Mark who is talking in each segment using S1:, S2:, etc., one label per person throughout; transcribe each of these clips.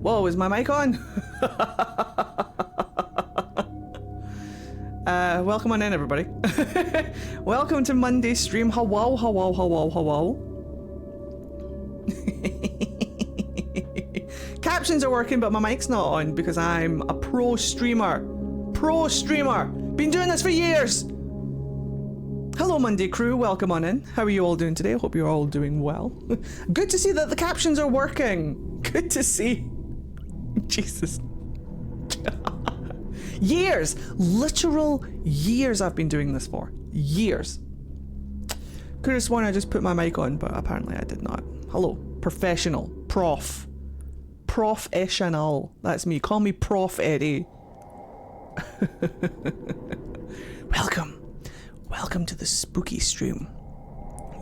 S1: Whoa, is my mic on? Welcome on in, everybody. Welcome to Monday stream. Hello, hello, hello, hello. Captions are working, but my mic's not on because I'm a pro streamer. Pro streamer. Been doing this for years. Hello, Monday crew. Welcome on in. How are you all doing today? I hope you're all doing well. Good to see that the captions are working. Good to see. Jesus. Years. Literal years I've been doing this for. Years. Could have sworn I just put my mic on, but apparently I did not. Hello. Professional. Prof. Professional. That's me. Call me Prof Eddie. Welcome. Welcome to the spooky stream.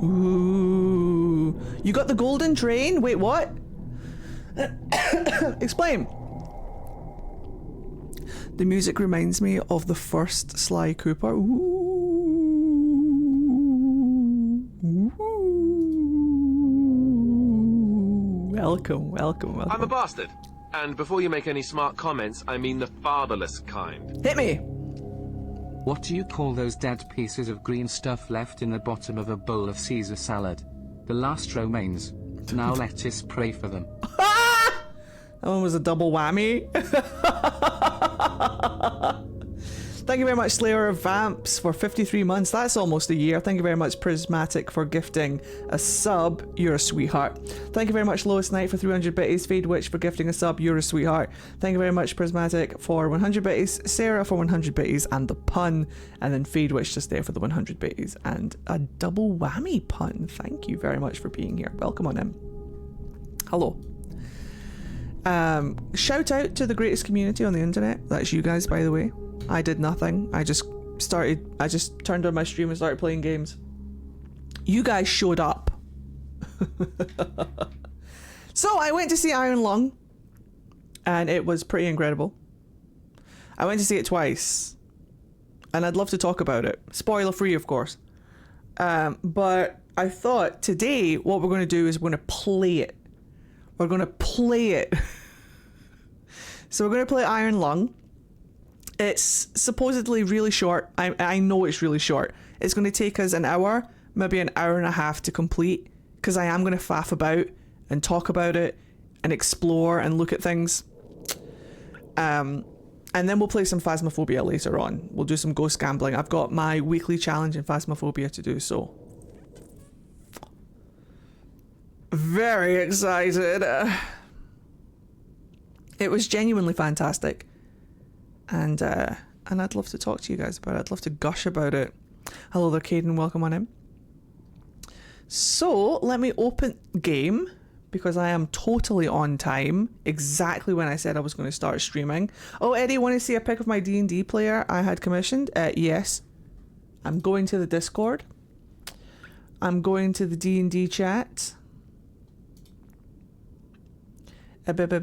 S1: Ooh. You got the golden train? Wait, what? Explain. The music reminds me of the first Sly Cooper. Ooh. Ooh. Welcome, welcome, welcome.
S2: I'm a bastard. And before you make any smart comments, I mean the fatherless kind.
S1: Hit me.
S3: What do you call those dead pieces of green stuff left in the bottom of a bowl of Caesar salad? The last romaines. Now let us pray for them.
S1: That one was a double whammy. Thank you very much, Slayer of Vamps, for 53 months. That's almost a year. Thank you very much, Prismatic, for gifting a sub. You're a sweetheart. Thank you very much, Lois Knight, for 300 bitties. Fade Witch for gifting a sub. You're a sweetheart. Thank you very much, Prismatic, for 100 bitties. Sarah for 100 bitties and the pun. And then Fade Witch just there for the 100 bitties and a double whammy pun. Thank you very much for being here. Welcome on in. Hello. Shout out to the greatest community on the internet. That's you guys, by the way. I did nothing. I just turned on my stream and started playing games. You guys showed up. So I went to see Iron Lung and it was pretty incredible. I went to see it twice and I'd love to talk about it. Spoiler free, of course. But I thought today what we're going to do is we're going to play it. We're going to play it. So we're going to play Iron Lung. It's supposedly really short. I know it's really short. It's going to take us an hour, maybe an hour and a half to complete, because I am going to faff about and talk about it and explore and look at things. And then we'll play some Phasmophobia later on. We'll do some ghost gambling. I've got my weekly challenge in Phasmophobia to do, so very excited. It was genuinely fantastic. And I'd love to talk to you guys about it. I'd love to gush about it. Hello there, Caden. Welcome on in. So let me open game because I am totally on time. Exactly when I said I was going to start streaming. Oh, Eddie, want to see a pic of my D&D player I had commissioned? Yes. I'm going to the Discord. I'm going to the D&D chat. D&D.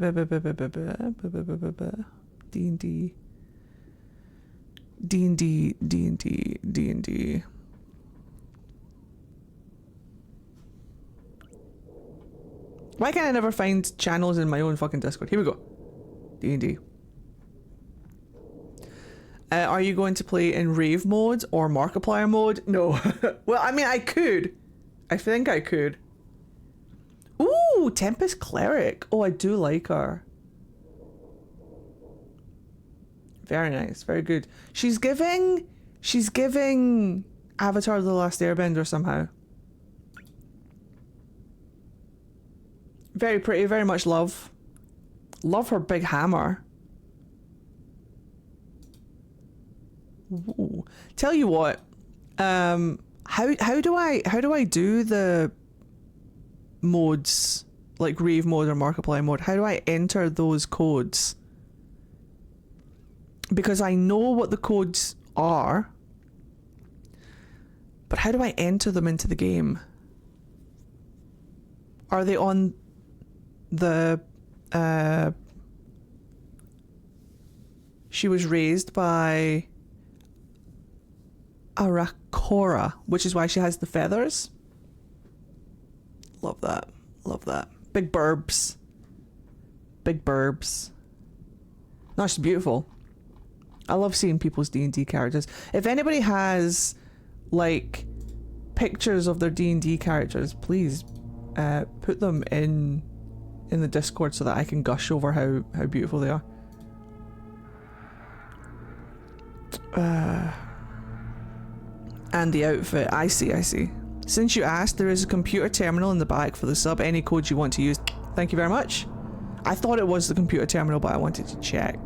S1: D&D. Why can't I never find channels in my own fucking Discord? Here we go. D&D. Are you going to play in Rave mode or Markiplier mode? No. Well, I mean, I could. I think I could. Ooh, Tempest Cleric. Oh, I do like her. Very nice, very good. She's giving Avatar The Last Airbender somehow. Very pretty, very much love. Love her big hammer. Ooh. Tell you what, how do I do the modes like Rave mode or Markiplier mode? How do I enter those codes? Because I know what the codes are, but how do I enter them into the game? Are they on the she was raised by Arakora, which is why she has the feathers. Love that. Love that. Big burbs. big burbs. No, it's beautiful. I love seeing people's D&D characters. If anybody has like pictures of their D&D characters, please put them in the Discord so that I can gush over how beautiful they are. And the outfit. I see. Since you asked, there is a computer terminal in the back for the sub. Any codes you want to use. Thank you very much. I thought it was the computer terminal, but I wanted to check.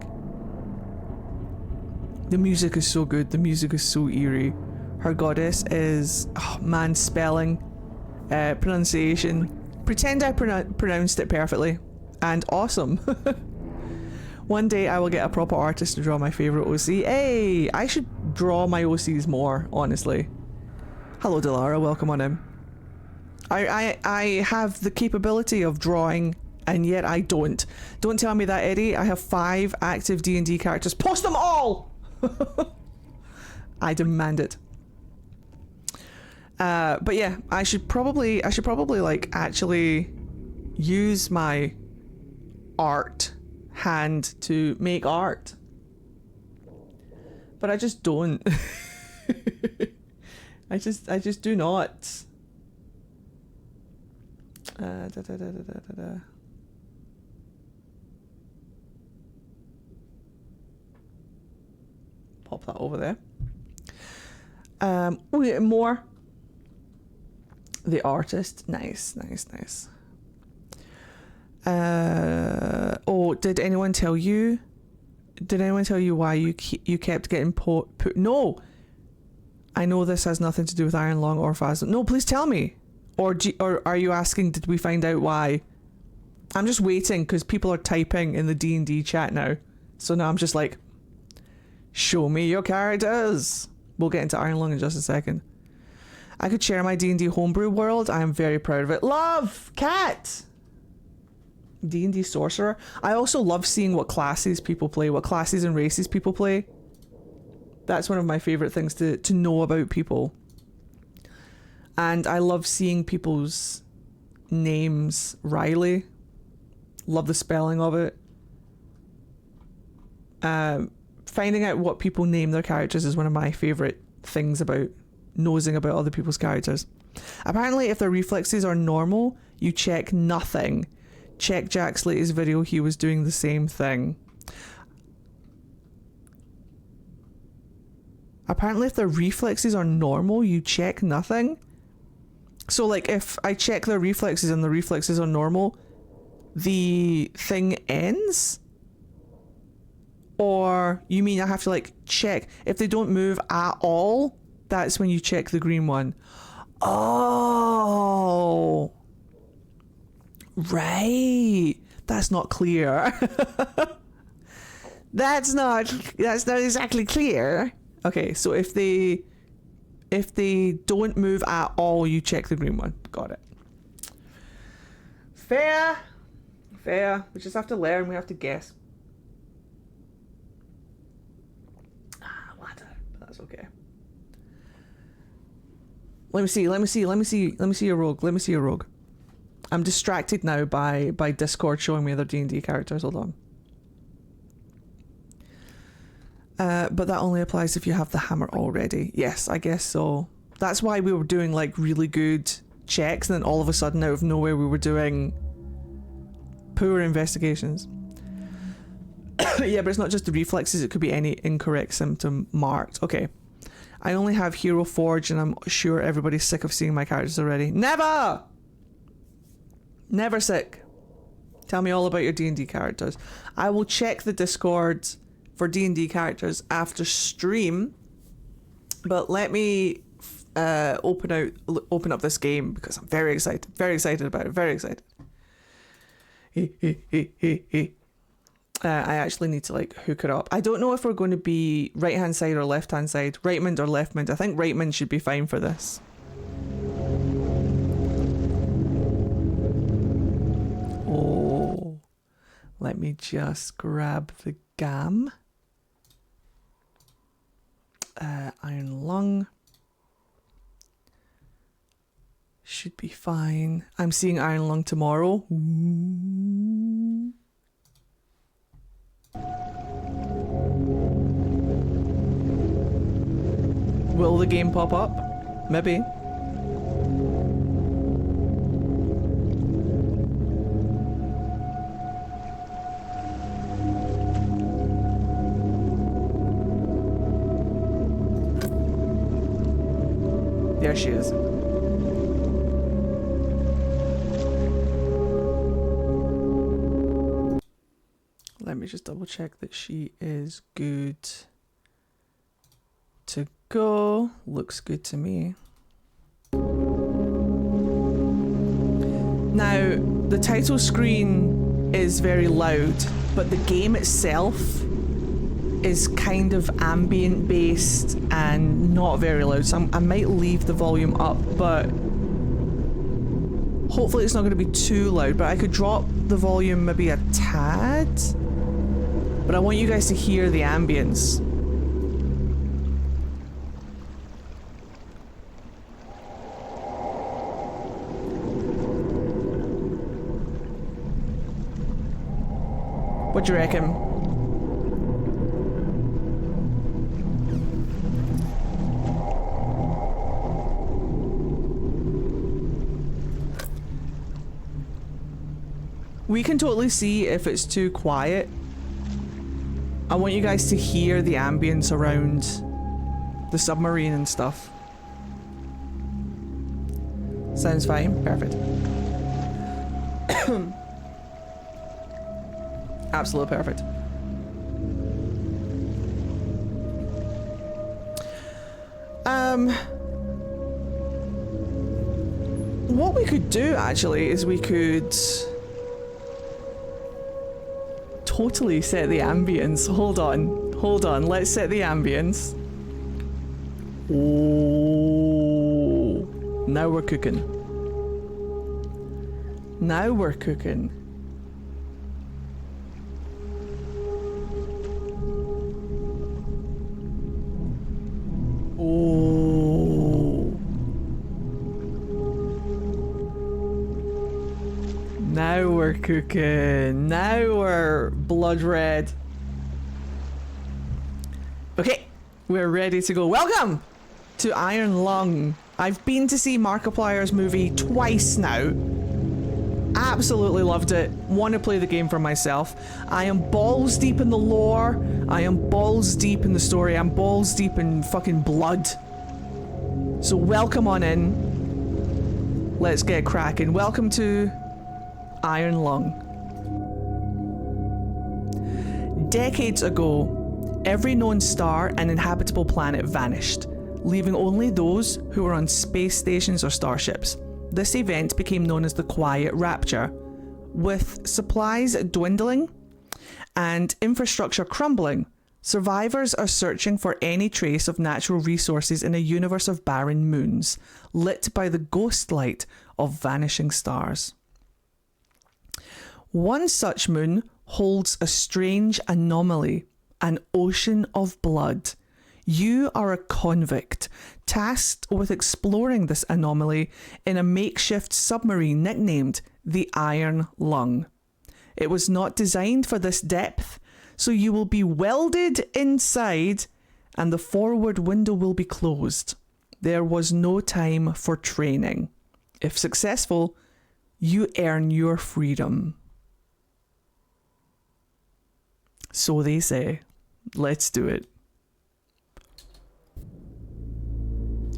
S1: The music is so good. The music is so eerie. Her goddess is, oh man, spelling, pronunciation. Pretend I pronounced it perfectly. And awesome. One day I will get a proper artist to draw my favourite OC. Hey, I should draw my OCs more, honestly. Hello Delara, welcome on in. I have the capability of drawing, and yet I don't. Don't tell me that, Eddie. I have 5 active D&D characters. Post them all! I demand it. But yeah, I should probably like actually use my art hand to make art. But I just don't. I just do not. Pop that over there. More. The artist. Nice. Oh, did anyone tell you? Did anyone tell you why you kept getting put? No. I know this has nothing to do with Iron Lung or Phasmo. No, please tell me. Or are you asking, did we find out why? I'm just waiting because people are typing in the D&D chat now. So now I'm just like, show me your characters. We'll get into Iron Lung in just a second. I could share my D&D homebrew world. I am very proud of it. Love! Cat! D&D sorcerer. I also love seeing what classes people play, what classes and races people play. That's one of my favorite things to know about people. And I love seeing people's names. Riley. Love the spelling of it. Finding out what people name their characters is one of my favorite things about nosing about other people's characters. Apparently, if their reflexes are normal, you check nothing. Check Jack's latest video, he was doing the same thing. Apparently, if their reflexes are normal, you check nothing. So, like, if I check their reflexes and the reflexes are normal, the thing ends? Or you mean I have to, like, check if they don't move at all? That's when you check the green one. Oh, right. That's not clear. That's not exactly clear. Okay, so if they don't move at all, you check the green one. Got it. Fair. We just have to learn. We have to guess. Ladder, but that's okay. Let me see a rogue. Let me see a rogue. I'm distracted now by Discord showing me other D&D characters. Hold on. But that only applies if you have the hammer already. Yes, I guess so. That's why we were doing like really good checks, and then all of a sudden out of nowhere we were doing poor investigations. Yeah, but it's not just the reflexes, it could be any incorrect symptom marked. Okay. I only have Hero Forge, and I'm sure everybody's sick of seeing my characters already. Never sick. Tell me all about your D&D characters. I will check the Discord for D&D characters after stream, but let me open up this game because I'm very excited about it. Very excited. I actually need to like hook it up. I don't know if we're going to be right hand side or left hand side, right mind or left mind. I think right mind should be fine for this. Oh, let me just grab the gam. Iron Lung should be fine. I'm seeing Iron Lung tomorrow. Ooh. the game pop up? Maybe. There she is. Let me just double check that she is good to go. Looks good to me. Now, the title screen is very loud, but the game itself is kind of ambient based and not very loud, so I might leave the volume up, but hopefully it's not going to be too loud. But I could drop the volume maybe a tad, but I want you guys to hear the ambience. What do you reckon? We can totally see if it's too quiet. I want you guys to hear the ambience around the submarine and stuff. Sounds fine. Perfect. Absolutely perfect. What we could do actually is we could totally set the ambience. Hold on, let's set the ambience. Oh, now we're cooking. Now we're cooking. Oh. Now we're cooking. Now we're blood red. Okay, we're ready to go. Welcome to Iron Lung. I've been to see Markiplier's movie twice now. Absolutely loved it. Want to play the game for myself. I am balls deep in the lore. I am balls deep in the story. I'm balls deep in fucking blood. So welcome on in. Let's get cracking. Welcome to Iron Lung. Decades ago, every known star and inhabitable planet vanished, leaving only those who were on space stations or starships. This event became known as the Quiet Rapture. With supplies dwindling and infrastructure crumbling, survivors are searching for any trace of natural resources in a universe of barren moons, lit by the ghost light of vanishing stars. One such moon holds a strange anomaly, an ocean of blood. You are a convict, tasked with exploring this anomaly in a makeshift submarine nicknamed the Iron Lung. It was not designed for this depth, so you will be welded inside and the forward window will be closed. There was no time for training. If successful, you earn your freedom. So they say. Let's do it.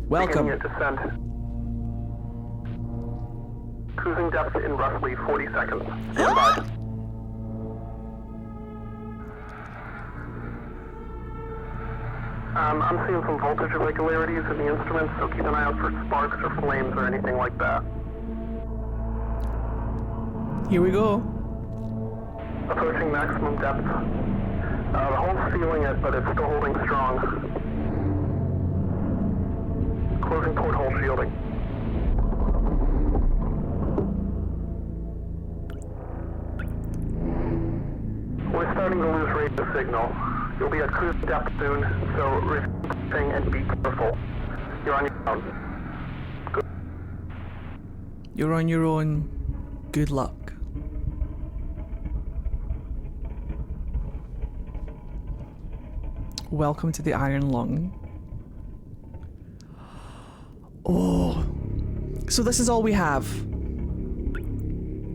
S1: Welcome.
S4: Beginning your descent. Cruising depth in roughly 40 seconds. Stand by. I'm seeing some voltage irregularities in the instruments, so keep an eye out for sparks or flames or anything like that.
S1: Here we go.
S4: Approaching maximum depth. The hull's feeling it, but it's still holding strong. Closing porthole shielding. We're starting to lose rate of signal. You'll be at cruise depth soon, so reflecting and be careful. You're on your own. Good.
S1: You're on your own. Good luck. Welcome to the Iron Lung. So this is all we have.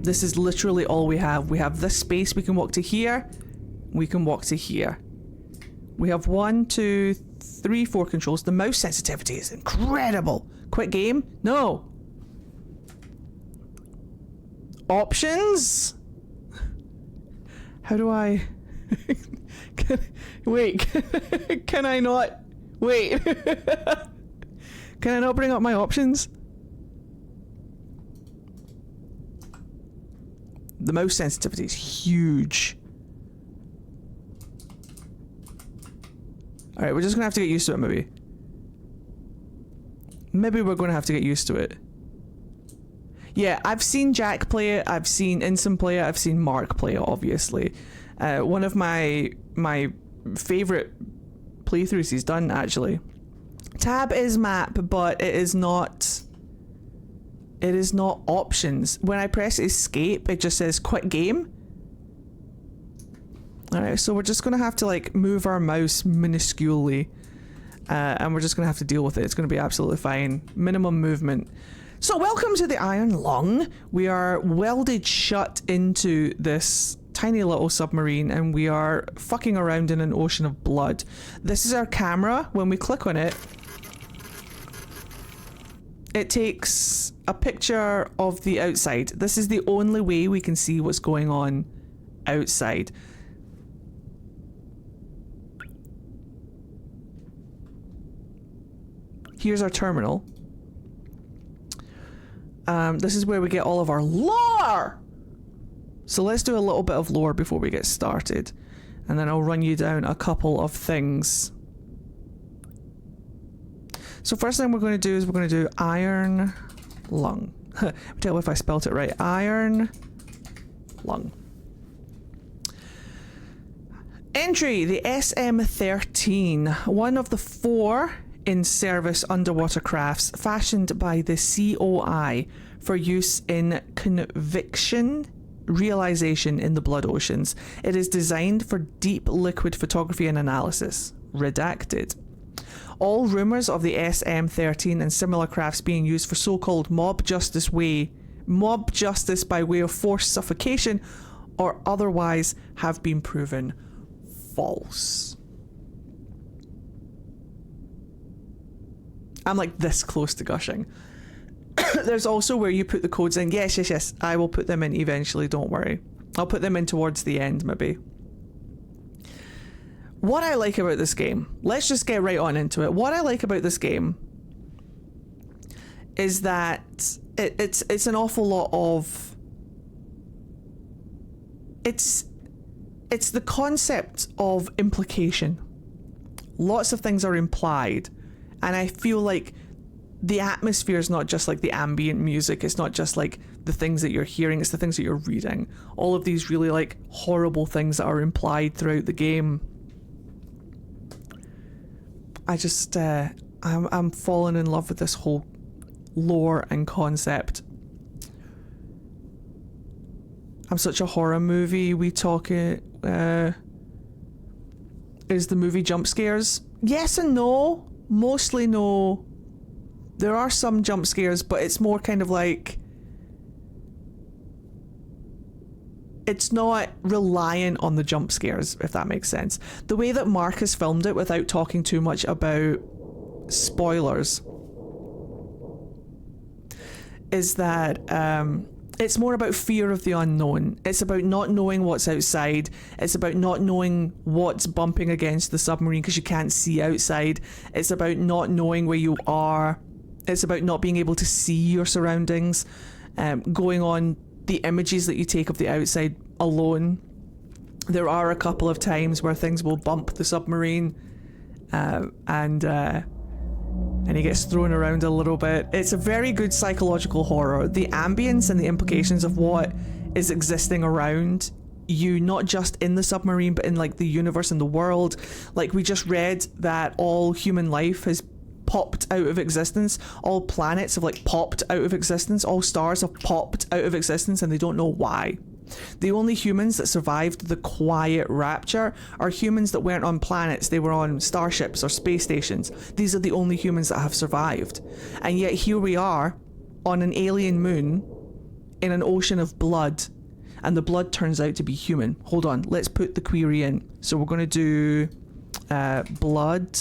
S1: This is literally all we have. We have this space. We can walk to here. We can walk to here. We have 1, 2, 3, 4 controls. The mouse sensitivity is incredible. Quick game? No. Options? How do I... Wait. Can I not... Wait. Can I not bring up my options? The mouse sensitivity is huge. Alright, we're just gonna have to get used to it, maybe. Maybe we're gonna have to get used to it. Yeah, I've seen Jack play it, I've seen Insom play it, I've seen Mark play it, obviously. One of my favourite playthroughs he's done, actually. Tab is map, but it is not... It is not options. When I press escape, it just says quit game. Alright, so we're just gonna have to like move our mouse minusculely. And we're just gonna have to deal with it. It's gonna be absolutely fine. Minimum movement. So welcome to the Iron Lung. We are welded shut into this tiny little submarine and we are fucking around in an ocean of blood. This is our camera. When we click on it, it takes a picture of the outside. This is the only way we can see what's going on outside. Here's our terminal. This is where we get all of our lore! So let's do a little bit of lore before we get started. And then I'll run you down a couple of things. So first thing we're going to do is we're going to do Iron Lung. Tell me if I spelt it right. Iron Lung. Entry, the SM-13, one of the 4 in-service underwater crafts fashioned by the COI for use in conviction realization in the blood oceans. It is designed for deep liquid photography and analysis. Redacted. All rumours of the SM-13 and similar crafts being used for so-called mob justice by way of forced suffocation or otherwise have been proven false. I'm like this close to gushing. There's also where you put the codes in. Yes. I will put them in eventually, don't worry. I'll put them in towards the end, maybe. What I like about this game, let's just get right on into it. What I like about this game is that it's an awful lot of... It's the concept of implication. Lots of things are implied. And I feel like the atmosphere is not just like the ambient music. It's not just like the things that you're hearing. It's the things that you're reading. All of these really like horrible things that are implied throughout the game. I just, I'm falling in love with this whole lore and concept. I'm such a horror movie. We talk it, is the movie jump scares? Yes and no. Mostly no. There are some jump scares, but it's more kind of like... It's not reliant on the jump scares, if that makes sense. The way that Mark has filmed it without talking too much about spoilers is that it's more about fear of the unknown. It's about not knowing what's outside. It's about not knowing what's bumping against the submarine because you can't see outside. It's about not knowing where you are. It's about not being able to see your surroundings. Going on the images that you take of the outside alone. There are a couple of times where things will bump the submarine and he gets thrown around a little bit. It's a very good psychological horror. The ambience and the implications of what is existing around you, not just in the submarine, but in like the universe and the world. Like we just read that all human life has popped out of existence. All planets have like popped out of existence. All stars have popped out of existence and they don't know why. The only humans that survived the quiet rapture are humans that weren't on planets. They were on starships or space stations. These are the only humans that have survived. And yet here we are on an alien moon in an ocean of blood, and the blood turns out to be human. Hold on, let's put the query in. So we're going to do blood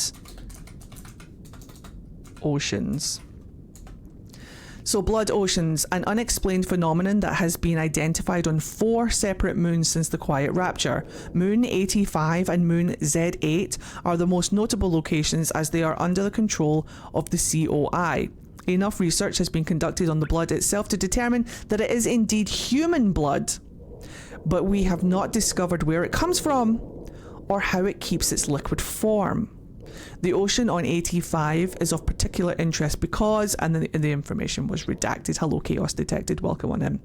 S1: oceans. So blood oceans, an unexplained phenomenon that has been identified on 4 separate moons since the Quiet Rapture. Moon 85 and Moon Z8 are the most notable locations as they are under the control of the COI. Enough research has been conducted on the blood itself to determine that it is indeed human blood, but we have not discovered where it comes from or how it keeps its liquid form. The ocean on 85 is of particular interest because, and the information was redacted. Hello, Chaos Detected. Welcome on in.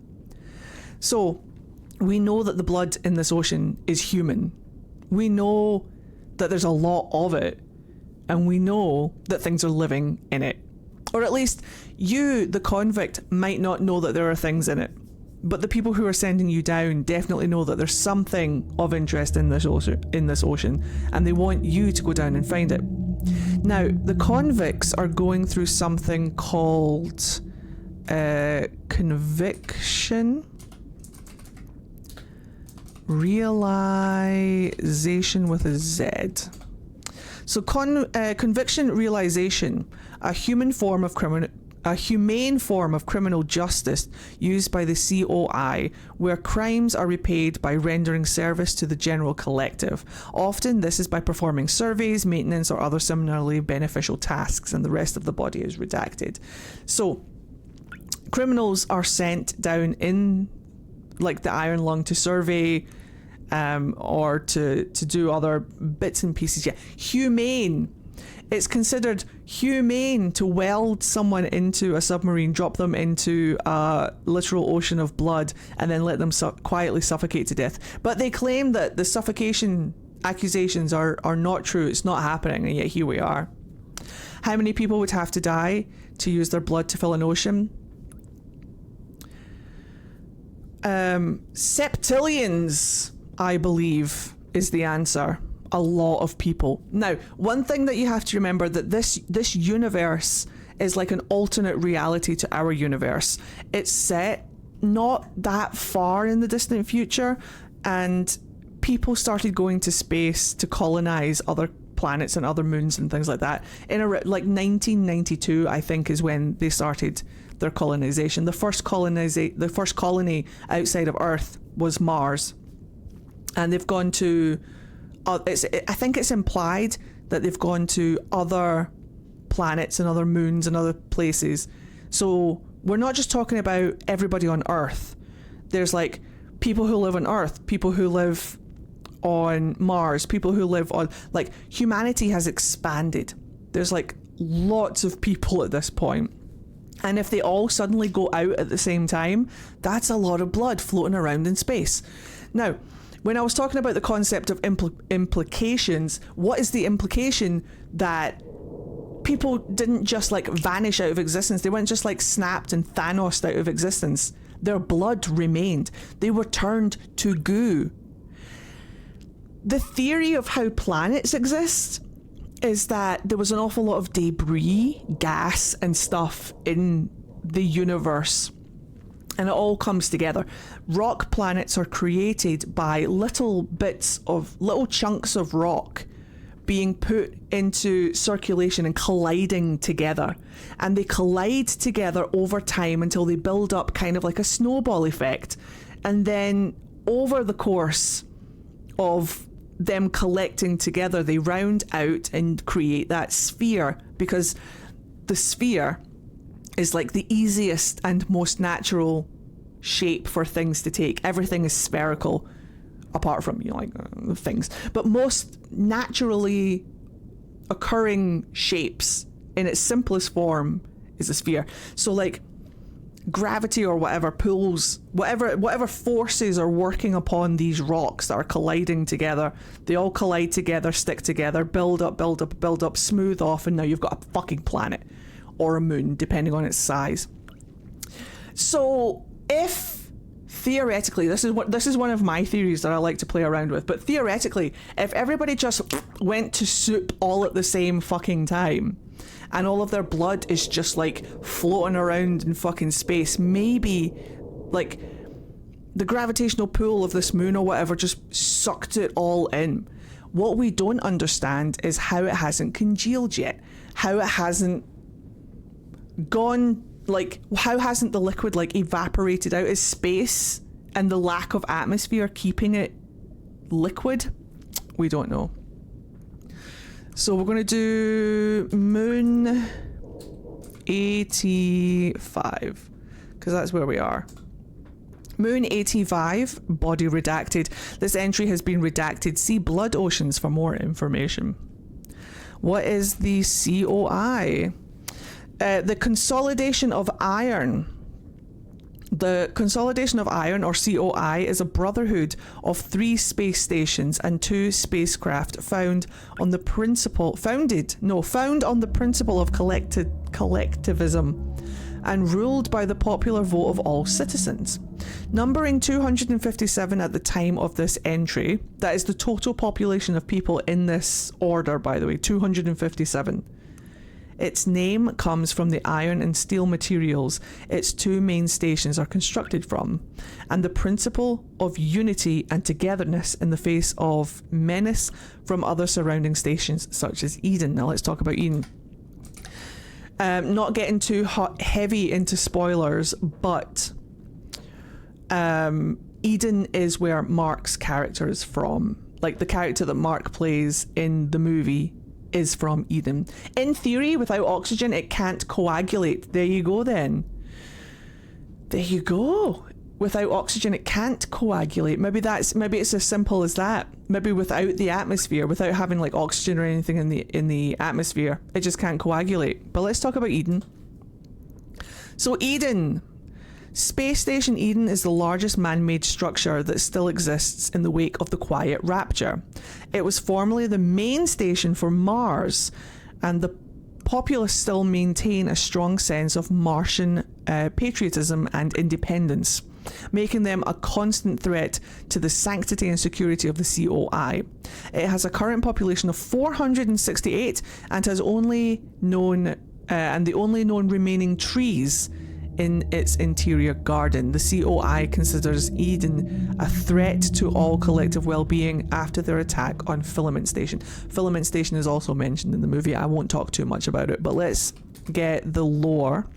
S1: So, we know that the blood in this ocean is human. We know that there's a lot of it, and we know that things are living in it. Or at least, you, the convict, might not know that there are things in it. But the people who are sending you down definitely know that there's something of interest in this ocean, and they want you to go down and find it. Now, the convicts are going through something called conviction realization with a Z. So conviction realization, a humane form of criminal justice used by the COI, where crimes are repaid by rendering service to the general collective. Often this is by performing surveys, maintenance, or other similarly beneficial tasks, and the rest of the body is redacted. So criminals are sent down in like the Iron Lung to survey or to do other bits and pieces. Yeah, humane. It's considered humane to weld someone into a submarine, drop them into a literal ocean of blood, and then let them quietly suffocate to death. But they claim that the suffocation accusations are not true. It's not happening, and yet here we are. How many people would have to die to use their blood to fill an ocean? Septillions, I believe, is the answer. A lot of people. Now, one thing that you have to remember, that this universe is like an alternate reality to our universe. It's set not that far in the distant future, and people started going to space to colonize other planets and other moons and things like that. In like 1992, I think, is when they started their colonization. The first colony outside of Earth was Mars, and they've gone to. I think it's implied that they've gone to other planets and other moons and other places. So we're not just talking about everybody on Earth. There's like people who live on Earth, people who live on Mars, people who live on, like, humanity has expanded. There's like lots of people at this point. And if they all suddenly go out at the same time, that's a lot of blood floating around in space. Now, when I was talking about the concept of implications, what is the implication? That people didn't just like vanish out of existence. They weren't just like snapped and Thanos'd out of existence. Their blood remained. They were turned to goo. The theory of how planets exist is that there was an awful lot of debris, gas and stuff in the universe. And it all comes together. Rock planets are created by little chunks of rock being put into circulation and colliding together. And they collide together over time until they build up kind of like a snowball effect. And then over the course of them collecting together, they round out and create that sphere, because the sphere is like the easiest and most natural shape for things to take. Everything is spherical, apart from, things. But most naturally occurring shapes in its simplest form is a sphere. So like gravity or whatever pulls, whatever forces are working upon these rocks that are colliding together, they all collide together, stick together, build up, smooth off, and now you've got a fucking planet. Or a moon, depending on its size. So if theoretically, this is one of my theories that I like to play around with, but theoretically, if everybody just went to soup all at the same fucking time, and all of their blood is just like floating around in fucking space. Maybe like the gravitational pull of this moon or whatever just sucked it all in. What we don't understand is how it hasn't congealed yet, how it hasn't gone, like how hasn't the liquid like evaporated out? Is space and the lack of atmosphere keeping it liquid? We don't know. So we're going to do moon 85 because that's where we are. Moon 85, body redacted. This entry has been redacted. See Blood Oceans for more information. What is the COI? The consolidation of iron. The consolidation of iron, or COI, is a brotherhood of 3 space stations and 2 spacecraft found on the principle of collectivism and ruled by the popular vote of all citizens. Numbering 257 at the time of this entry, that is the total population of people in this order, by the way, 257. Its name comes from the iron and steel materials its 2 main stations are constructed from, and the principle of unity and togetherness in the face of menace from other surrounding stations such as Eden. Now let's talk about Eden. Not getting too heavy into spoilers, but Eden is where Mark's character is from. Like the character that Mark plays in the movie is from Eden. In theory, without oxygen, it can't coagulate. There you go then. There you go. Without oxygen, it can't coagulate. Maybe it's as simple as that. Maybe without the atmosphere, without having like oxygen or anything in the atmosphere, it just can't coagulate. But let's talk about Eden. So Eden. Space Station Eden is the largest man-made structure that still exists in the wake of the Quiet Rapture. It was formerly the main station for Mars, and the populace still maintain a strong sense of Martian patriotism and independence, making them a constant threat to the sanctity and security of the COI. It has a current population of 468 and has only known the only known remaining trees in its interior garden. The COI considers Eden a threat to all collective well-being after their attack on Filament Station. Filament Station is also mentioned in the movie. I won't talk too much about it, but let's get the lore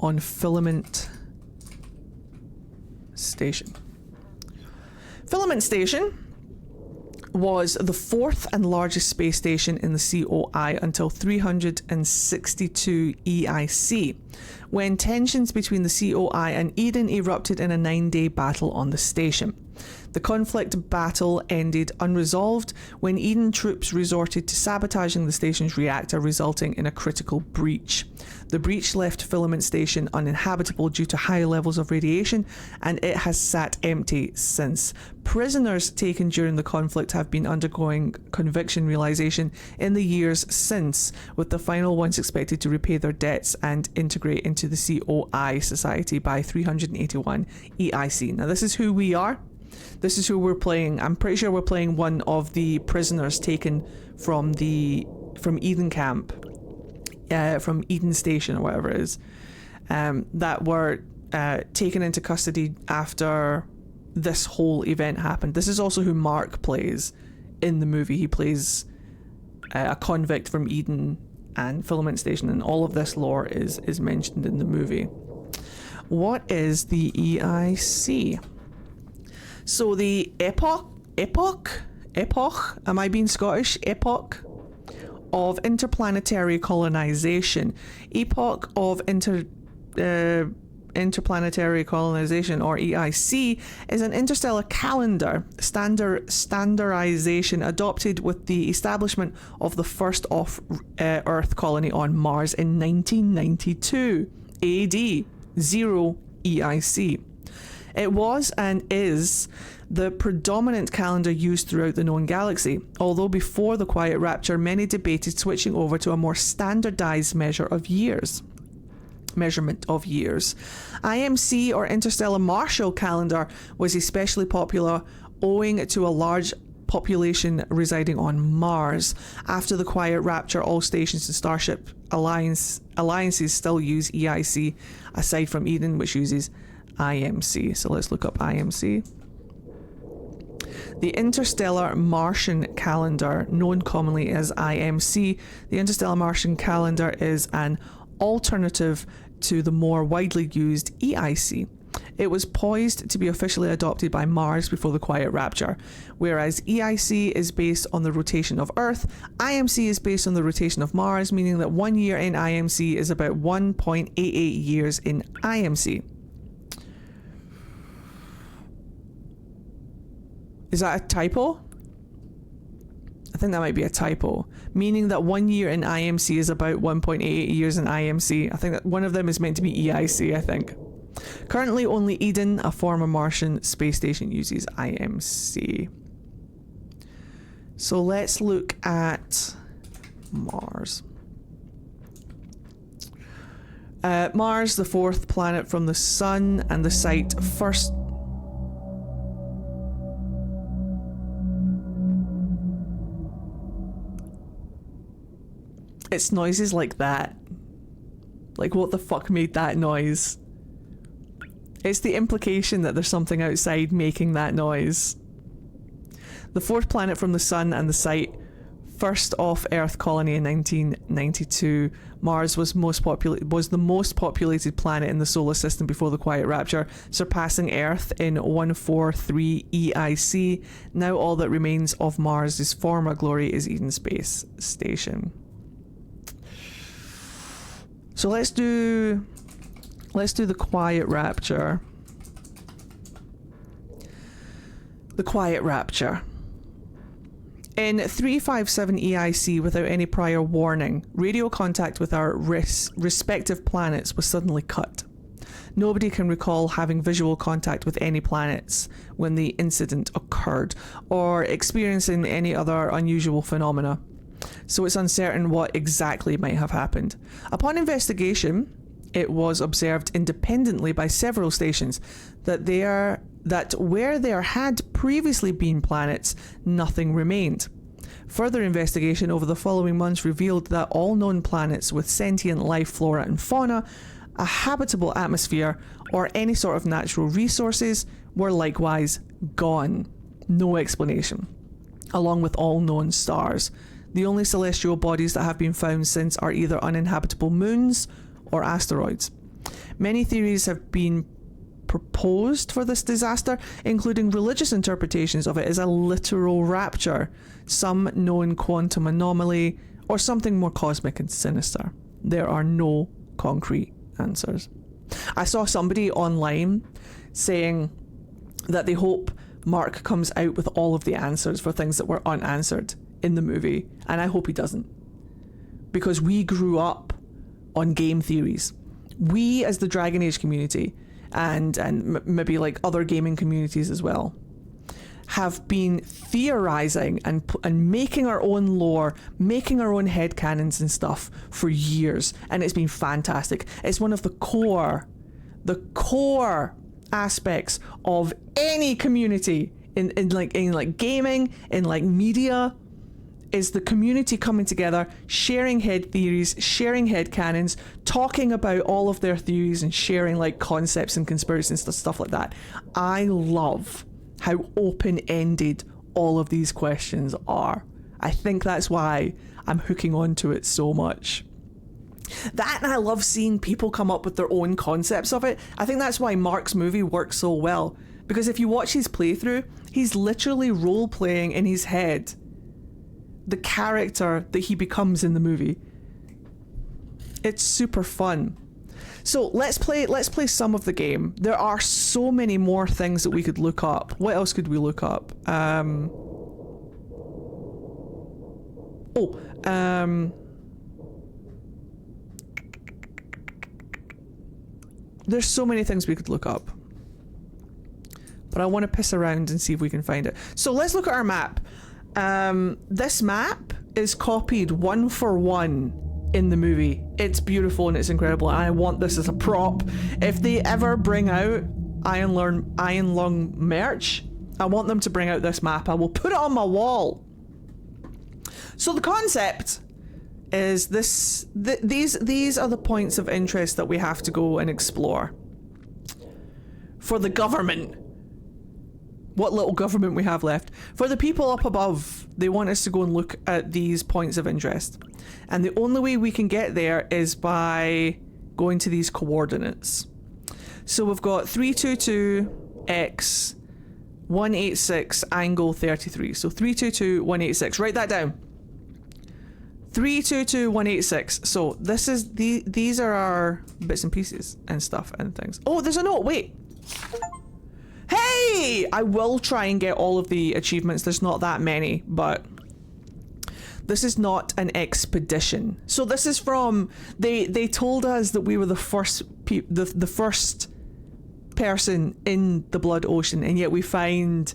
S1: on Filament Station. Filament Station was the 4th and largest space station in the COI until 362 EIC, when tensions between the COI and Eden erupted in a 9-day battle on the station. The conflict battle ended unresolved when Eden troops resorted to sabotaging the station's reactor, resulting in a critical breach. The breach left Filament Station uninhabitable due to high levels of radiation, and it has sat empty since. Prisoners taken during the conflict have been undergoing conviction realization in the years since, with the final ones expected to repay their debts and integrate into the COI society by 381 EIC. Now this is who we are. This is who we're playing. I'm pretty sure we're playing one of the prisoners taken from Eden Camp, from Eden Station or whatever it is, that were taken into custody after this whole event happened. This is also who Mark plays in the movie. He plays a convict from Eden and Filament Station, and all of this lore is mentioned in the movie. What is the EIC? So the epoch, am I being Scottish? Epoch of interplanetary colonization. Epoch of interplanetary colonization, or EIC, is an interstellar calendar standardization adopted with the establishment of the first off-Earth colony on Mars in 1992 AD, 0 EIC. It was and is the predominant calendar used throughout the known galaxy, although before the Quiet Rapture, many debated switching over to a more standardized measurement of years. IMC, or Interstellar Martial Calendar, was especially popular owing to a large population residing on Mars. After the quiet rapture, all stations and Starship alliances still use EIC, aside from Eden, which uses IMC. So let's look up IMC. The Interstellar Martian Calendar, known commonly as IMC, the Interstellar Martian Calendar is an alternative to the more widely used EIC. It was poised to be officially adopted by Mars before the quiet rapture. Whereas EIC is based on the rotation of Earth, IMC is based on the rotation of Mars, meaning that 1 year in IMC is about 1.88 years in IMC. Is that a typo? I think that might be a typo. Meaning that 1 year in IMC is about 1.88 years in IMC. I think that one of them is meant to be EIC, I think. Currently, only Eden, a former Martian space station, uses IMC. So let's look at Mars. Mars, the fourth planet from the Sun, and the site first... It's noises like that. Like, what the fuck made that noise? It's the implication that there's something outside making that noise. The fourth planet from the Sun and the site first off-Earth colony in 1992. Mars was the most populated planet in the solar system before the quiet rapture, surpassing Earth in 143 EIC. Now all that remains of Mars' former glory is Eden Space Station. So let's do the quiet rapture. The quiet rapture. In 357 EIC, without any prior warning, radio contact with our respective planets was suddenly cut. Nobody can recall having visual contact with any planets when the incident occurred, or experiencing any other unusual phenomena. So it's uncertain what exactly might have happened. Upon investigation, it was observed independently by several stations that where there had previously been planets, nothing remained. Further investigation over the following months revealed that all known planets with sentient life, flora and fauna, a habitable atmosphere, or any sort of natural resources were likewise gone. No explanation. Along with all known stars. The only celestial bodies that have been found since are either uninhabitable moons or asteroids. Many theories have been proposed for this disaster, including religious interpretations of it as a literal rapture, some known quantum anomaly, or something more cosmic and sinister. There are no concrete answers. I saw somebody online saying that they hope Mark comes out with all of the answers for things that were unanswered in the movie, and I hope he doesn't, because we grew up on game theories. We, as the Dragon Age community, and maybe like other gaming communities as well, have been theorizing and making our own lore, making our own headcanons and stuff for years, and it's been fantastic. It's one of the core aspects of any community in gaming, in like media, is the community coming together, sharing head theories, sharing head canons, talking about all of their theories and sharing like concepts and conspiracies and stuff like that. I love how open-ended all of these questions are. I think that's why I'm hooking onto it so much. That, and I love seeing people come up with their own concepts of it. I think that's why Mark's movie works so well, because if you watch his playthrough, he's literally role-playing in his head the character that he becomes in the movie. It's super fun. So let's play some of the game. There are so many more things that we could look up. What else could we look up? There's so many things we could look up, but I want to piss around and see if we can find it. So let's look at our map. This map is copied 1 for 1 in the movie. It's beautiful and it's incredible, and I want this as a prop. If they ever bring out Iron Lung merch, I want them to bring out this map. I will put it on my wall. So the concept is these are the points of interest that we have to go and explore. For the government. What little government we have left. For the people up above, they want us to go and look at these points of interest. And the only way we can get there is by going to these coordinates. So we've got 322x 186 angle 33. So 322 186. Write that down. 322 186. So this is these are our bits and pieces and stuff and things. Oh, there's a note. Wait. Hey! I will try and get all of the achievements. There's not that many, but this is not an expedition. So this is from they told us that we were the first the first person in the Blood Ocean, and yet we find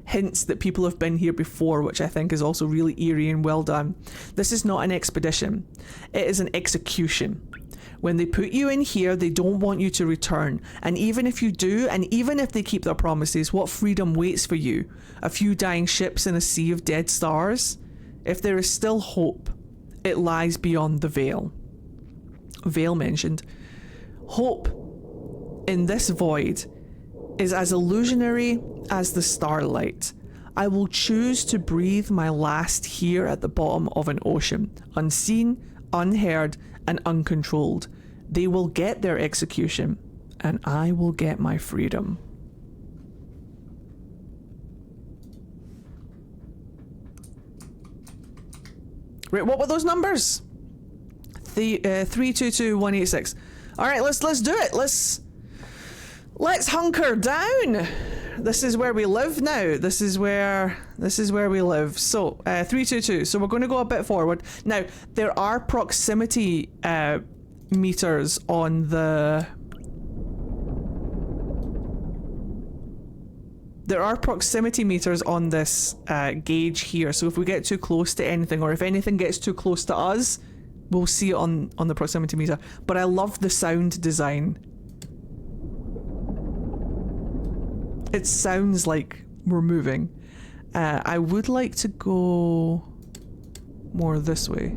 S1: hints that people have been here before, which I think is also really eerie and well done. This is not an expedition. It is an execution. When they put you in here, they don't want you to return. And even if you do, and even if they keep their promises, what freedom waits for you? A few dying ships in a sea of dead stars? If there is still hope, it lies beyond the veil. Veil mentioned. Hope in this void is as illusionary as the starlight. I will choose to breathe my last here at the bottom of an ocean, unseen, unheard, and uncontrolled. They will get their execution, and I will get my freedom. Right, what were those numbers? 322186. All right, let's do it. Let's hunker down. This is where we live now. This is where we live. So 322. So we're going to go a bit forward. Now there are proximity meters on the. There are proximity meters on this gauge here. So if we get too close to anything, or if anything gets too close to us, we'll see it on the proximity meter. But I love the sound design. It sounds like we're moving. I would like to go more this way.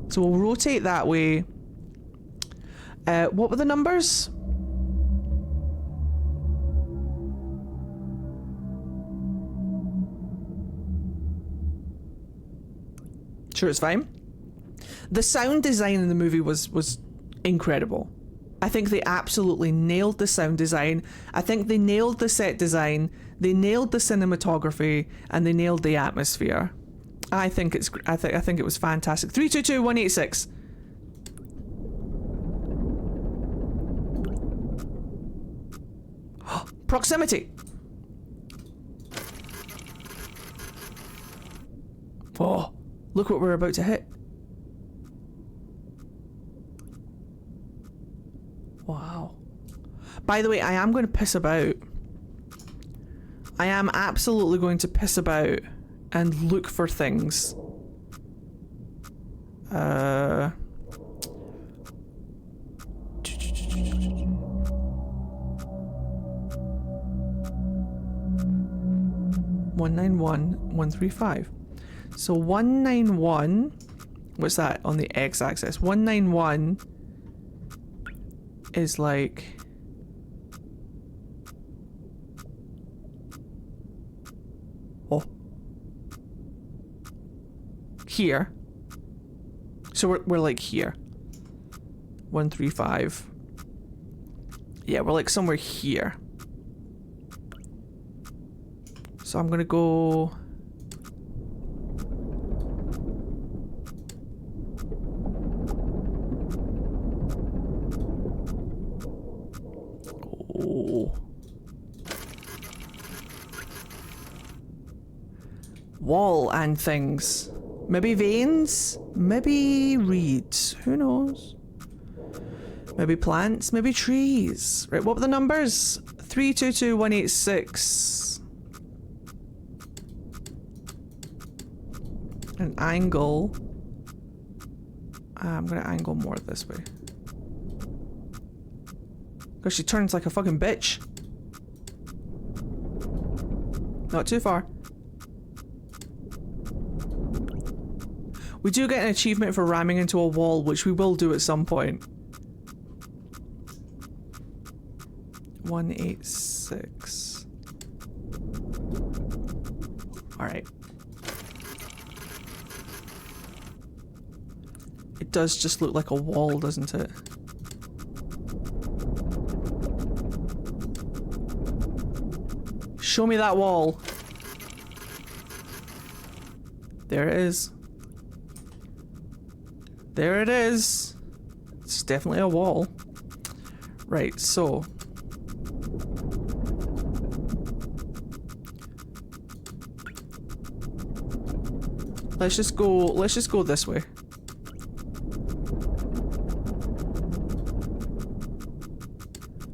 S1: So we'll rotate that way. What were the numbers? Sure, it's fine. The sound design in the movie was incredible. I think they absolutely nailed the sound design. I think they nailed the set design. They nailed the cinematography, and they nailed the atmosphere. I think it was fantastic. 322186. Proximity. Oh, look what we're about to hit. Wow. By the way, I am going to piss about. I am absolutely going to piss about and look for things. 191,135. So 191, what's that on the x-axis? 191 is like... oh. Here. So we're like here. 135. Yeah, we're like somewhere here. So I'm gonna go... oh. Wall and things. Maybe veins? Maybe reeds? Who knows? Maybe plants? Maybe trees? Right, what were the numbers? 322186. An angle. I'm gonna angle more this way. Because she turns like a fucking bitch. Not too far. We do get an achievement for ramming into a wall, which we will do at some point. 186. Alright. It does just look like a wall, doesn't it? Show me that wall. There it is. There it is. It's definitely a wall. Right, so. Let's just go this way.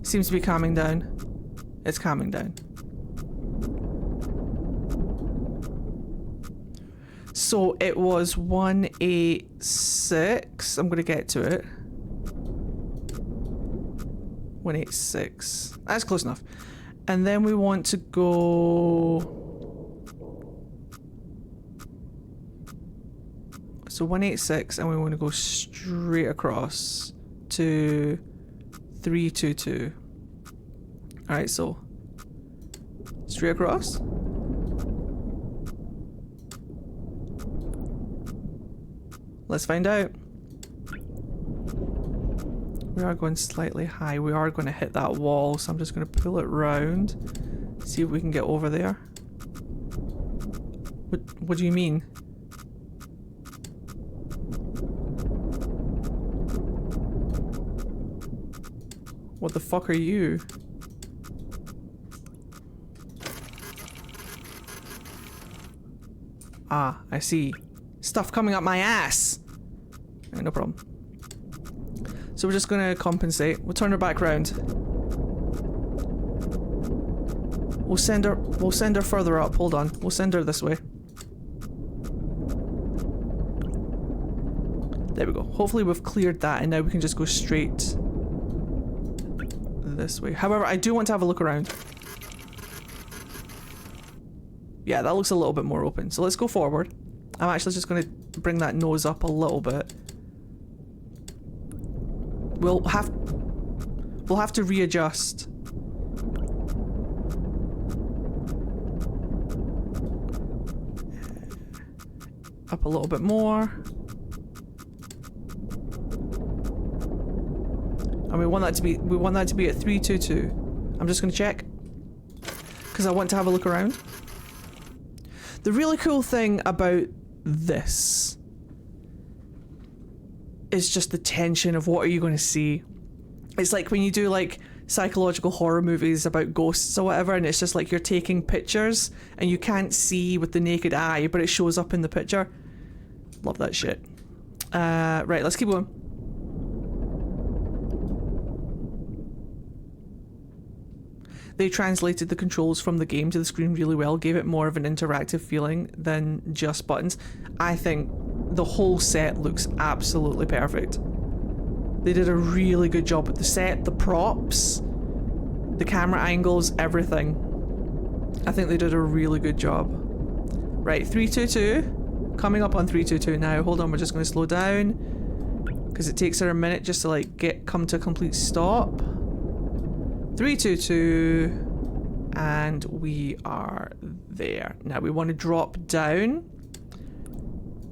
S1: Seems to be calming down. It's calming down. So it was 186. I'm gonna get to it. 186. That's close enough. And then we want to go. So 186, and we want to go straight across to 322. Alright, so straight across. Let's find out. We are going slightly high. We are going to hit that wall, so I'm just going to pull it round. See if we can get over there. What do you mean? What the fuck are you? Ah, I see. Stuff coming up my ass! Right, no problem. So we're just gonna compensate. We'll turn her back round. We'll send her further up. Hold on. We'll send her this way. There we go. Hopefully we've cleared that and now we can just go straight this way. However, I do want to have a look around. Yeah, that looks a little bit more open. So let's go forward. I'm actually just going to bring that nose up a little bit. We'll have to readjust. Up a little bit more. And we want that to be at 322. I'm just going to check because I want to have a look around. The really cool thing about this is just the tension of what are you going to see. It's like when you do like psychological horror movies about ghosts or whatever, and it's just like you're taking pictures and you can't see with the naked eye, but it shows up in the picture. Love that shit. Right, let's keep going. They translated the controls from the game to the screen really well, gave it more of an interactive feeling than just buttons. I think the whole set looks absolutely perfect. They did a really good job with the set, the props, the camera angles, everything. I think they did a really good job. Right, 322. Coming up on 322 now. Hold on, we're just going to slow down because it takes her a minute just to like come to a complete stop. 322, and we are there. Now we want to drop down.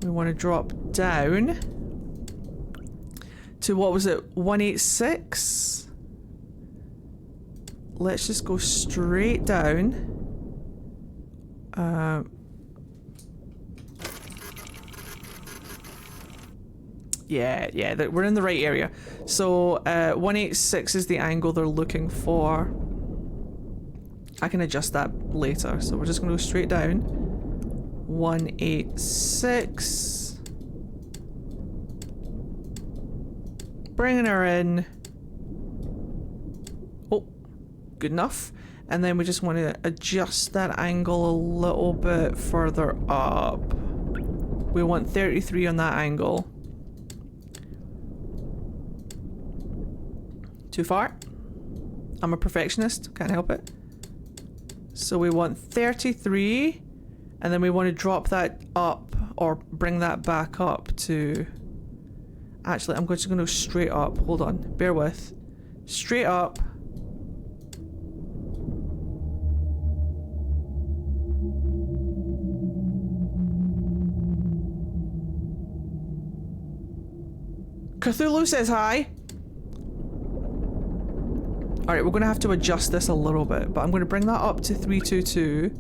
S1: We want to drop down to, what was it, 186? Let's just go straight down. Yeah, we're in the right area. So 186 is the angle they're looking for. I can adjust that later. So we're just going to go straight down. 186. Bringing her in. Oh, good enough. And then we just want to adjust that angle a little bit further up. We want 33 on that angle. Too far? I'm a perfectionist, can't help it. So we want 33, and then we want to drop that up, or bring that back up to... Actually, I'm just going to go straight up. Hold on. Bear with. Straight up. Cthulhu says hi. Alright, we're going to have to adjust this a little bit, but I'm going to bring that up to 322.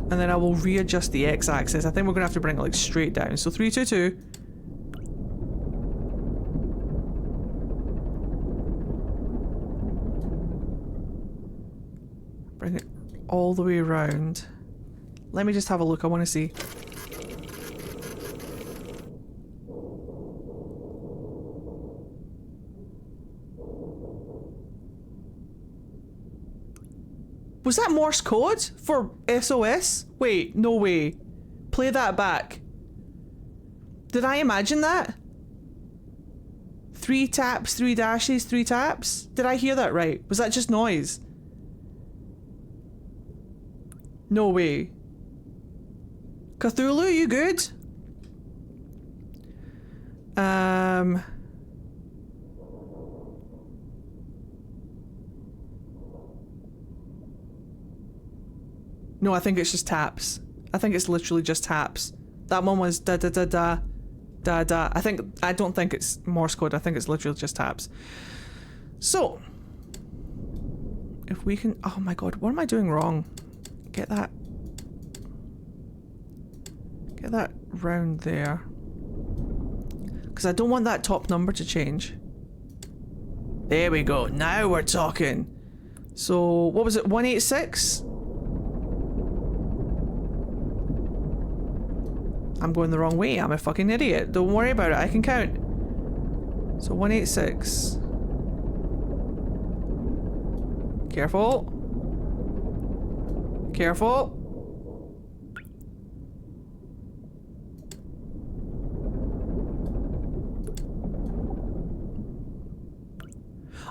S1: And then I will readjust the x-axis. I think we're going to have to bring it like straight down. So 322. Bring it all the way around. Let me just have a look. I want to see. Was that Morse code for SOS? Wait, no way. Play that back. Did I imagine that? 3 taps, 3 dashes, 3 taps? Did I hear that right? Was that just noise? No way. Cthulhu, you good? No, I think it's just taps. I think it's literally just taps. That one was da da da da da da. I don't think it's Morse code. I think it's literally just taps. So, if we can, oh my god, what am I doing wrong? Get that round there. Because I don't want that top number to change. There we go. Now we're talking. So, what was it? 186? I'm going the wrong way. I'm a fucking idiot. Don't worry about it. I can count. So 186. Careful. Careful.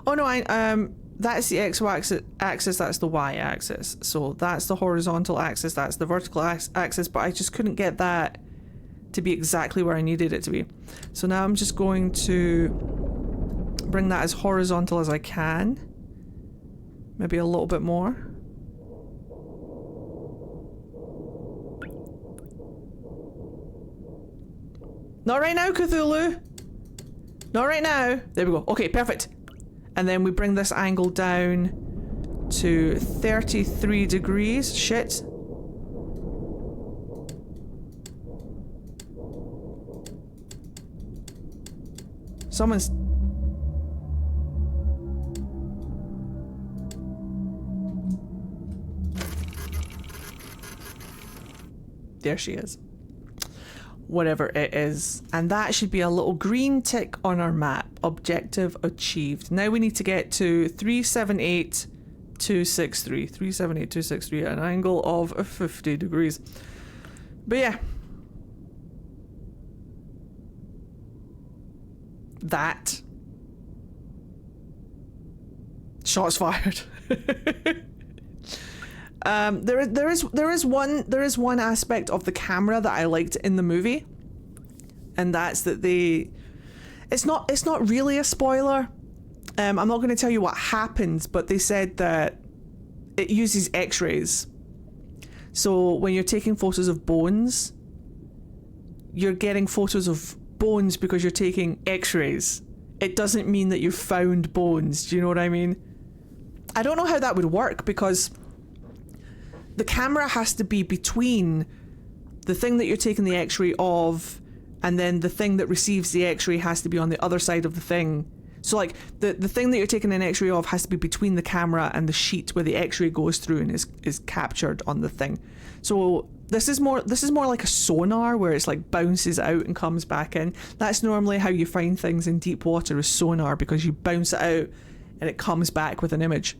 S1: Oh no, that's the x-axis, that's the y-axis. So that's the horizontal axis, that's the vertical axis, but I just couldn't get that to be exactly where I needed it to be. So now I'm just going to bring that as horizontal as I can. Maybe a little bit more. Not right now, Cthulhu! Not right now! There we go. Okay, perfect. And then we bring this angle down to 33 degrees. Shit. Someone's... There she is. Whatever it is. And that should be a little green tick on our map. Objective achieved. Now we need to get to 378,263. 378,263 at an angle of 50 degrees. But yeah. That. Shots fired. There is one aspect of the camera that I liked in the movie, and that's that it's not really a spoiler. I'm not going to tell you what happens, but they said that it uses X-rays. So when you're taking photos of bones, you're getting photos of bones because you're taking X-rays. It doesn't mean that you've found bones. Do you know what I mean? I don't know how that would work, because the camera has to be between the thing that you're taking the X-ray of, and then the thing that receives the X-ray has to be on the other side of the thing. So like the thing that you're taking an X-ray of has to be between the camera and the sheet where the X-ray goes through and is captured on the thing. So this is more like a sonar, where it's like bounces out and comes back in. That's normally how you find things in deep water, is sonar, because you bounce it out and it comes back with an image.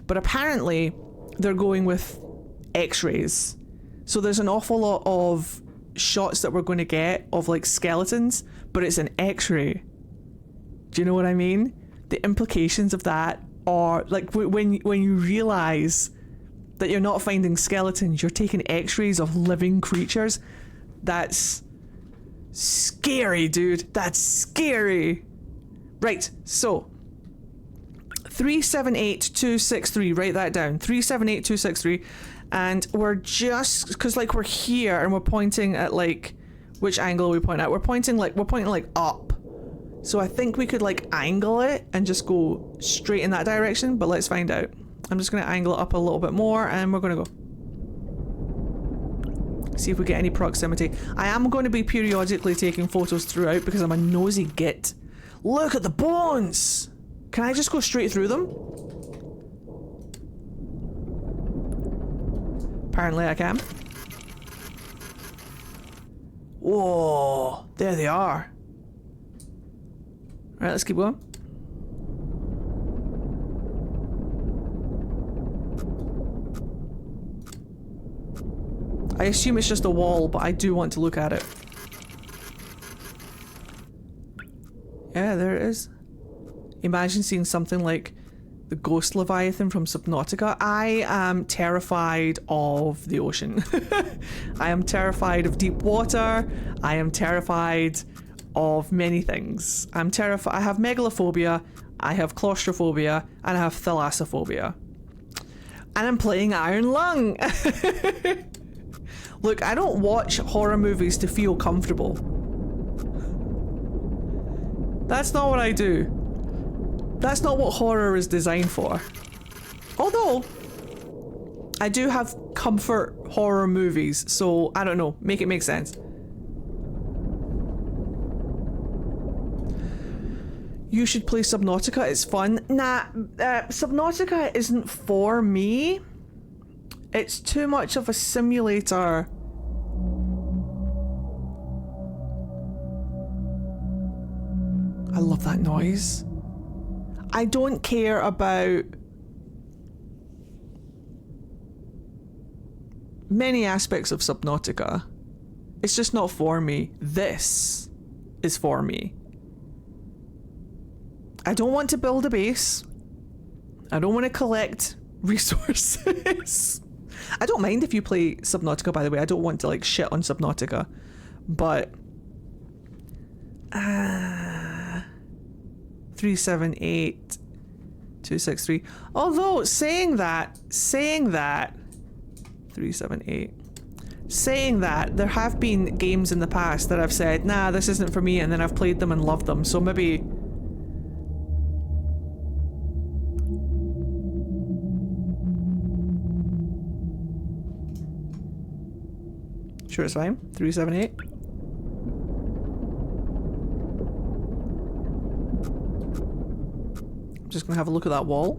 S1: But apparently they're going with X-rays. So there's an awful lot of shots that we're going to get of like skeletons, but it's an X-ray. Do you know what I mean? The implications of that or like when you realize that you're not finding skeletons, you're taking x-rays of living creatures. That's scary, dude. That's scary. Right, so 378263, write that down. 378263. And we're just, because like we're here and we're pointing at like, which angle are we pointing at? We're pointing like up. So I think we could like angle it and just go straight in that direction, but let's find out. I'm just going to angle it up a little bit more and we're going to go. See if we get any proximity. I am going to be periodically taking photos throughout because I'm a nosy git. Look at the bones! Can I just go straight through them? Apparently I can. Whoa, there they are. Alright, let's keep going. I assume it's just a wall, but I do want to look at it. Yeah, there it is. Imagine seeing something like the ghost Leviathan from Subnautica. I am terrified of the ocean. I am terrified of deep water. I am terrified of many things. I'm terrified. I have megalophobia, I have claustrophobia, and I have thalassophobia. And I'm playing Iron Lung. Look, I don't watch horror movies to feel comfortable. That's not what I do. That's not what horror is designed for. Although, I do have comfort horror movies, so I don't know, make it make sense. You should play Subnautica, it's fun. Nah, Subnautica isn't for me. It's too much of a simulator. I love that noise. I don't care about many aspects of Subnautica. It's just not for me. This is for me. I don't want to build a base. I don't want to collect resources. I don't mind if you play Subnautica, by the way. I don't want to like shit on Subnautica. But 378263. Although saying that 378. Saying that, there have been games in the past that I've said, nah, this isn't for me, and then I've played them and loved them. So maybe sure, it's fine. 378. I'm just gonna have a look at that wall.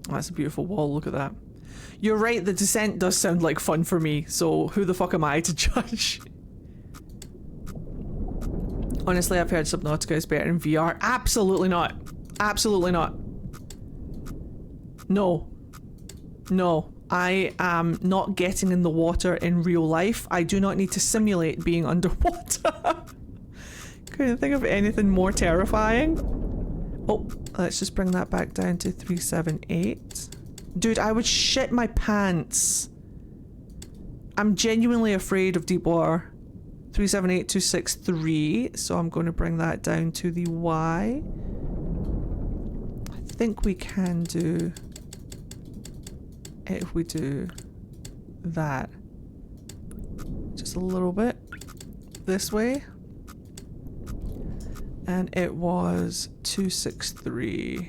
S1: Oh, that's a beautiful wall. Look at that. You're right, the descent does sound like fun for me, so who the fuck am I to judge? Honestly, I've heard Subnautica is better in VR. Absolutely not. Absolutely not. No. No. I am not getting in the water in real life. I do not need to simulate being underwater. Couldn't think of anything more terrifying. Oh, let's just bring that back down to 378. Dude, I would shit my pants. I'm genuinely afraid of deep water. 378263, so I'm going to bring that down to the Y. I think we can do it if we do that. Just a little bit this way. And it was 263.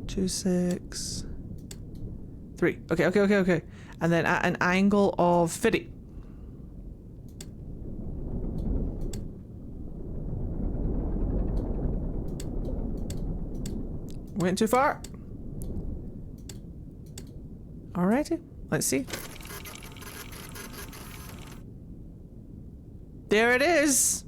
S1: Two, 6, 3. Okay. And then at an angle of 50. Went too far. Alrighty, let's see. There it is.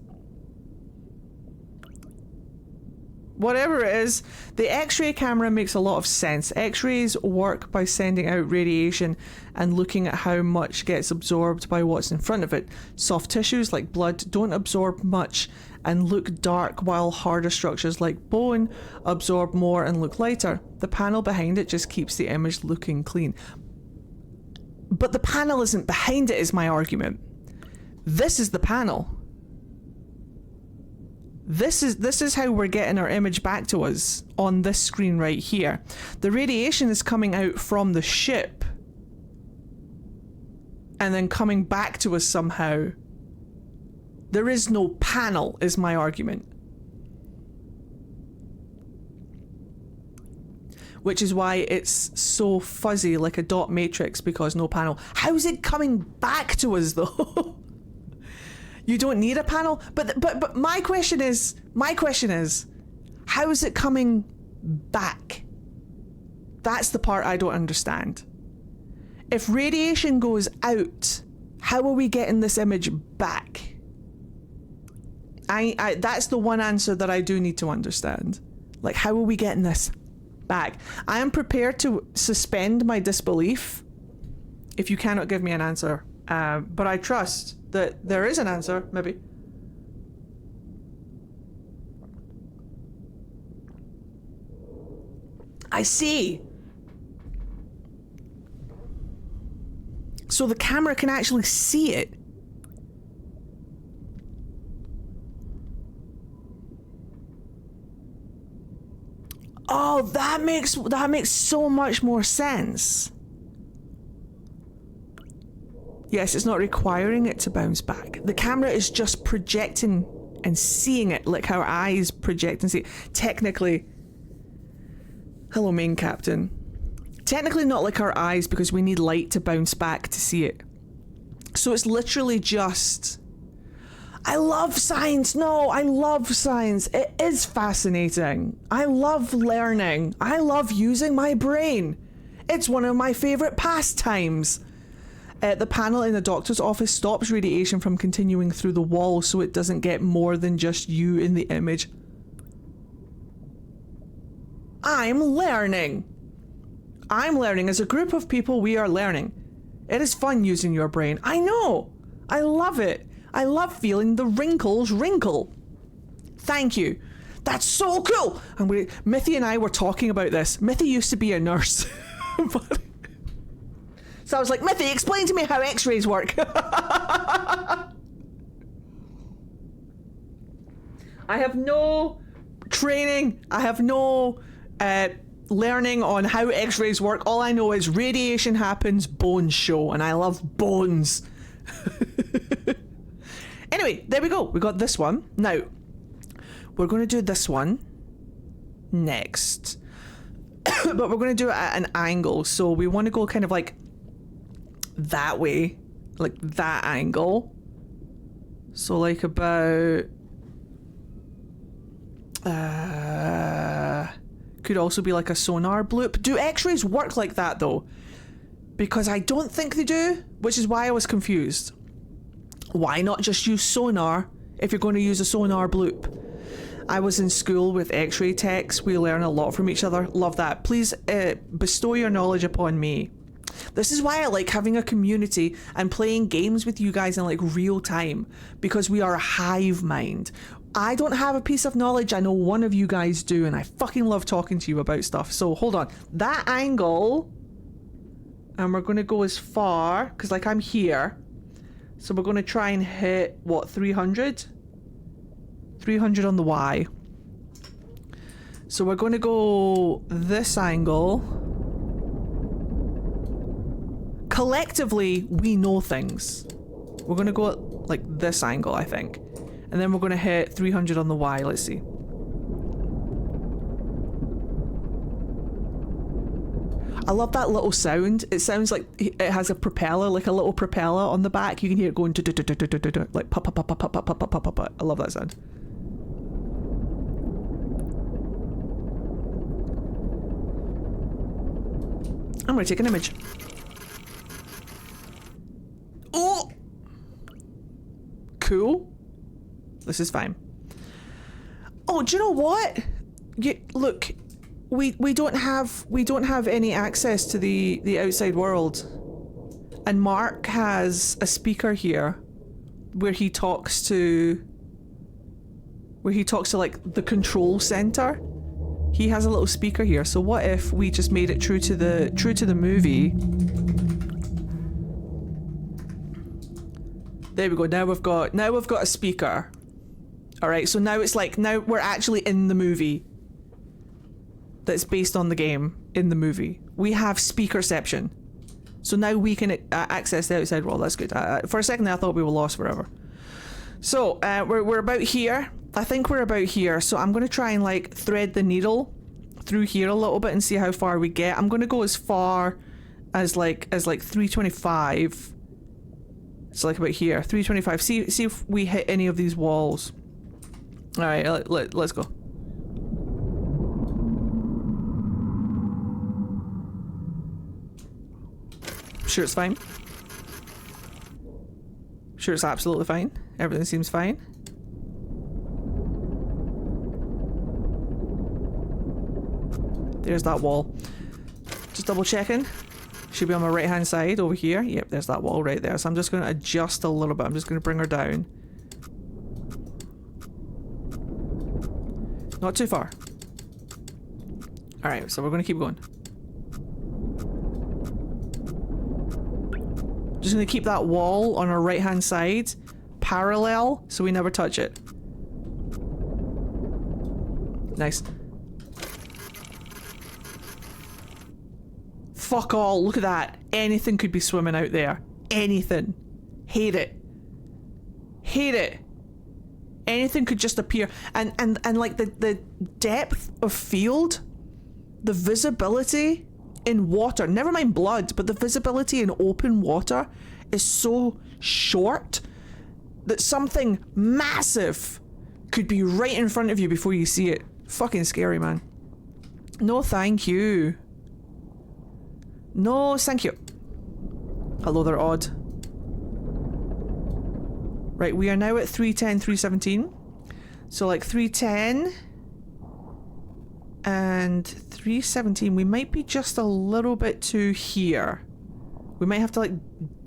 S1: whatever it is, the X-ray camera makes a lot of sense. X-rays work by sending out radiation and looking at how much gets absorbed by what's in front of it. Soft tissues like blood don't absorb much and look dark, while harder structures like bone absorb more and look lighter. The panel behind it just keeps the image looking clean. But the panel isn't behind it, is my argument. This is the panel. This is how we're getting our image back to us on this screen right here. The radiation is coming out from the ship and then coming back to us somehow. There is no panel, is my argument. Which is why it's so fuzzy, like a dot matrix, because no panel. How's it coming back to us though? You don't need a panel, but my question is, how is it coming back? That's the part I don't understand. If radiation goes out, how are we getting this image back? That's the one answer that I do need to understand. Like, how are we getting this back? I am prepared to suspend my disbelief if you cannot give me an answer, but I trust that there is an answer, maybe. I see. So the camera can actually see it. Oh, that makes so much more sense. Yes, it's not requiring it to bounce back. The camera is just projecting and seeing it, like our eyes project and see it. Technically, hello main captain. Technically not like our eyes, because we need light to bounce back to see it. So it's literally just... I love science. No, I love science. It is fascinating. I love learning. I love using my brain. It's one of my favorite pastimes. The panel in the doctor's office stops radiation from continuing through the wall, so it doesn't get more than just you in the image. I'm learning. As a group of people, we are learning. It is fun using your brain. I know. I love it. I love feeling the wrinkles wrinkle. Thank you. That's so cool. And Mithy and I were talking about this. Mithy used to be a nurse. So I was like, Mithy, explain to me how X-rays work. I have no training. I have no learning on how X-rays work. All I know is radiation happens, bones show, and I love bones. Anyway, there we go. We got this one. Now, we're going to do this one next. But we're going to do it at an angle. So we want to go kind of like that way. Like that angle. So like about... could also be like a sonar bloop. Do X-rays work like that though? Because I don't think they do, which is why I was confused. Why not just use sonar if you're going to use a sonar bloop? I was in school with X-ray techs. We learn a lot from each other. Love that. Please bestow your knowledge upon me. This is why I like having a community and playing games with you guys in like real time, because we are a hive mind. I don't have a piece of knowledge. I know one of you guys do, and I fucking love talking to you about stuff. So hold on. That angle, and we're going to go as far, because like I'm here. So we're going to try and hit, what, 300? 300 on the Y. So we're going to go this angle. Collectively, we know things. We're going to go at, like, this angle, I think. And then we're going to hit 300 on the Y. Let's see. I love that little sound. It sounds like it has a propeller, like a little propeller on the back. You can hear it going like pop, pop, pop, pop, pop, pop, pop, pop, pop. I love that sound. I'm gonna take an image. Oh! Cool. This is fine. Oh, do you know what? look, we don't have any access to the outside world, and Mark has a speaker here where he talks to like the control center. He has a little speaker here. So what if we just made it true to the movie? There we go. Now we've got a speaker. All right. So now it's like, now we're actually in the movie that's based on the game. In the movie we have speakerception, so now we can access the outside world. That's good. For a second there I thought we were lost forever. So we're about here. I think we're about here, so I'm going to try and like thread the needle through here a little bit and see how far we get. I'm going to go as far as like 325. It's like about here, 325. See if we hit any of these walls. All right, let's go. Sure it's fine. Sure it's absolutely fine. Everything seems fine. There's that wall. Just double checking. Should be on my right hand side over here. Yep, there's that wall right there. So I'm just going to adjust a little bit. I'm just going to bring her down. Not too far. Alright, so we're going to keep going. Just going to keep that wall on our right hand side parallel so we never touch it. Nice. Fuck all, look at that. Anything could be swimming out there. Anything. Hate it. Hate it. Anything could just appear. And like the depth of field, the visibility in water, never mind blood, but the visibility in open water is so short that something massive could be right in front of you before you see it. Fucking scary, man. No thank you. No thank you. Hello there, Odd. Right, we are now at 310, 317. So like 310 and 317, we might be just a little bit too here. We might have to like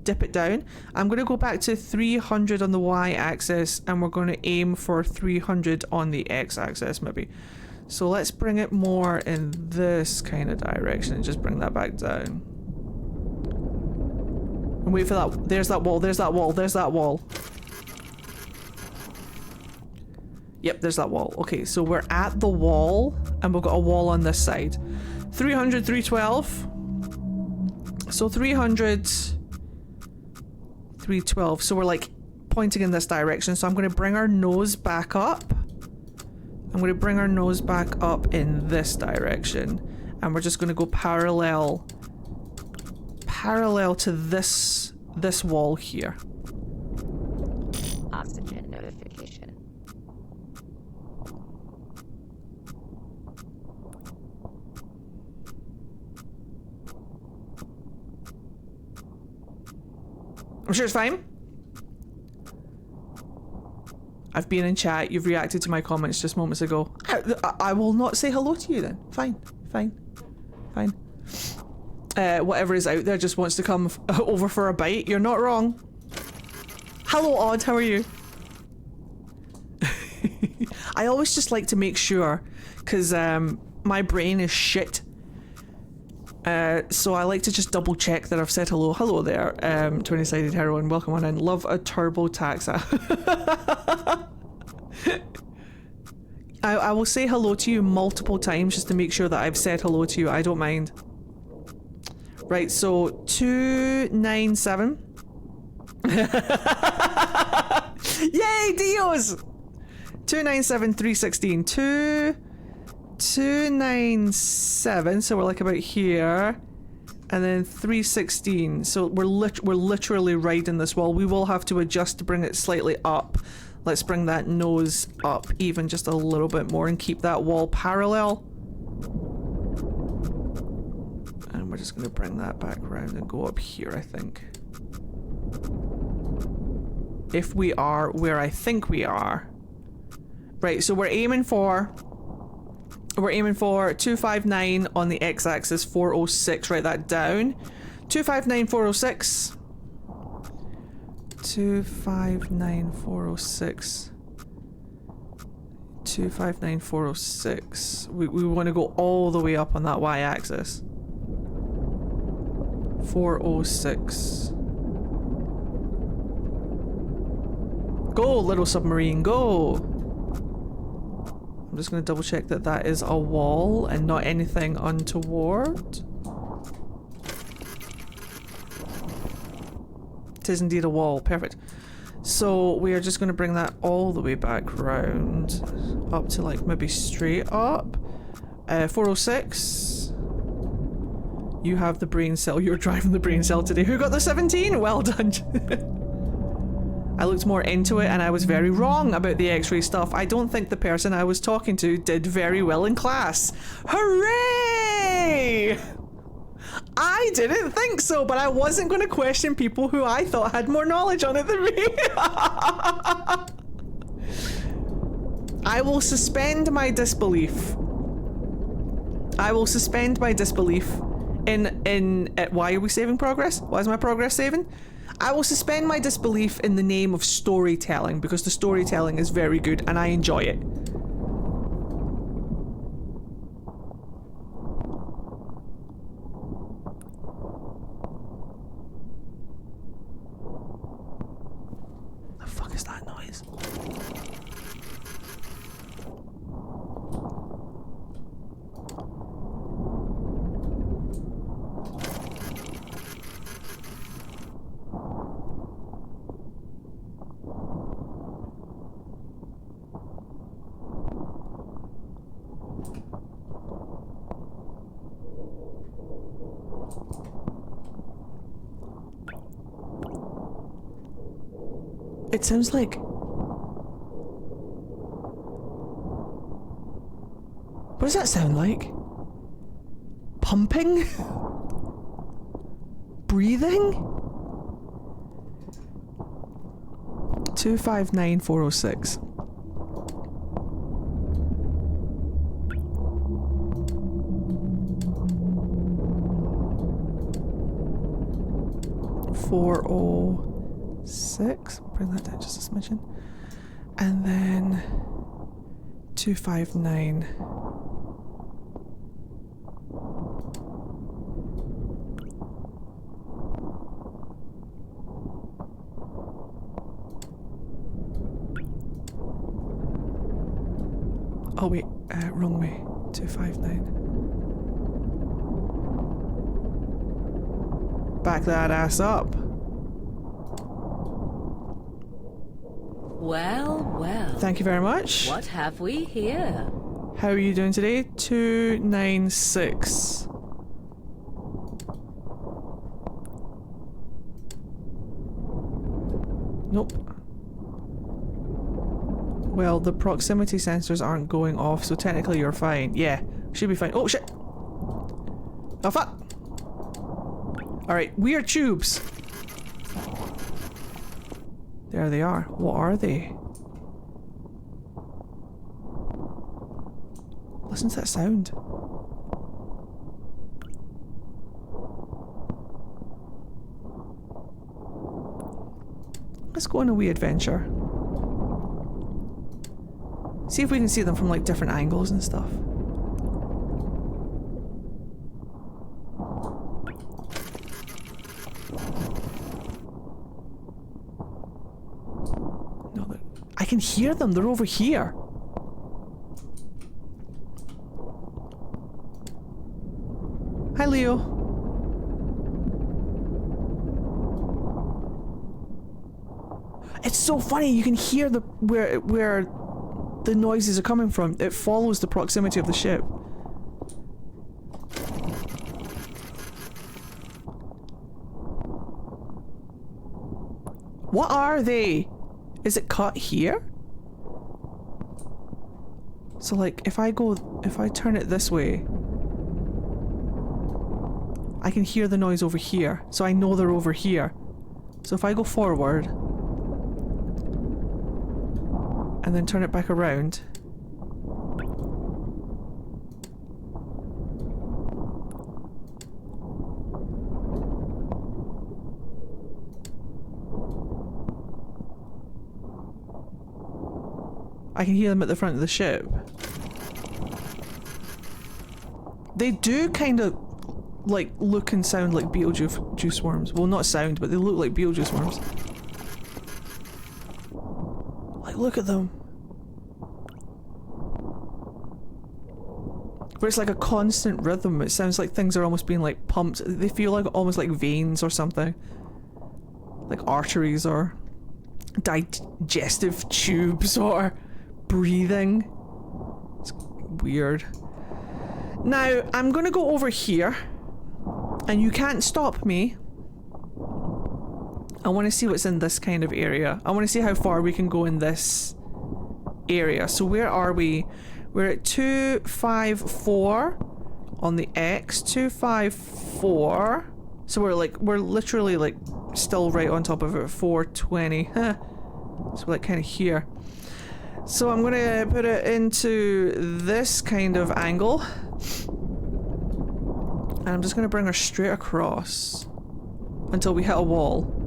S1: dip it down. I'm going to go back to 300 on the y-axis and we're going to aim for 300 on the x-axis maybe. So let's bring it more in this kind of direction and just bring that back down. And wait for that. There's that wall, there's that wall, there's that wall. Yep, there's that wall. Okay, so we're at the wall and we've got a wall on this side. 300, 312. So 300, 312. So we're like pointing in this direction. So I'm going to bring our nose back up. I'm going to bring our nose back up in this direction. And we're just going to go parallel to this wall here.
S5: Oxygen notification.
S1: I'm sure it's fine. I've been in chat. You've reacted to my comments just moments ago. I will not say hello to you then. Fine. Fine. Fine. Whatever is out there just wants to come over for a bite. You're not wrong. Hello, Odd. How are you? I always just like to make sure, because my brain is shit. So I like to just double check that I've said hello. Hello there, 20-sided heroine. Welcome on in. Love a turbo taxa. I will say hello to you multiple times just to make sure that I've said hello to you. I don't mind. Right, so 297. Yay, Dios! 297, 316. 297, so we're like about here, and then 316, so we're literally riding this wall. We will have to adjust to bring it slightly up. Let's bring that nose up even just a little bit more and keep that wall parallel. And we're just going to bring that back around and go up here, I think. If we are where I think we are. Right, so we're aiming for We're aiming for 259 on the x-axis, 406. Write that down. 259, 406. 259, 406. 259, 406. We want to go all the way up on that y-axis. 406. Go, little submarine, go! I'm just going to double check that that is a wall and not anything untoward. It is indeed a wall. Perfect. So we are just going to bring that all the way back round. Up to like maybe straight up. 406. You have the brain cell. You're driving the brain cell today. Who got the 17? Well done. I looked more into it and I was very wrong about the x-ray stuff. I don't think the person I was talking to did very well in class. Hooray! I didn't think so, but I wasn't going to question people who I thought had more knowledge on it than me. I will suspend my disbelief. I will suspend my disbelief in why are we saving progress? Why is my progress saving? I will suspend my disbelief in the name of storytelling because the storytelling is very good and I enjoy it. The fuck is that noise? It sounds like... What does that sound like? Pumping? Breathing? 259406. Six. Bring that down just a smidgen. And then 259. Oh wait, wrong way. 259. Back that ass up.
S5: Well, well.
S1: Thank you very much.
S5: What have we here?
S1: How are you doing today? 296. Nope. Well, the proximity sensors aren't going off, so technically you're fine. Yeah, should be fine. Oh shit! Oh fuck! Alright, weird tubes. There they are. What are they? Listen to that sound. Let's go on a wee adventure. See if we can see them from like different angles and stuff. I can hear them, they're over here. Hi, Leo. It's so funny, you can hear the where the noises are coming from. It follows the proximity of the ship. What are they? Is it cut here? So like, if I turn it this way, I can hear the noise over here, so I know they're over here. So if I go forward, and then turn it back around, I can hear them at the front of the ship. They do kind of like look and sound like Beetlejuice worms. Well, not sound, but they look like Beetlejuice worms. Like, look at them. But it's like a constant rhythm. It sounds like things are almost being like pumped. They feel like almost like veins or something. Like arteries or digestive tubes or breathing. It's weird. Now, I'm gonna go over here. And you can't stop me. I want to see what's in this kind of area. I want to see how far we can go in this area. So where are we? We're at 254 on the X. 254. So we're literally like still right on top of it. 420. Huh. So we're like kind of here. So I'm gonna put it into this kind of angle. And I'm just gonna bring her straight across until we hit a wall.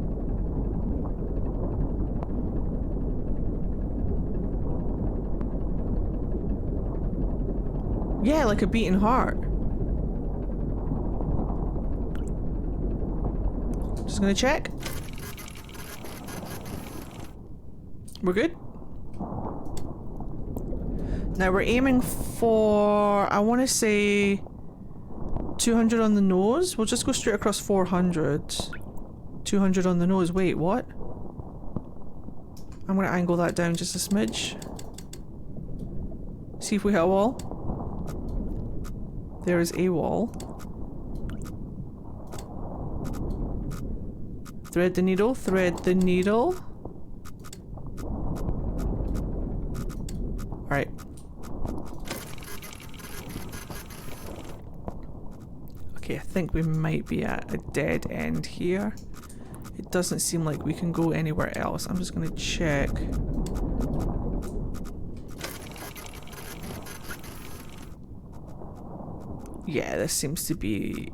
S1: Yeah, like a beating heart. Just gonna check. We're good. Now we're aiming for, I want to say 200 on the nose. We'll just go straight across 400. 200 on the nose. Wait, what? I'm gonna angle that down just a smidge. See if we hit a wall. There is a wall. Thread the needle, thread the needle. Alright. Okay, I think we might be at a dead end here. It doesn't seem like we can go anywhere else. I'm just gonna check. Yeah, this seems to be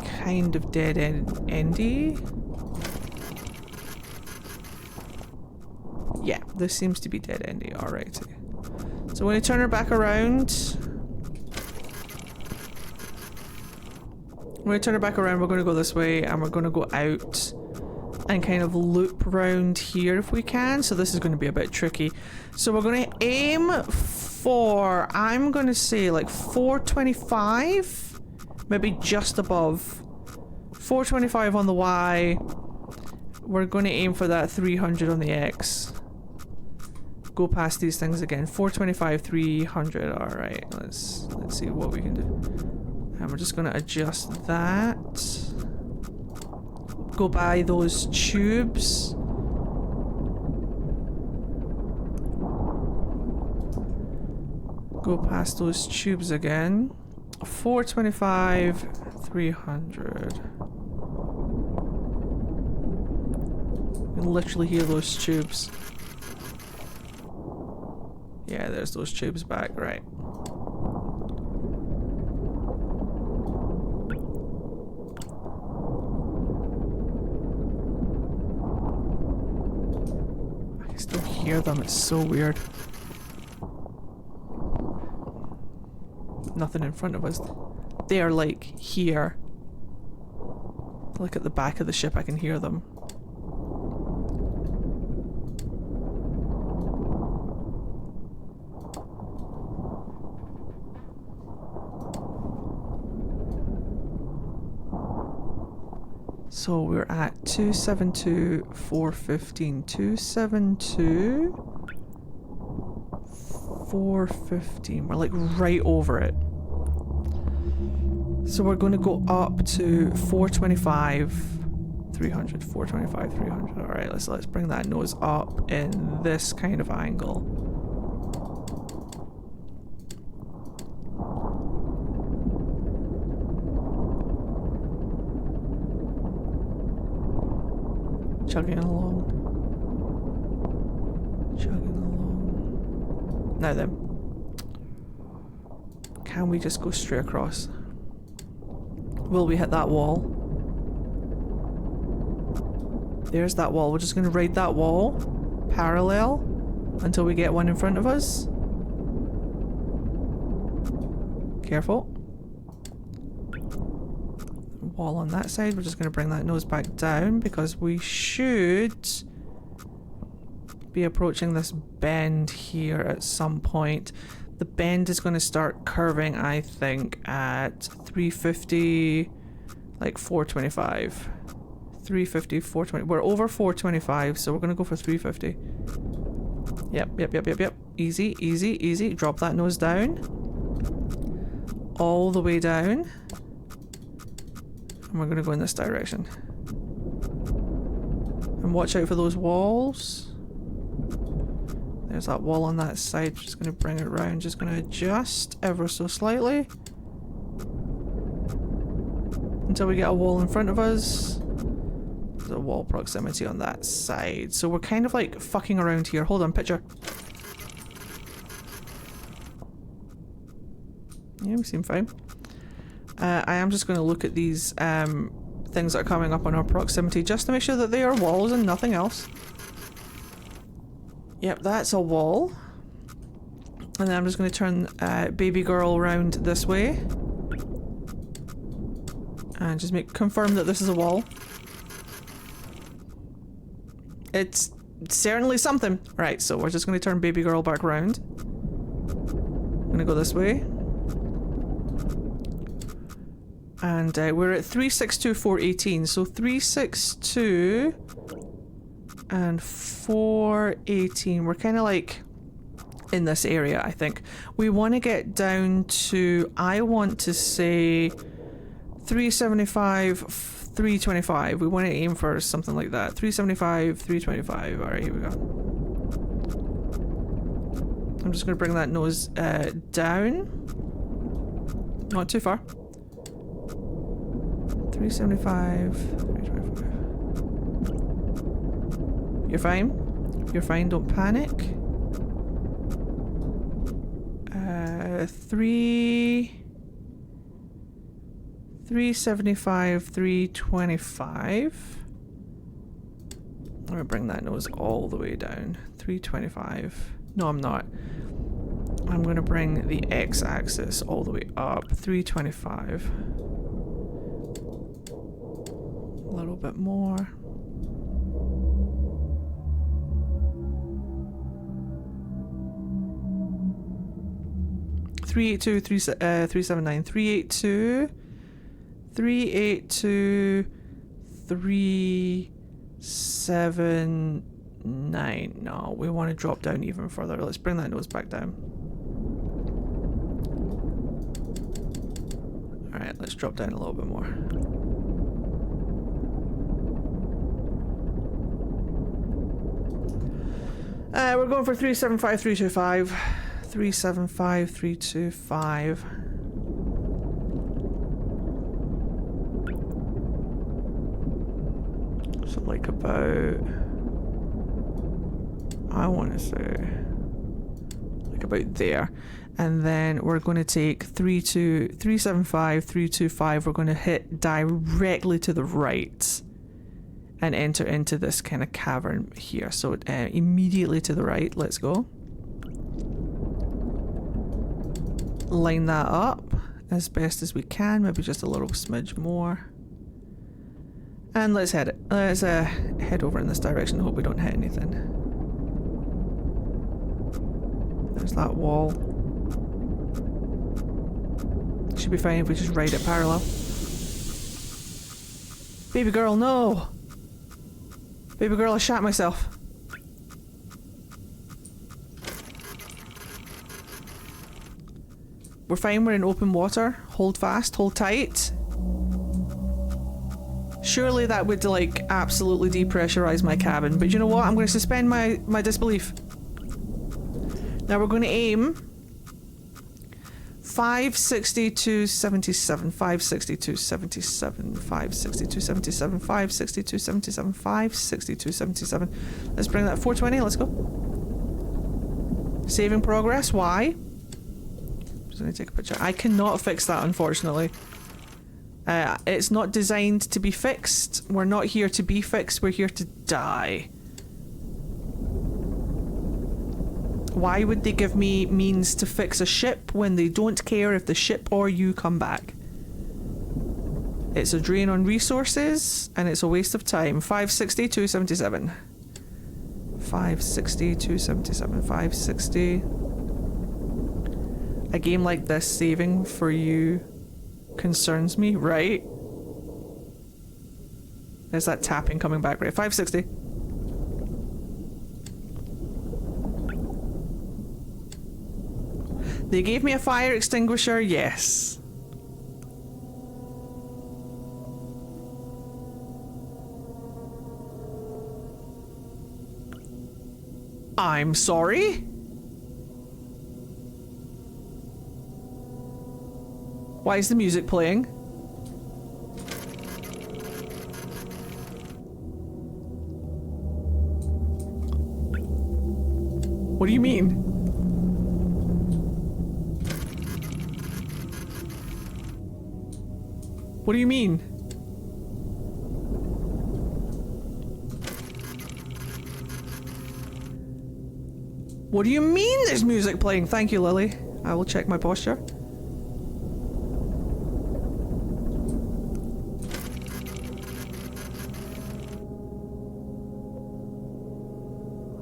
S1: kind of dead endy. Yeah, this seems to be dead endy. Alright. So when we turn her back around... When we turn her back around, we're going to go this way, and we're going to go out and kind of loop around here if we can. So this is going to be a bit tricky. So we're going to aim for, I'm going to say like 425, maybe just above. 425 on the Y. We're going to aim for that 300 on the X. Go past these things again. 425, 300. All right, let's see what we can do. And we're just going to adjust that. Go by those tubes. Go past those tubes again. 425, 300. You can literally hear those tubes. Yeah, there's those tubes back, right. I can still hear them, it's so weird. Nothing in front of us. They are like here. Look at the back of the ship, I can hear them. So we're at 272, 415, 272, 415. We're like right over it. So we're going to go up to 425, 300, 425, 300. All right, let's bring that nose up in this kind of angle. Chugging along. Chugging along. Now then. Can we just go straight across? Will we hit that wall? There's that wall. We're just going to ride that wall. Parallel. until we get one in front of us. Careful. Wall on that side. We're just going to bring that nose back down because we should be approaching this bend here at some point. The bend is going to start curving, I think, at 350, like 425. 350, 420. We're over 425, so we're going to go for 350. Yep. Easy, easy, easy. Drop that nose down. All the way down. And we're going to go in this direction. And watch out for those walls. There's that wall on that side. Just going to bring it around. Just going to adjust ever so slightly. Until we get a wall in front of us. There's a wall proximity on that side. So we're kind of like fucking around here. Hold on, picture. Yeah, we seem fine. I am just going to look at these things that are coming up on our proximity just to make sure that they are walls and nothing else. Yep, that's a wall. And then I'm just going to turn baby girl around this way. And just confirm that this is a wall. It's certainly something. Right, so we're just going to turn baby girl back around. I'm going to go this way. And we're at 362, 418. So 362 and 418. We're kind of like in this area, I think. We want to get down to, I want to say 375, 325. We want to aim for something like that. 375, 325. Alright, here we go. I'm just going to bring that nose down. Not too far. 375, 325. You're fine. You're fine, don't panic. 375, 325. Let me bring that nose all the way down. 325. No, I'm not. I'm going to bring the x-axis all the way up. 325. A little bit more. Three 379 382 379. No, we want to drop down even further. Let's bring that nose back down. Alright, let's drop down a little bit more. We're going for 375, 325. 375, 325. So like about, I want to say like about there. And then we're going to take 375, 325. We're going to hit directly to the right and enter into this kind of cavern here. So immediately to the right. Let's go. Line that up as best as we can. Maybe just a little smidge more. And let's head it. Let's head over in this direction. Hope we don't hit anything. There's that wall. Should be fine if we just ride it parallel. Baby girl, no! Baby girl, I shat myself. We're fine, we're in open water. Hold fast, hold tight. Surely that would like absolutely depressurize my cabin, but you know what? I'm going to suspend my disbelief. Now we're going to aim 560 to 77, 560 to 77, 560 to 77, 560 to 77, 560 to 77. Let's bring that 420, let's go. Saving progress, why? I'm just going to take a picture. I cannot fix that, unfortunately. It's not designed to be fixed. We're not here to be fixed, we're here to die. Why would they give me means to fix a ship when they don't care if the ship or you come back? It's a drain on resources and it's a waste of time. 560, 277. 560, 277, 560. A game like this saving for you concerns me, right? There's that tapping coming back, right? 560. They gave me a fire extinguisher, yes. I'm sorry? Why is the music playing? What do you mean? What do you mean? What do you mean there's music playing? Thank you, Lily. I will check my posture.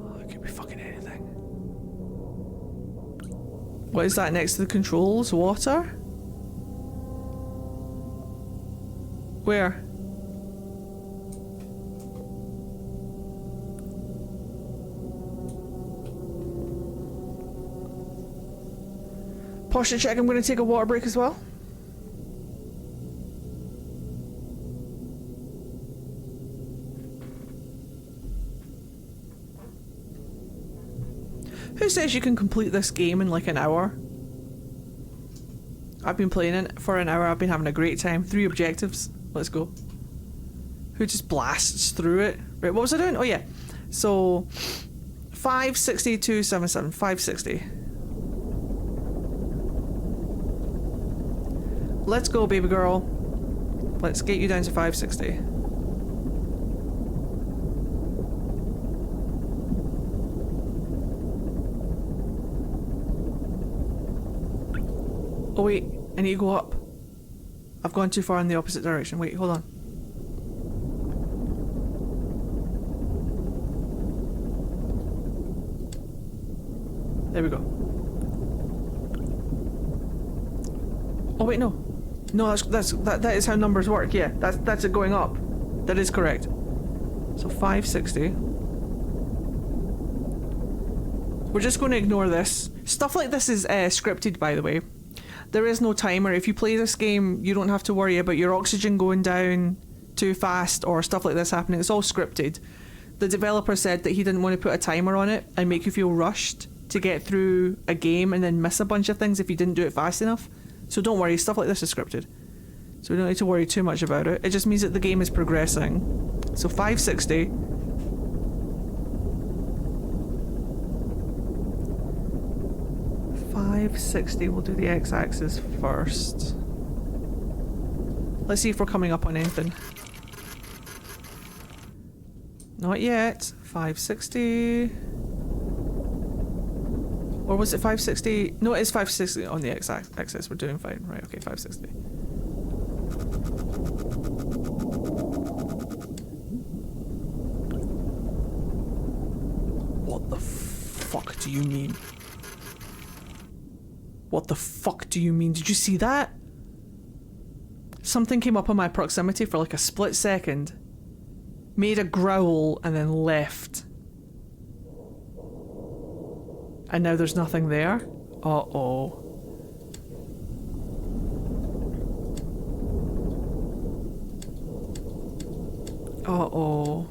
S1: Oh, it could be fucking anything. What is that next to the controls? Water? Where? Posture check, I'm going to take a water break as well. Who says you can complete this game in like an hour? I've been playing it for an hour, I've been having a great time. 3 objectives, let's go. Who just blasts through it? Right, what was I doing? Oh yeah. So, 560, 277, 560. Let's go, baby girl. Let's get you down to 560. Oh wait, I need to go up. I've gone too far in the opposite direction. Wait, hold on. There we go. Oh wait, no. No, that is how numbers work. Yeah, that's it going up. That is correct. So 560. We're just going to ignore this. Stuff like this is scripted, by the way. There is no timer. If you play this game, you don't have to worry about your oxygen going down too fast or stuff like this happening. It's all scripted. The developer said that he didn't want to put a timer on it and make you feel rushed to get through a game and then miss a bunch of things if you didn't do it fast enough. So don't worry, stuff like this is scripted. So we don't need to worry too much about it. It just means that the game is progressing. So 560. We'll do the x-axis first. Let's see if we're coming up on anything. Not yet. 560. Or was it 560? No, it is 560 on the x-axis. We're doing fine. Right, okay, 560. What the fuck do you mean? What the fuck do you mean? Did you see that? Something came up on my proximity for like a split second. Made a growl and then left. And now there's nothing there? Uh-oh. Uh-oh.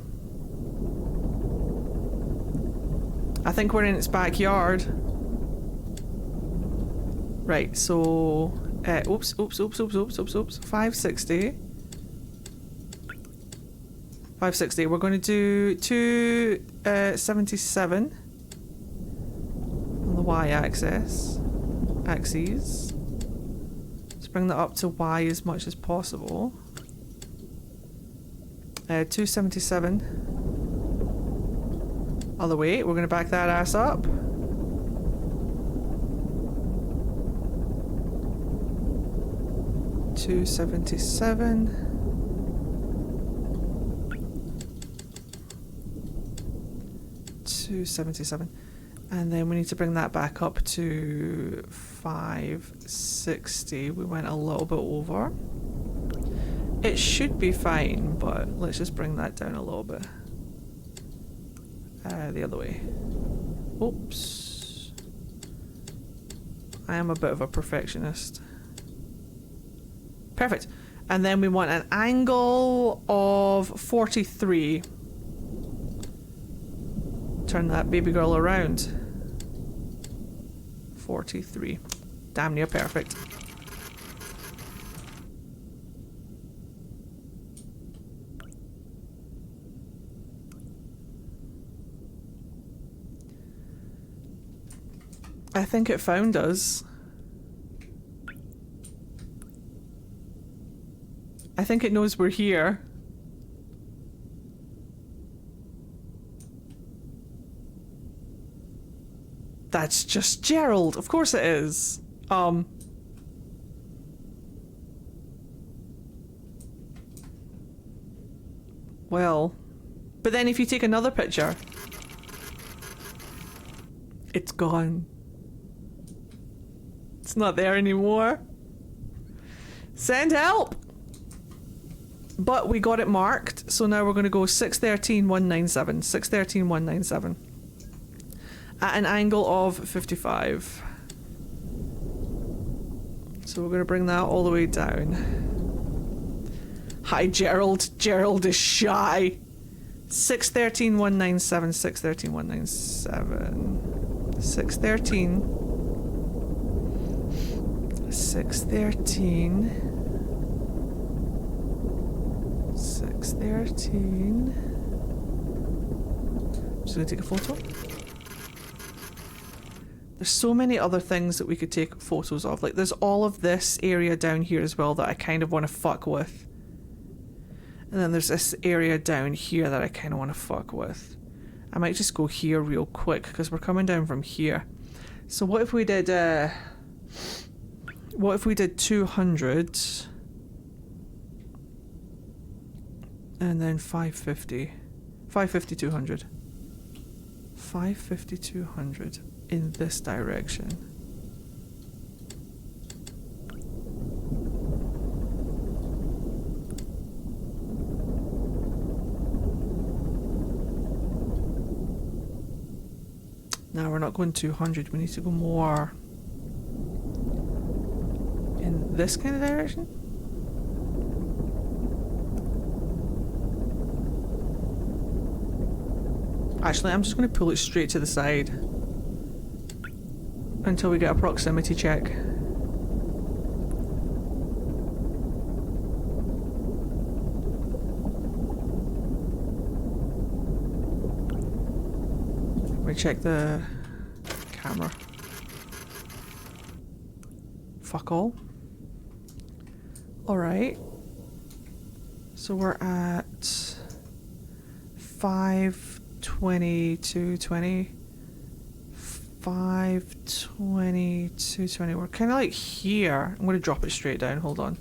S1: I think we're in its backyard. Right, so... oops. 560. 560. We're going to do 277 on the y-axis. Axes. Let's bring that up to y as much as possible. 277. Other way. We're going to back that ass up. 277. 277. And then we need to bring that back up to 560. We went a little bit over. It should be fine, but let's just bring that down a little bit. The other way. Oops. I am a bit of a perfectionist. Perfect. And then we want an angle of 43. Turn that baby girl around. 43. Damn near perfect. I think it found us. I think it knows we're here. That's just Gerald. Of course it is. Well. But then if you take another picture, it's gone. It's not there anymore. Send help! But we got it marked, so now we're going to go 613,197. 613,197. At an angle of 55. So we're going to bring that all the way down. Hi, Gerald. Gerald is shy. 613,197. 613,197. 613. 613. 613. I'm just going to take a photo. There's so many other things that we could take photos of. Like, there's all of this area down here as well that I kind of want to fuck with. And then there's this area down here that I kind of want to fuck with. I might just go here real quick because we're coming down from here. So what if we did, what if we did 200 and then 550? 550, 200. 550, 200 in this direction. Now we're not going 200, we need to go more in this kind of direction. Actually, I'm just going to pull it straight to the side until we get a proximity check. Let me check the camera. Fuck all. Alright. So we're at 520, 220. 520, 220. We're kind of like here. I'm going to drop it straight down. Hold on.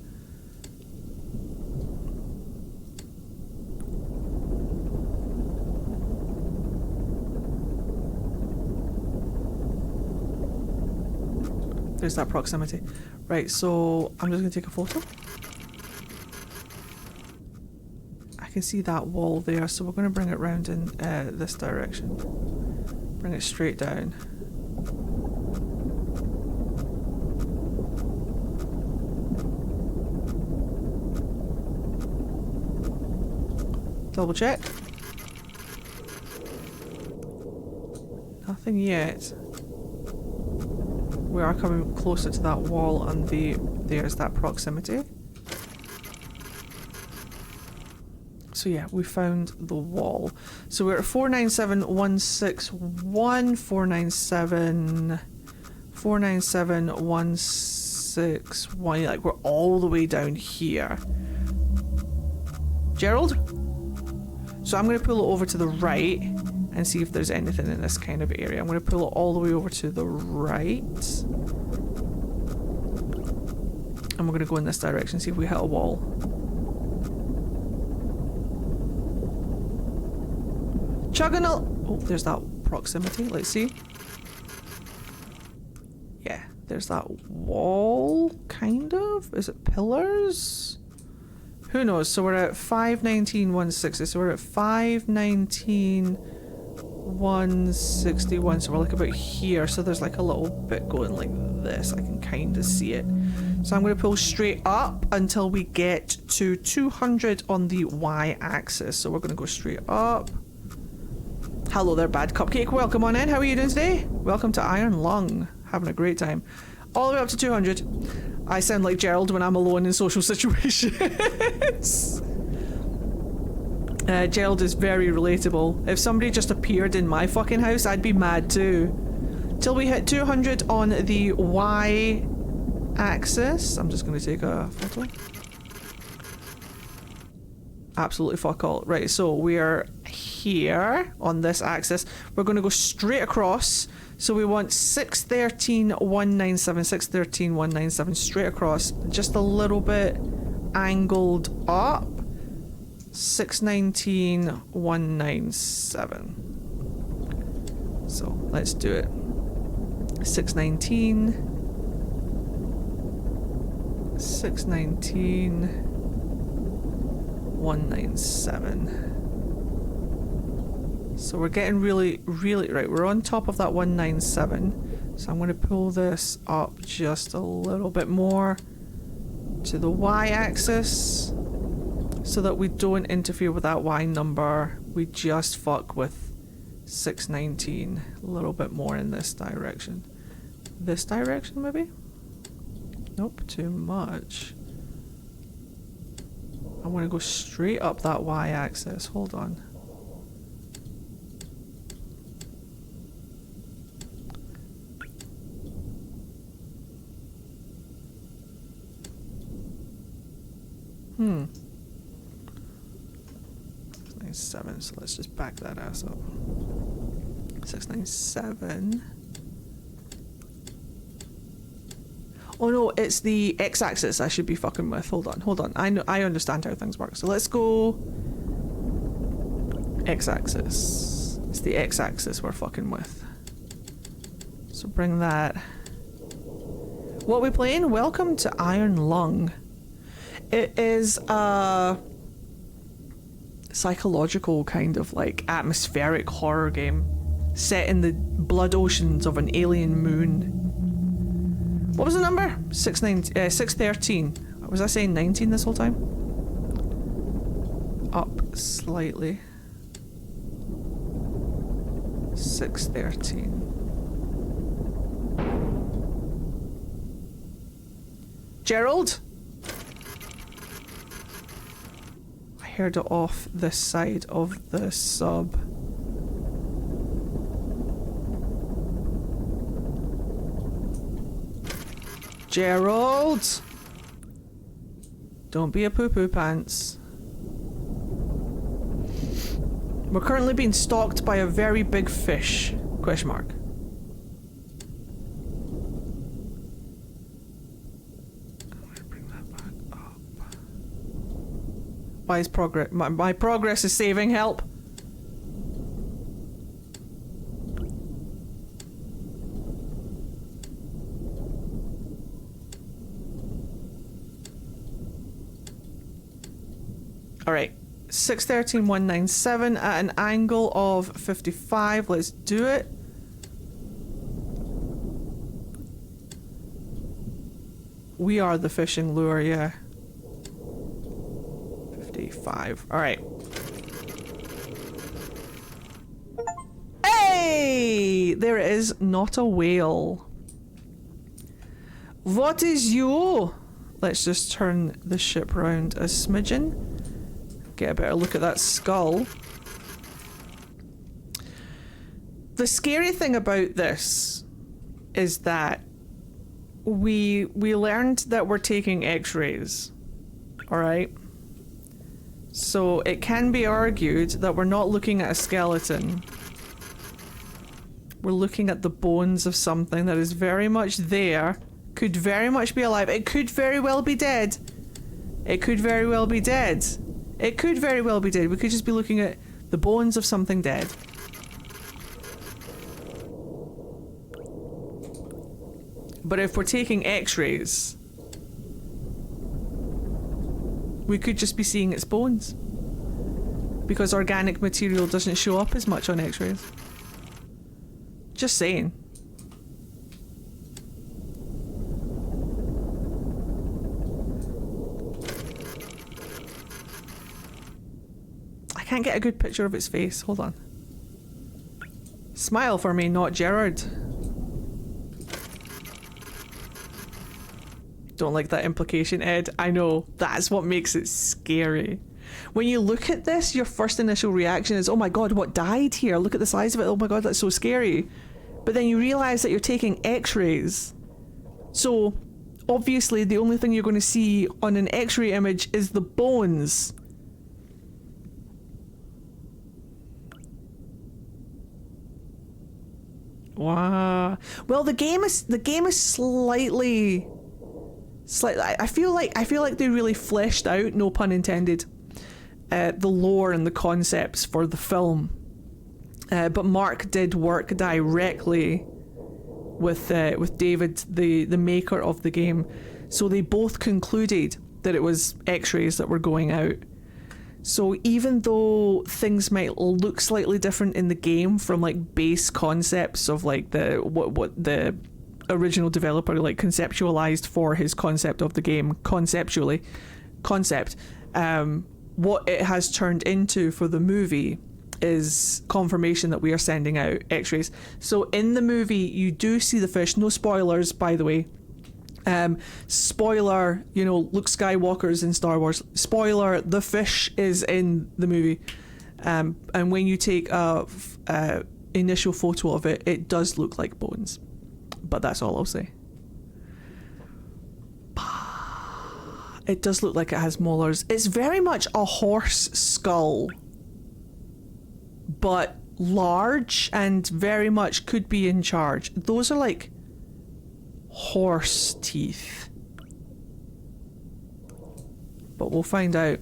S1: There's that proximity. Right, so I'm just going to take a photo. I can see that wall there, so we're going to bring it round in this direction. Bring it straight down. Double check. Nothing yet. We are coming closer to that wall, and there's that proximity. So yeah, we found the wall. So we're at 497,161, 497,161. Like, we're all the way down here. Gerald? So I'm going to pull it over to the right and see if there's anything in this kind of area. I'm going to pull it all the way over to the right. And we're gonna go in this direction, see if we hit a wall. Chugging a... Oh, there's that proximity. Let's see. Yeah, there's that wall, kind of. Is it pillars? Who knows? So we're at 519,160. So we're at 519,161. So we're like about here. So there's like a little bit going like this. I can kind of see it. So I'm going to pull straight up until we get to 200 on the y-axis. So we're going to go straight up. Hello there, Bad Cupcake. Welcome on in. How are you doing today? Welcome to Iron Lung. Having a great time. All the way up to 200. I sound like Gerald when I'm alone in social situations. Gerald is very relatable. If somebody just appeared in my fucking house, I'd be mad too. Till we hit 200 on the y-axis. I'm just going to take a photo. Absolutely fuck all. Right, so we are here on this axis. We're going to go straight across. So we want 613,197, 613,197 straight across, just a little bit angled up. 619,197. So let's do it. 619,197. So we're getting really, right. We're on top of that 197. So I'm going to pull this up just a little bit more to the y-axis so that we don't interfere with that y number. We just fuck with 619 a little bit more in this direction. This direction, maybe? Nope, too much. I want to go straight up that y-axis. Hold on. Hmm. 697, so let's just back that ass up. 697. Oh no, it's the x-axis I should be fucking with. Hold on. I understand how things work. So let's go x-axis. It's the x-axis we're fucking with. So bring that. What are we playing? Welcome to Iron Lung. It is a psychological kind of like atmospheric horror game set in the blood oceans of an alien moon. What was the number? 613. Was I saying 19 this whole time? Up slightly. 613. Gerald? I heard it off this side of the sub. Gerald! Don't be a poo-poo pants. We're currently being stalked by a very big fish. Question mark. I'm gonna bring that back up. Why is progress? My progress is saving. Help! Alright, 613,197 at an angle of 55. Let's do it. We are the fishing lure, yeah. 55. Alright. Hey! There it is. Not a whale. What is you? Let's just turn the ship round a smidgen. Get a better look at that skull. The scary thing about this is that we learned that we're taking x-rays. Alright? So it can be argued that we're not looking at a skeleton. We're looking at the bones of something that is very much there, could very much be alive. It could very well be dead. It could very well be dead. It could very well be dead. We could just be looking at the bones of something dead. But if we're taking x-rays, we could just be seeing its bones. Because organic material doesn't show up as much on x-rays. Just saying. I can't get a good picture of its face. Hold on. Smile for me, not Gerard. Don't like that implication, Ed. I know. That's what makes it scary. When you look at this, your first initial reaction is, oh my god, what died here? Look at the size of it. Oh my god, that's so scary. But then you realise that you're taking x-rays. So, obviously, the only thing you're going to see on an x-ray image is the bones. Wow. Well, the game is slightly. I feel like they really fleshed out, no pun intended, the lore and the concepts for the film. But Mark did work directly with David, the maker of the game, so they both concluded that it was X-rays that were going out. So even though things might look slightly different in the game from like base concepts of like what the original developer like conceptualized for his concept of the game, what it has turned into for the movie is confirmation that we are sending out x-rays. So in the movie you do see the fish, no spoilers by the way. Spoiler, you know, Luke Skywalker's in Star Wars. Spoiler, the fish is in the movie. And when you take a initial photo of it, it does look like bones. But that's all I'll say. It does look like it has molars. It's very much a horse skull, but large and very much could be in charge. Those are like horse teeth. But we'll find out.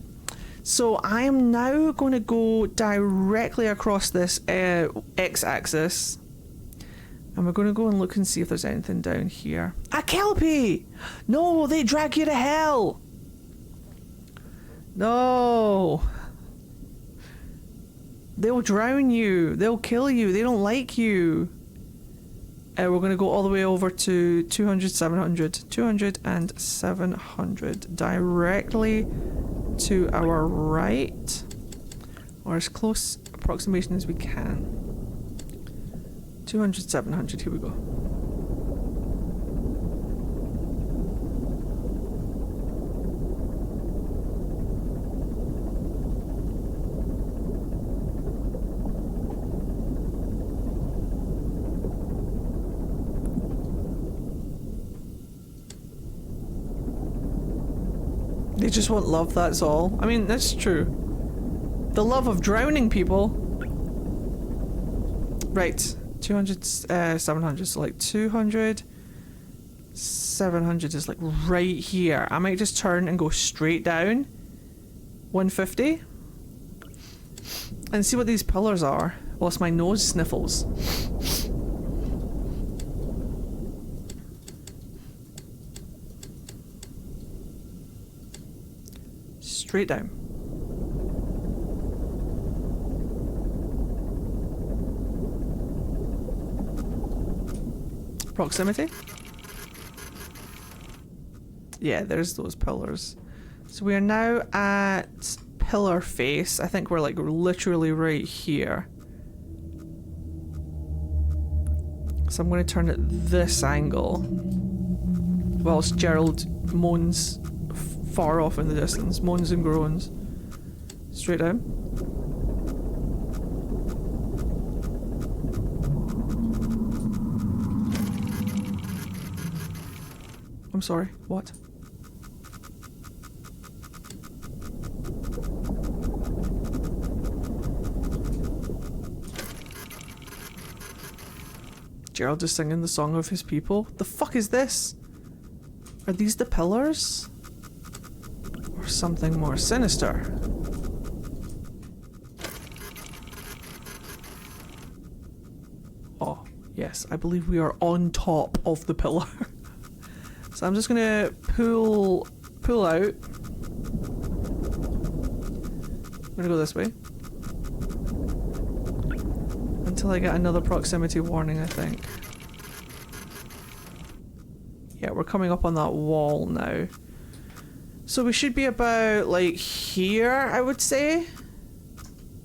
S1: So I am now going to go directly across this x-axis. And we're going to go and look and see if there's anything down here. A kelpie! No, they drag you to hell! No! They'll drown you. They'll kill you. They don't like you. We're going to go all the way over to 200, 700. 200 and 700. Directly to our right. Or as close approximation as we can. 200, 700. Here we go. They just want love, that's all. I mean, that's true. The love of drowning people. Right. 200, 700. So like 200, 700 is like right here. I might just turn and go straight down. 150. And see what these pillars are. Whilst my nose sniffles. Straight down. Proximity. Yeah, there's those pillars. So we are now at pillar face. I think we're like literally right here. So I'm going to turn at this angle. Whilst Gerald moans far off in the distance. Moans and groans. Straight down. I'm sorry, what? Gerald is singing the song of his people? The fuck is this? Are these the pillars? Or something more sinister? Oh, yes, I believe we are on top of the pillar. So I'm just gonna pull out. I'm gonna go this way. Until I get another proximity warning, I think. Yeah, we're coming up on that wall now. So we should be about, like, here, I would say.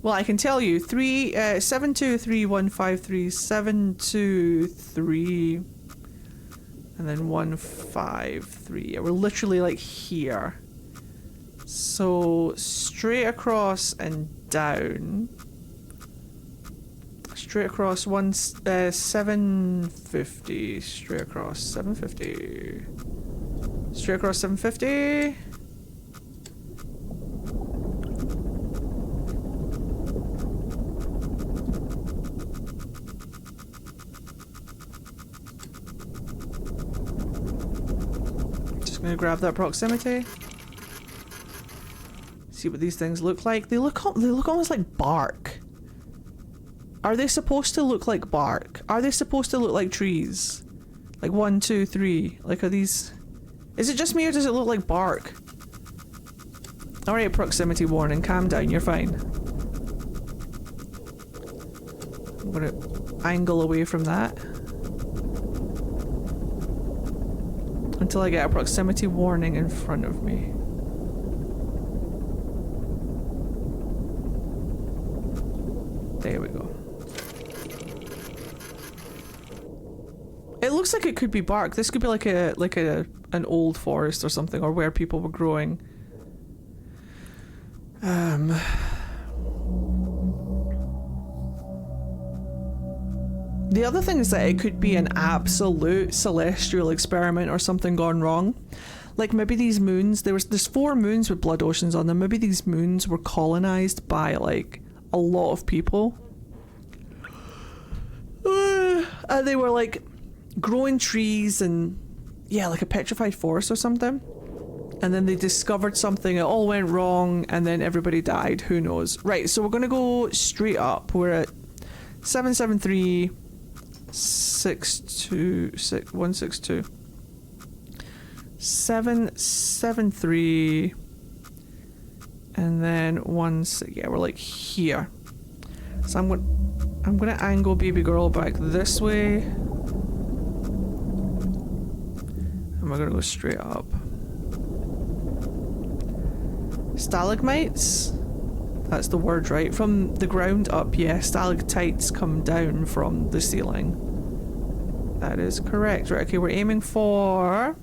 S1: Well, I can tell you, 723153723, 723, and then 153. Yeah, we're literally, like, here. So, straight across and down. Straight across 750. Straight across 750. Straight across 750. Just gonna grab that proximity. See what these things look like. They look almost like bark. Are they supposed to look like bark? Are they supposed to look like trees? Like 1, 2, 3. Like, are these... Is it just me or does it look like bark? Alright, proximity warning. Calm down, you're fine. I'm gonna angle away from that. Until I get a proximity warning in front of me. There we go. It looks like it could be bark. This could be like an old forest or something, or where people were growing. The other thing is that it could be an absolute celestial experiment or something gone wrong. Like maybe these moons, there's 4 moons with blood oceans on them. Maybe these moons were colonized by like a lot of people. And they were like growing trees and yeah, like a petrified forest or something. And then they discovered something, it all went wrong, and then everybody died. Who knows? Right, so we're gonna go straight up. We're at 773 162 773 and then yeah, we're like here. So I'm gonna angle baby girl back this way. And we're gonna go straight up. Stalagmites? That's the word, right? From the ground up, yeah. Stalactites come down from the ceiling. That is correct. Right, okay, we're aiming for,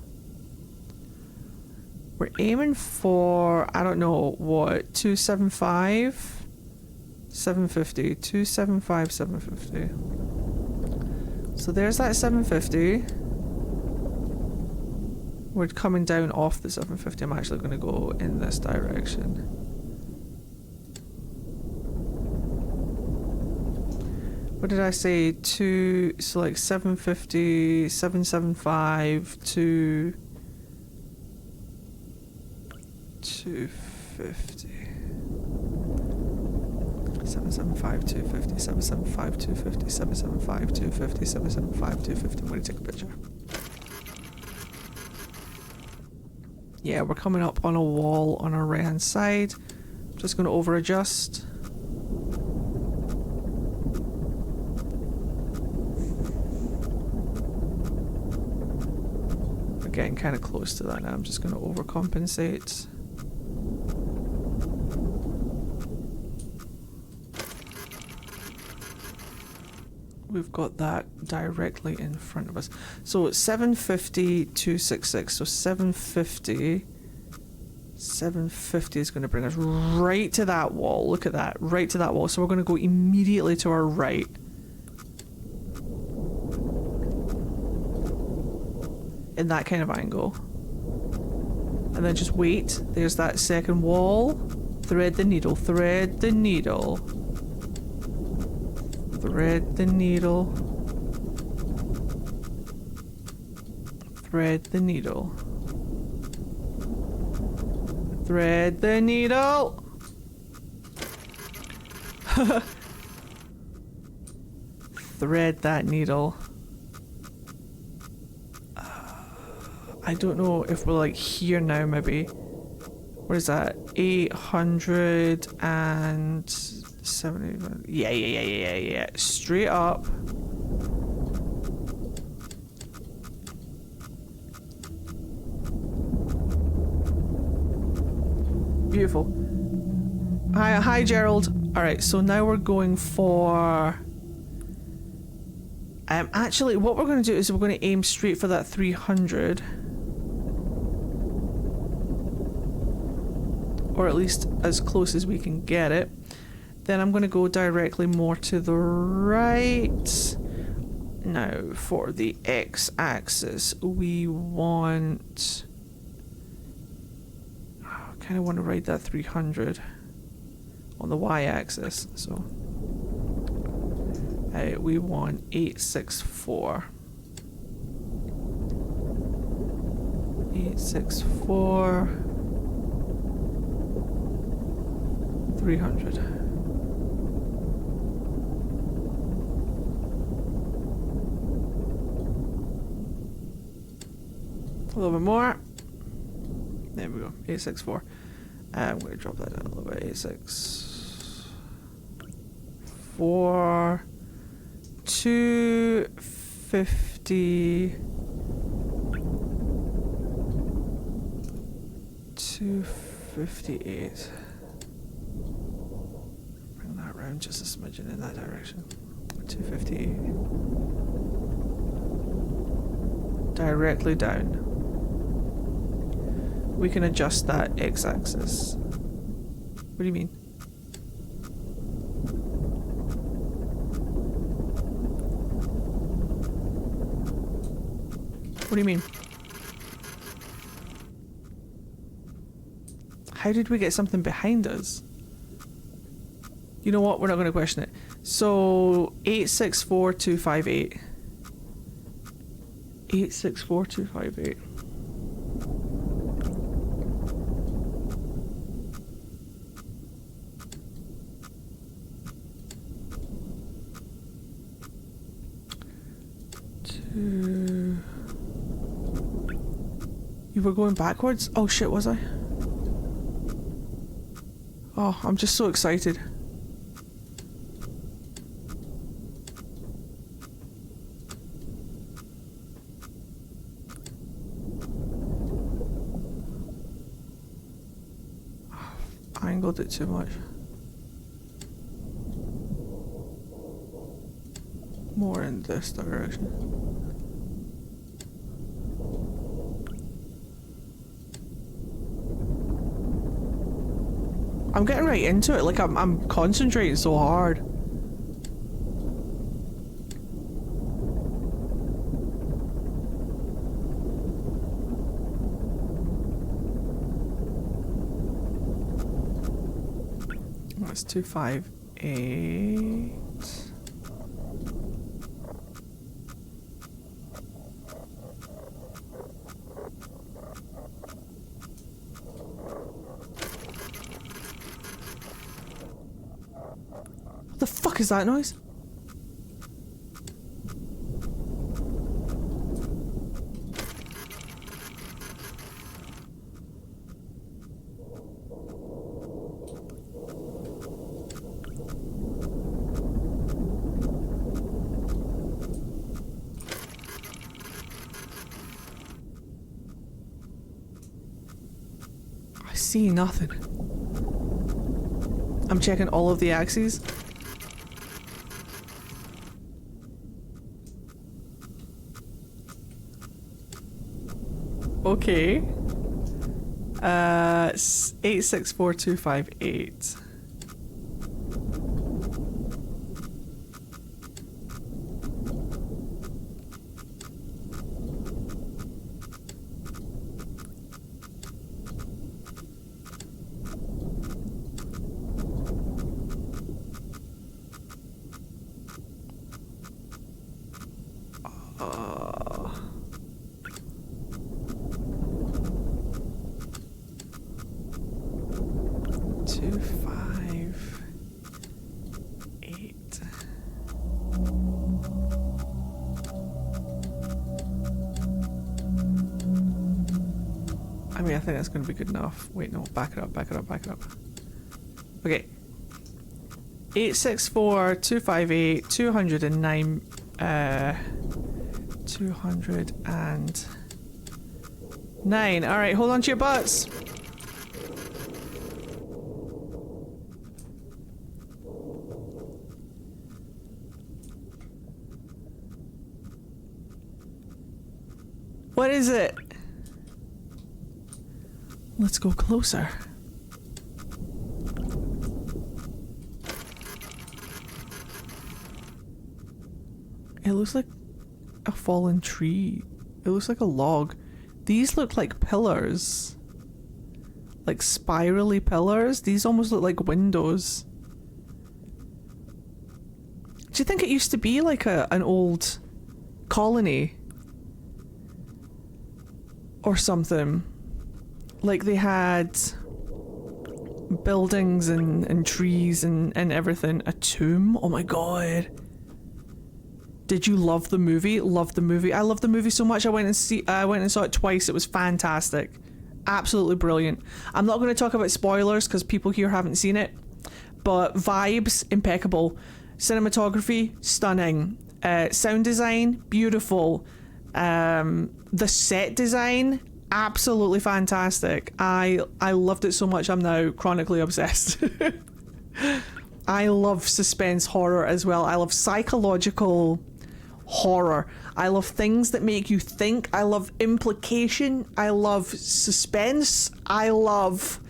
S1: I don't know, what, 275? 750. 275, 750. So there's that 750. We're coming down off the 750. I'm actually going to go in this direction. What did I say? So like 750, 775 to 250. 775, 250, 775, 250, 775, 250, 775, 250. I'm going to take a picture. Yeah, we're coming up on a wall on our right hand side. I'm just going to over adjust. We're getting kind of close to that now. I'm just going to overcompensate. We've got that directly in front of us. So 750, 266. So 750 is going to bring us right to that wall. Look at that. Right to that wall. So we're going to go immediately to our right. In that kind of angle. And then just wait. There's that second wall. Thread the needle. Thread the needle. Thread the needle. Thread the needle. Thread the needle. Thread that needle. I don't know if we're like here now, maybe. What is that? 870. Yeah. Straight up. Beautiful. Hi, Gerald. Alright, so now we're going for... actually, what we're going to do is we're going to aim straight for that 300. Or at least as close as we can get it. Then I'm going to go directly more to the right. Now, for the x-axis, we want... I kind of want to ride that 300 on the y-axis, so... we want 864. 864... 300. A little bit more. There we go. 864. I'm going to drop that down a little bit. 864. 250. 258. Bring that round just a smidgen in that direction. 258. Directly down. We can adjust that x-axis. What do you mean? What do you mean? How did we get something behind us? You know what? We're not going to question it. So 864258. 864258. You were going backwards? Oh shit, was I? Oh, I'm just so excited. I angled it too much. More in this direction. I'm getting right into it, like I'm concentrating so hard. That's 258. What the fuck is that noise? I see nothing. I'm checking all of the axes. Okay. 864258. mean, I think that's going to be good enough. Wait, no, back it up, back it up, back it up. Okay. 864 258 209 209. Alright, hold on to your butts. What is it? Let's go closer. It looks like a fallen tree. It looks like a log. These look like pillars. Like spirally pillars. These almost look like windows. Do you think it used to be like an old colony? Or something? Like they had buildings and trees and everything. A tomb? Oh my god. Did you love the movie? Love the movie. I love the movie so much. I went and saw it twice. It was fantastic. Absolutely brilliant. I'm not going to talk about spoilers because people here haven't seen it. But vibes, impeccable. Cinematography, stunning. Sound design, beautiful. The set design, absolutely fantastic. I loved it so much. I'm now chronically obsessed. I love suspense horror as well. I love psychological horror. I love things that make you think. I love implication. I love suspense. I love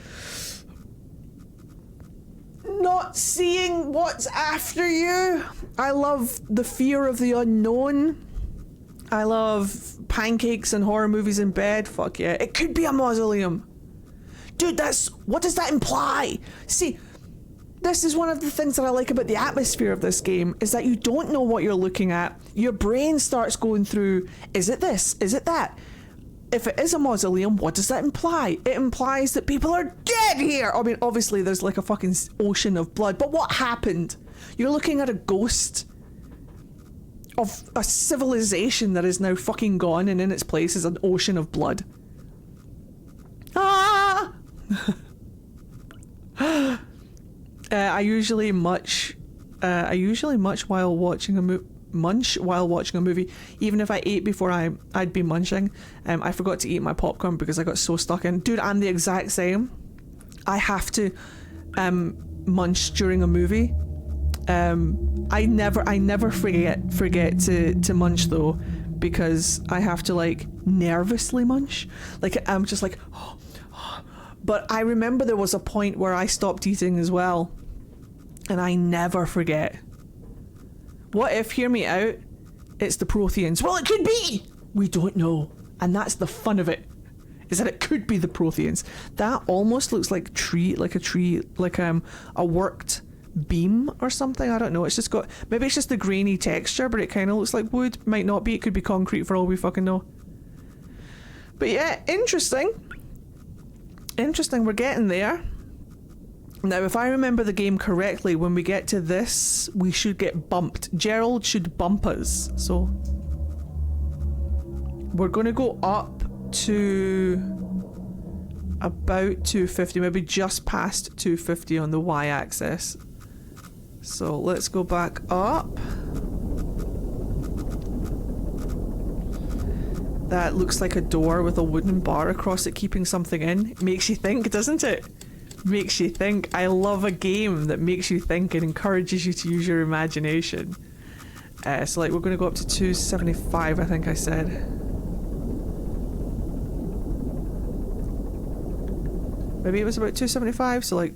S1: not seeing what's after you. I love the fear of the unknown. I love pancakes and horror movies in bed. Fuck yeah. It could be a mausoleum. Dude, what does that imply? See, this is one of the things that I like about the atmosphere of this game, is that you don't know what you're looking at. Your brain starts going through, is it this? Is it that? If it is a mausoleum, what does that imply? It implies that people are dead here! I mean, obviously there's like a fucking ocean of blood, but what happened? You're looking at a ghost of a civilization that is now fucking gone, and in its place is an ocean of blood. Ah! I usually munch while watching a movie. Even if I ate before I'd be munching. I forgot to eat my popcorn because I got so stuck in. Dude, I'm the exact same. I have to munch during a movie. I never forget to munch though, because I have to like nervously munch. Like I'm just like but I remember there was a point where I stopped eating as well, and I never forget. What if, hear me out, it's the Protheans? Well, it could be! We don't know. And that's the fun of it, is that it could be the Protheans. That almost looks like a worked beam or something. I don't know. It's just got, maybe it's just the grainy texture, but it kind of looks like wood. Might not be. It could be concrete for all we fucking know. But yeah, interesting. We're getting there. Now, if I remember the game correctly, when we get to this, we should get bumped. Gerald should bump us. So we're going to go up to about 250, maybe just past 250 on the y-axis. So let's go back up. That looks like a door with a wooden bar across it keeping something in. It makes you think, doesn't it? Makes you think. I love a game that makes you think and encourages you to use your imagination. So like we're going to go up to 275, I think I said. Maybe it was about 275, so like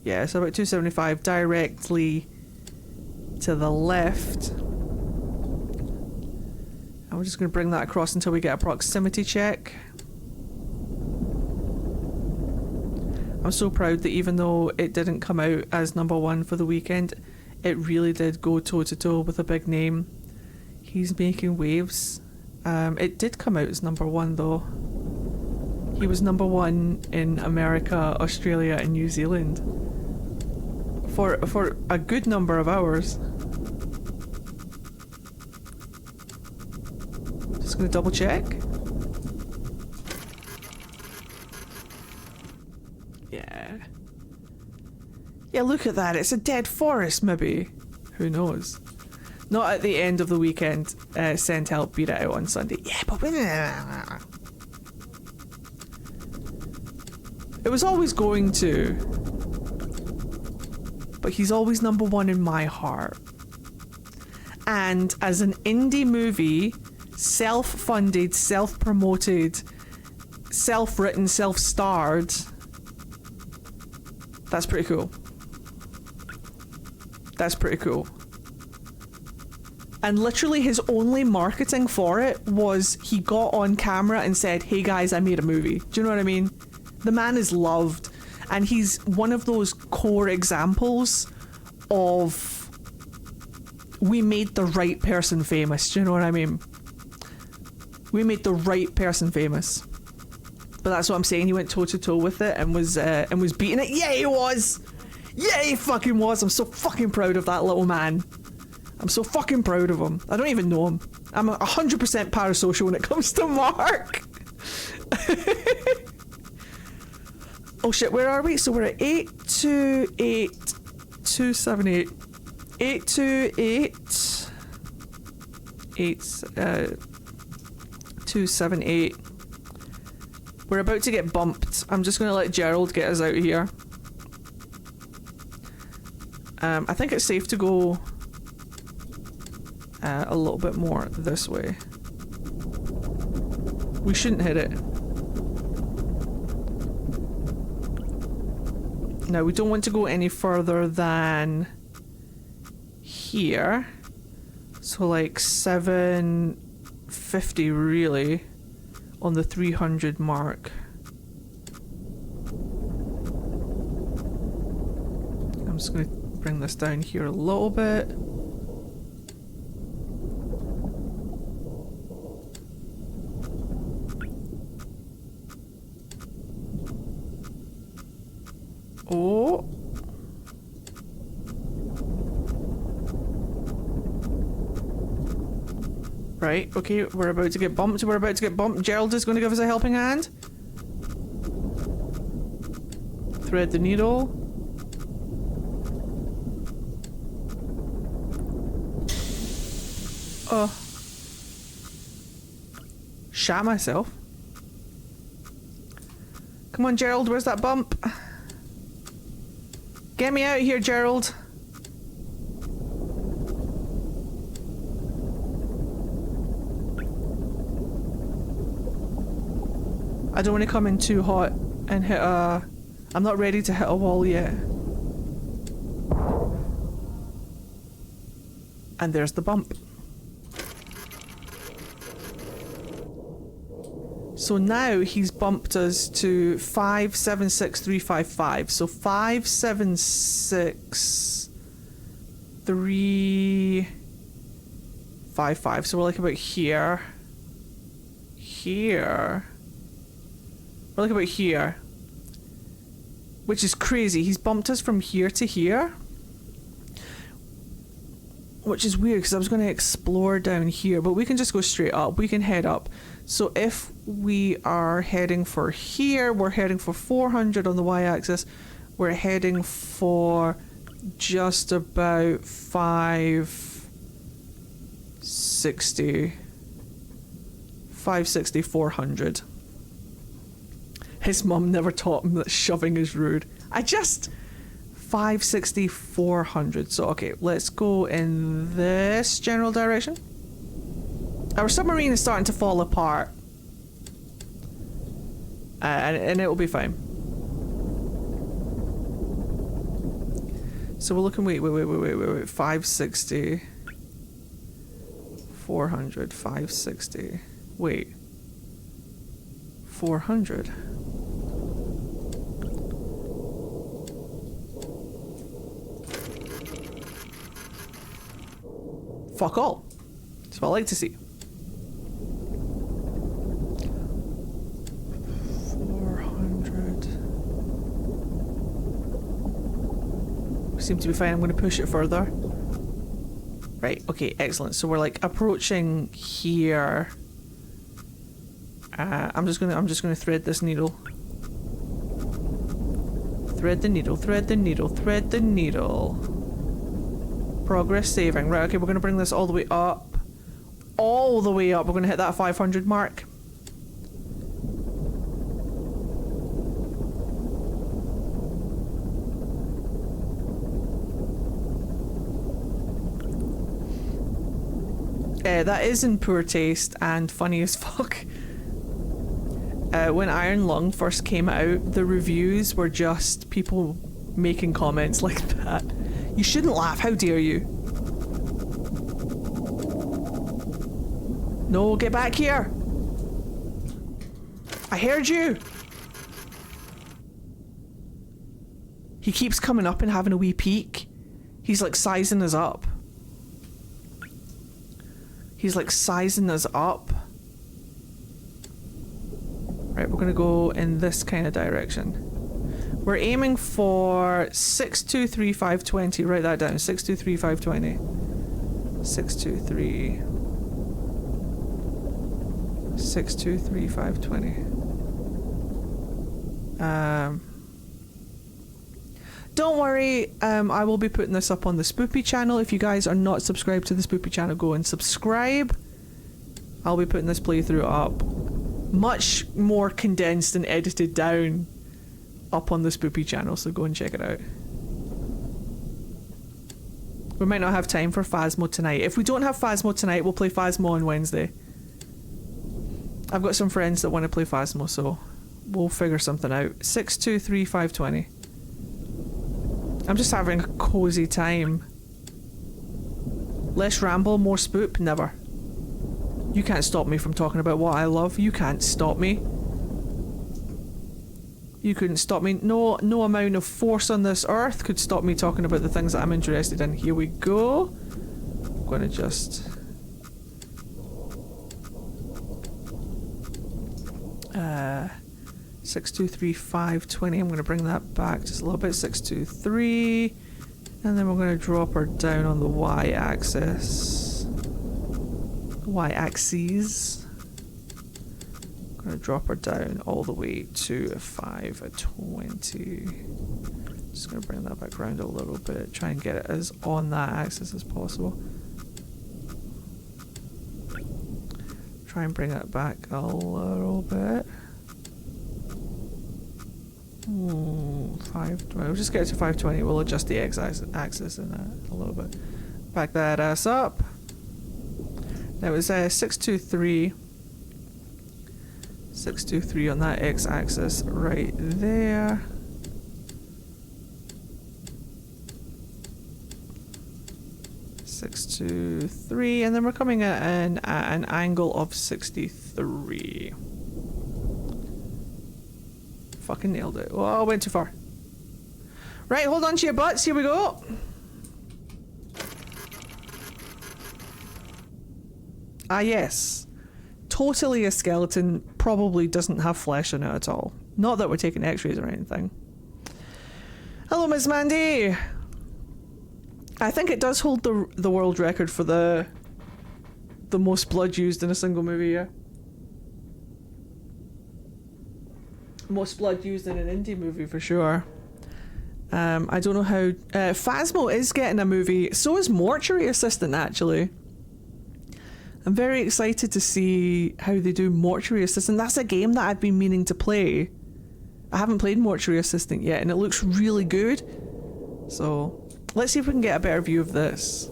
S1: yeah, so about 275 directly to the left. And we're just going to bring that across until we get a proximity check. I'm so proud that even though it didn't come out as #1 for the weekend, it really did go toe to toe with a big name. He's making waves. It did come out as #1 though. He was #1 in America, Australia and New Zealand for a good number of hours. Just gonna double check. Yeah. Yeah, look at that. It's a dead forest, maybe. Who knows? Not at the end of the weekend. Send help, beat it out on Sunday. Yeah, but... It was always going to. But he's always number one in my heart. And as an indie movie, self-funded, self-promoted, self-written, self-starred, that's pretty cool. That's pretty cool. And literally his only marketing for it was he got on camera and said, "Hey guys, I made a movie." Do you know what I mean? The man is loved, and he's one of those core examples of we made the right person famous. Do you know what I mean? We made the right person famous. But that's what I'm saying. He went toe to toe with it and was beating it. Yeah, he was. Yeah, he fucking was. I'm so fucking proud of that little man. I'm so fucking proud of him. I don't even know him. I'm 100% parasocial when it comes to Mark. Oh shit, where are we? So we're at 828278. 278. We're about to get bumped. I'm just gonna let Gerald get us out of here. I think it's safe to go a little bit more this way. We shouldn't hit it. Now, we don't want to go any further than here. So like 750 really on the 300 mark. I'm just going to bring this down here a little bit. Oh. Right, okay, we're about to get bumped. Gerald is going to give us a helping hand. Thread the needle. Oh. Shat myself. Come on, Gerald, where's that bump? Get me out of here, Gerald. I don't want to come in too hot and hit a... I'm not ready to hit a wall yet. And there's the bump. So now he's bumped us to 576355. So 576355. So we're like about here. Here. We're like about here. Which is crazy. He's bumped us from here to here. Which is weird because I was going to explore down here. But we can just go straight up. We can head up. So if we are heading for here, we're heading for 400 on the y-axis. We're heading for just about 560, 400. His mum never taught him that shoving is rude. 560, 400. So, okay, let's go in this general direction. Our submarine is starting to fall apart. And it will be fine. So we're looking, wait, 560, 400, 560, wait, 400. Fuck all. That's what I like to see. 400. We seem to be fine. I'm going to push it further. Right. Okay. Excellent. So we're like approaching here. I'm just gonna thread this needle. Thread the needle, thread the needle, thread the needle. Progress saving. Right, okay, we're going to bring this all the way up. All the way up. We're going to hit that 500 mark. That is in poor taste and funny as fuck. When Iron Lung first came out, the reviews were just people making comments like that. You shouldn't laugh, how dare you? No, get back here! I heard you! He keeps coming up and having a wee peek. He's like sizing us up. He's like sizing us up. Right, we're gonna go in this kind of direction. We're aiming for 623520. Write that down. 623520. 623. 623520. Don't worry, I will be putting this up on the Spoopy channel. If you guys are not subscribed to the Spoopy channel, go and subscribe. I'll be putting this playthrough up much more condensed and edited down up on the Spoopy channel, so go and check it out. We might not have time for Phasmo tonight. If we don't have Phasmo tonight, we'll play Phasmo on Wednesday. I've got some friends that want to play Phasmo, so we'll figure something out. 623520. I'm just having a cozy time. Less ramble, more spoop? Never. You can't stop me from talking about what I love. You can't stop me. You couldn't stop me. No amount of force on this earth could stop me talking about the things that I'm interested in. Here we go. I'm gonna just... 623520. I'm going to bring that back just a little bit. 623, and then we're going to drop her down on the y-axis. Y-axes. Going to drop her down all the way to 520. Just going to bring that back around a little bit. Try and get it as on that axis as possible. Try and bring it back a little bit. 520. We'll just get it to 520. We'll adjust the x-axis in that a little bit. Back that ass up. That was 623. 623 on that x-axis right there. Six, 2, 3, and then we're coming at an angle of 63. Fucking nailed it. Oh, I went too far. Right, hold on to your butts. Here we go. Ah, yes. Totally a skeleton. Probably doesn't have flesh in it at all. Not that we're taking x-rays or anything. Hello, Miss Mandy. I think it does hold the world record for the most blood used in a single movie, yeah. Most blood used in an indie movie for sure. I don't know how... Phasmo is getting a movie. So is Mortuary Assistant, actually. I'm very excited to see how they do Mortuary Assistant. That's a game that I've been meaning to play. I haven't played Mortuary Assistant yet, and it looks really good. So, let's see if we can get a better view of this.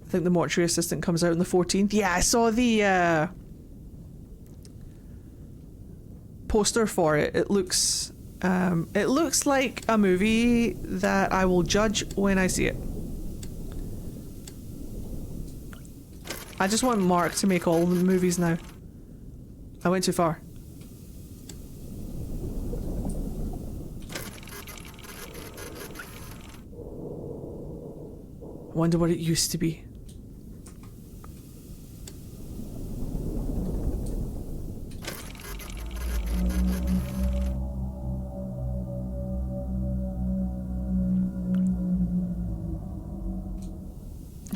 S1: I think the Mortuary Assistant comes out on the 14th. Yeah, I saw the poster for it. It looks like a movie that I will judge when I see it. I just want Mark to make all the movies now. I went too far. Wonder what it used to be.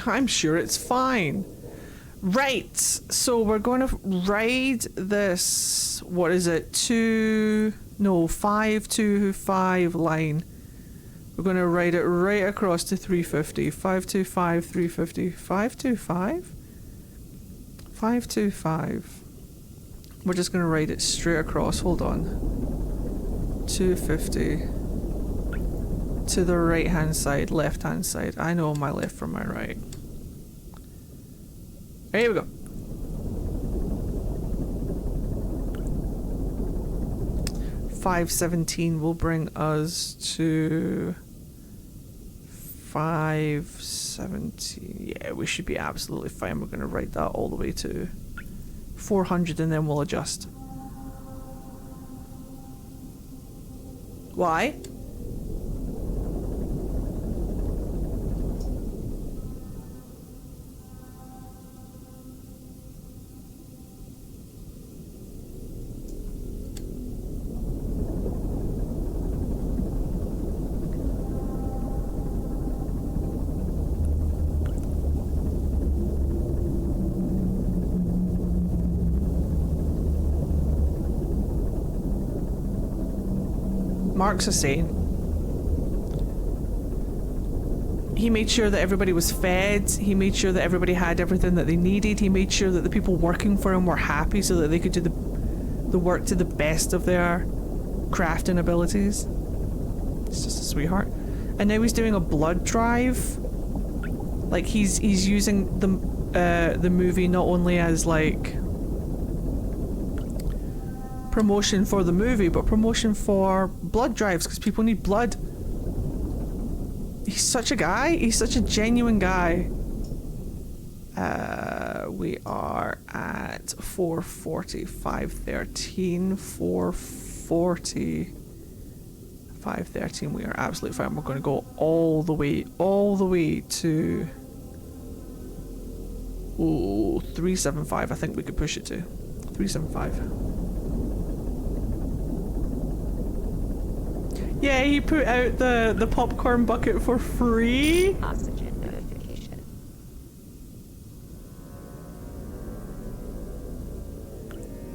S1: I'm sure it's fine. Right, so we're going to ride this, what is it, 525 line. We're going to ride it right across to 350. 525, 350, 525? 525. We're just going to ride it straight across, hold on. 250. To the right hand side, left hand side. I know my left from my right. Here we go. $5.17 will bring us to 5.17. Yeah, we should be absolutely fine. We're going to write that all the way to 400 and then we'll adjust. Why? Mark's a saint. He made sure that everybody was fed. He made sure that everybody had everything that they needed. He made sure that the people working for him were happy so that they could do the work to the best of their craft and abilities. He's just a sweetheart. And now he's doing a blood drive. Like he's using the movie not only as like promotion for the movie, but promotion for blood drives because people need blood. He's such a guy. He's such a genuine guy. We are at 440, 513, 440, 513. We are absolutely fine. We're going to go all the way to 375. I think we could push it to 375. Yeah, he put out the popcorn bucket for free.
S6: Oxygen notification.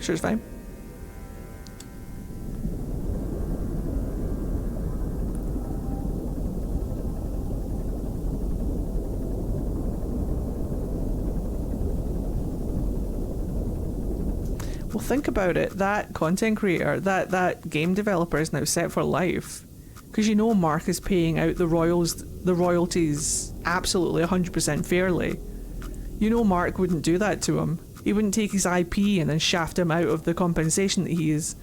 S1: Sure, it's fine. Well, think about it. That content creator, that game developer is now set for life. Because you know Mark is paying out the royalties absolutely 100% fairly. You know Mark wouldn't do that to him. He wouldn't take his IP and then shaft him out of the compensation that he is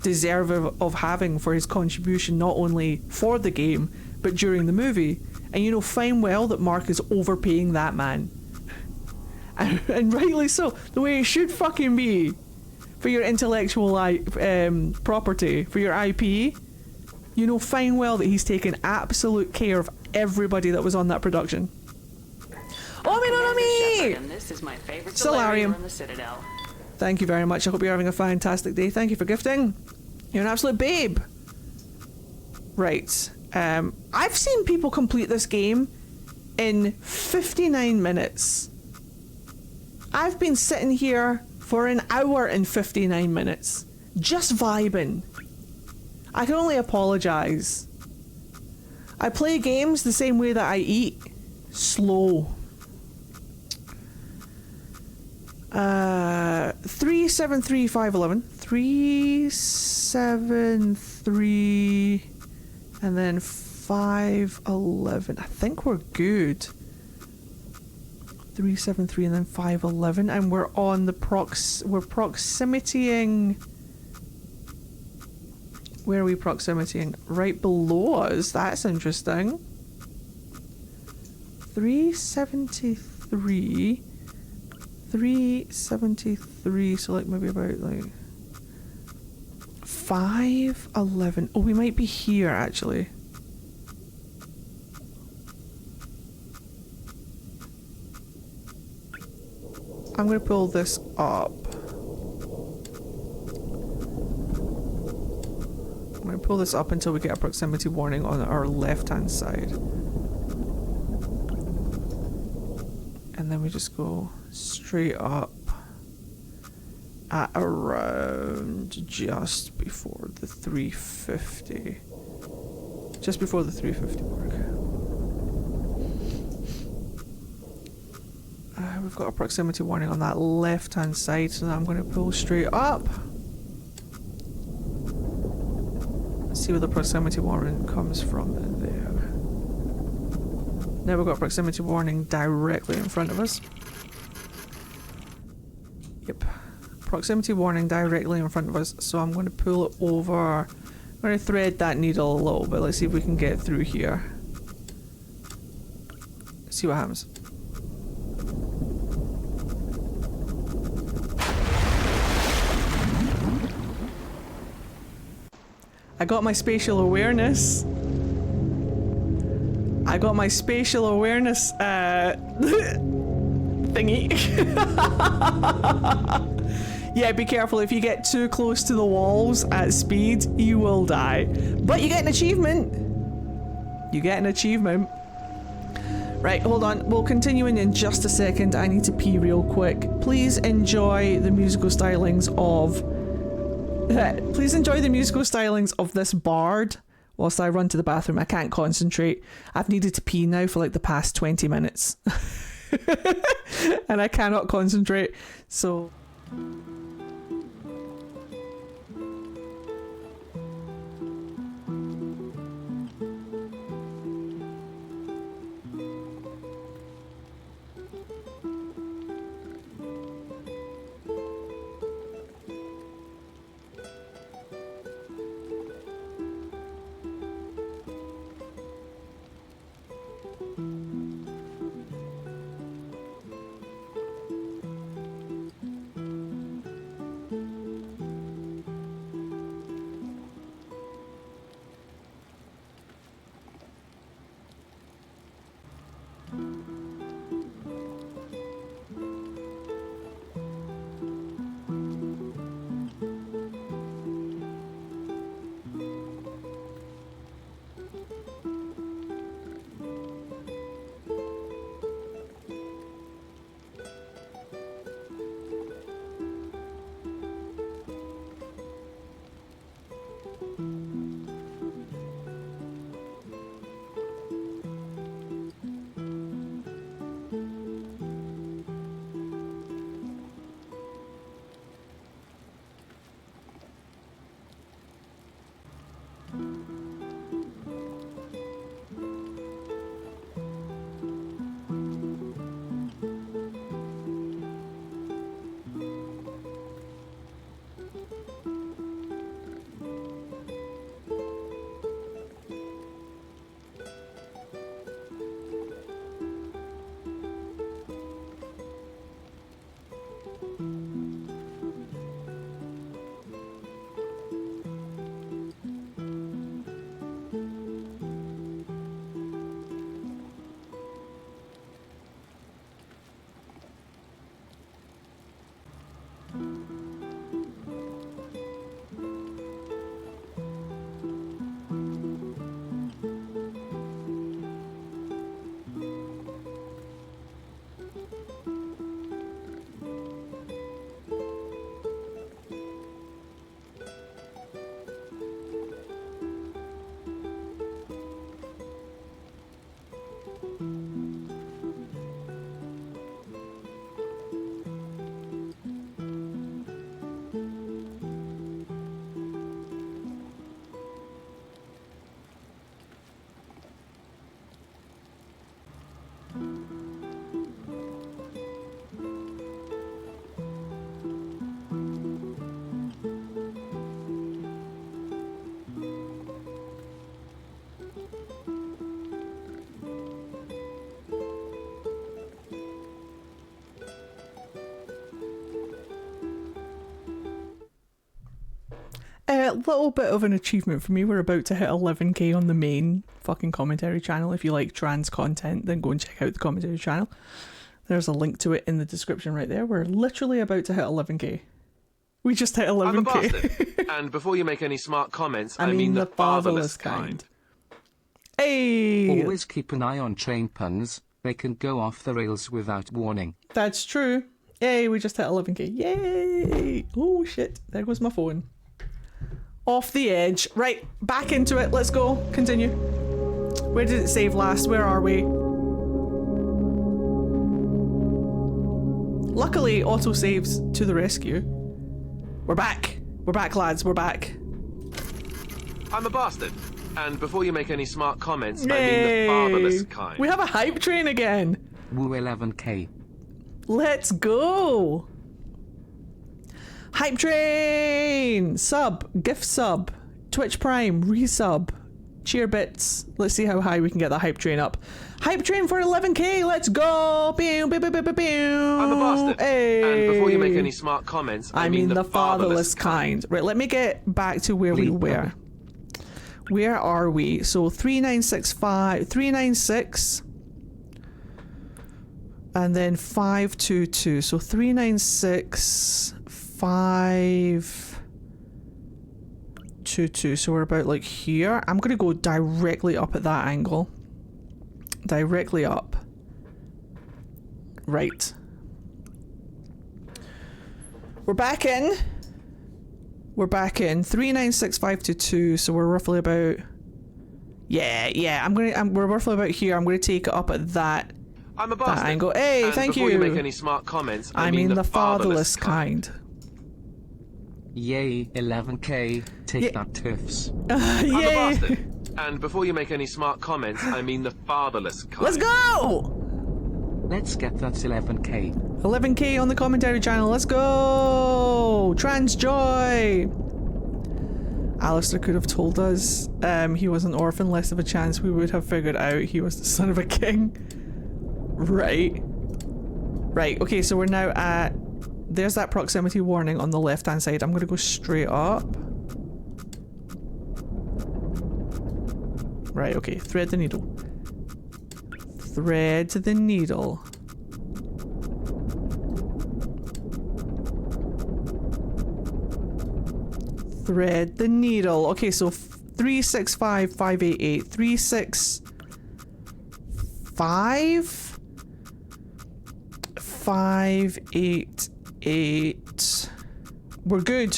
S1: deserving of having for his contribution not only for the game, but during the movie. And you know fine well that Mark is overpaying that man. And rightly so. The way it should fucking be. For your intellectual property, for your IP, you know fine well that he's taken absolute care of everybody that was on that production. Oh, me!
S6: And this is my favorite
S1: Solarium
S6: in the Citadel.
S1: Thank you very much. I hope you're having a fantastic day. Thank you for gifting. You're an absolute babe. Right. I've seen people complete this game in 59 minutes. I've been sitting here for an hour and 59 minutes. Just vibing. I can only apologise. I play games the same way that I eat. Slow. 373,511. 373 and then 511. I think we're good. 373 and then 511, and we're on the we're proximitying. Where are we proximitying? Right below us. That's interesting. 373. 373. So like maybe about like 511. Oh, we might be here actually. I'm going to pull this up. I'm going to pull this up until we get a proximity warning on our left-hand side. And then we just go straight up at around just before the 350. Just before the 350 mark. We've got a proximity warning on that left hand side, so I'm going to pull straight up. See where the proximity warning comes from in there. Now we've got a proximity warning directly in front of us. Yep. Proximity warning directly in front of us, so I'm going to pull it over. I'm going to thread that needle a little bit. Let's see if we can get through here. See what happens. I got my spatial awareness. I got my spatial awareness thingy. Yeah, be careful. If you get too close to the walls at speed, you will die. But you get an achievement. You get an achievement. Right, hold on. We'll continue in just a second. I need to pee real quick. Please enjoy the musical stylings of... Please enjoy the musical stylings of this bard whilst I run to the bathroom. I can't concentrate. I've needed to pee now for like the past 20 minutes. And I cannot concentrate. So... A little bit of an achievement for me. We're about to hit 11k on the main fucking commentary channel. If you like trans content, then go and check out the commentary channel. There's a link to it in the description right there. We're literally about to hit 11k. We just hit 11k.
S2: I'm a bastard. And before you make any smart comments, I mean the fatherless kind.
S1: Hey!
S3: Always keep an eye on train puns. They can go off the rails without warning.
S1: That's true. Yay, we just hit 11k. Yay! Oh shit, there goes my phone. Off the edge. Right, back into it. Let's go. Continue. Where did it save last? Where are we? Luckily, auto saves to the rescue. We're back. We're back, lads. We're back.
S2: I'm a bastard. And before you make any smart comments, I mean
S1: Yay.
S2: the fatherless kind.
S1: We have a hype train again.
S3: Woo 11k.
S1: Let's go. Hype train. Sub. Gift sub. Twitch Prime. Resub. Cheer bits. Let's see how high we can get the hype train up. Hype train for 11k. Let's go. Pew, pew, pew, pew, pew, pew.
S2: I'm a bastard.
S1: Hey.
S2: And before you make any smart comments,
S1: I mean the fatherless kind. Right, let me get back to where we were. Where are we? So 3965, 396, and then 522. So 396, 522. So we're about like here. I'm gonna go directly up at that angle. Directly up. Right. We're back in. We're back in 396522, so we're roughly about. Yeah. We're roughly about here. I'm gonna take it up at that.
S2: I'm a bastard.
S1: That angle. Hey,
S2: and
S1: thank
S2: before
S1: you.
S2: you make any smart comments,
S1: I mean the fatherless kind.
S3: Yay, 11k. Take
S1: Yeah.
S3: that, TIFFs.
S2: I'm a
S1: Yay!
S2: bastard. And before you make any smart comments, I mean the fatherless kind.
S1: Let's go!
S3: Let's get that 11k.
S1: 11k on the commentary channel. Let's go! Trans joy. Alistair could have told us he was an orphan. Less of a chance we would have figured out he was the son of a king. Right. Okay, so we're now at. There's that proximity warning on the left-hand side. I'm gonna go straight up. Right. Okay. Thread the needle. Thread the needle. Thread the needle. Okay, so 365 588 365 588. We're good.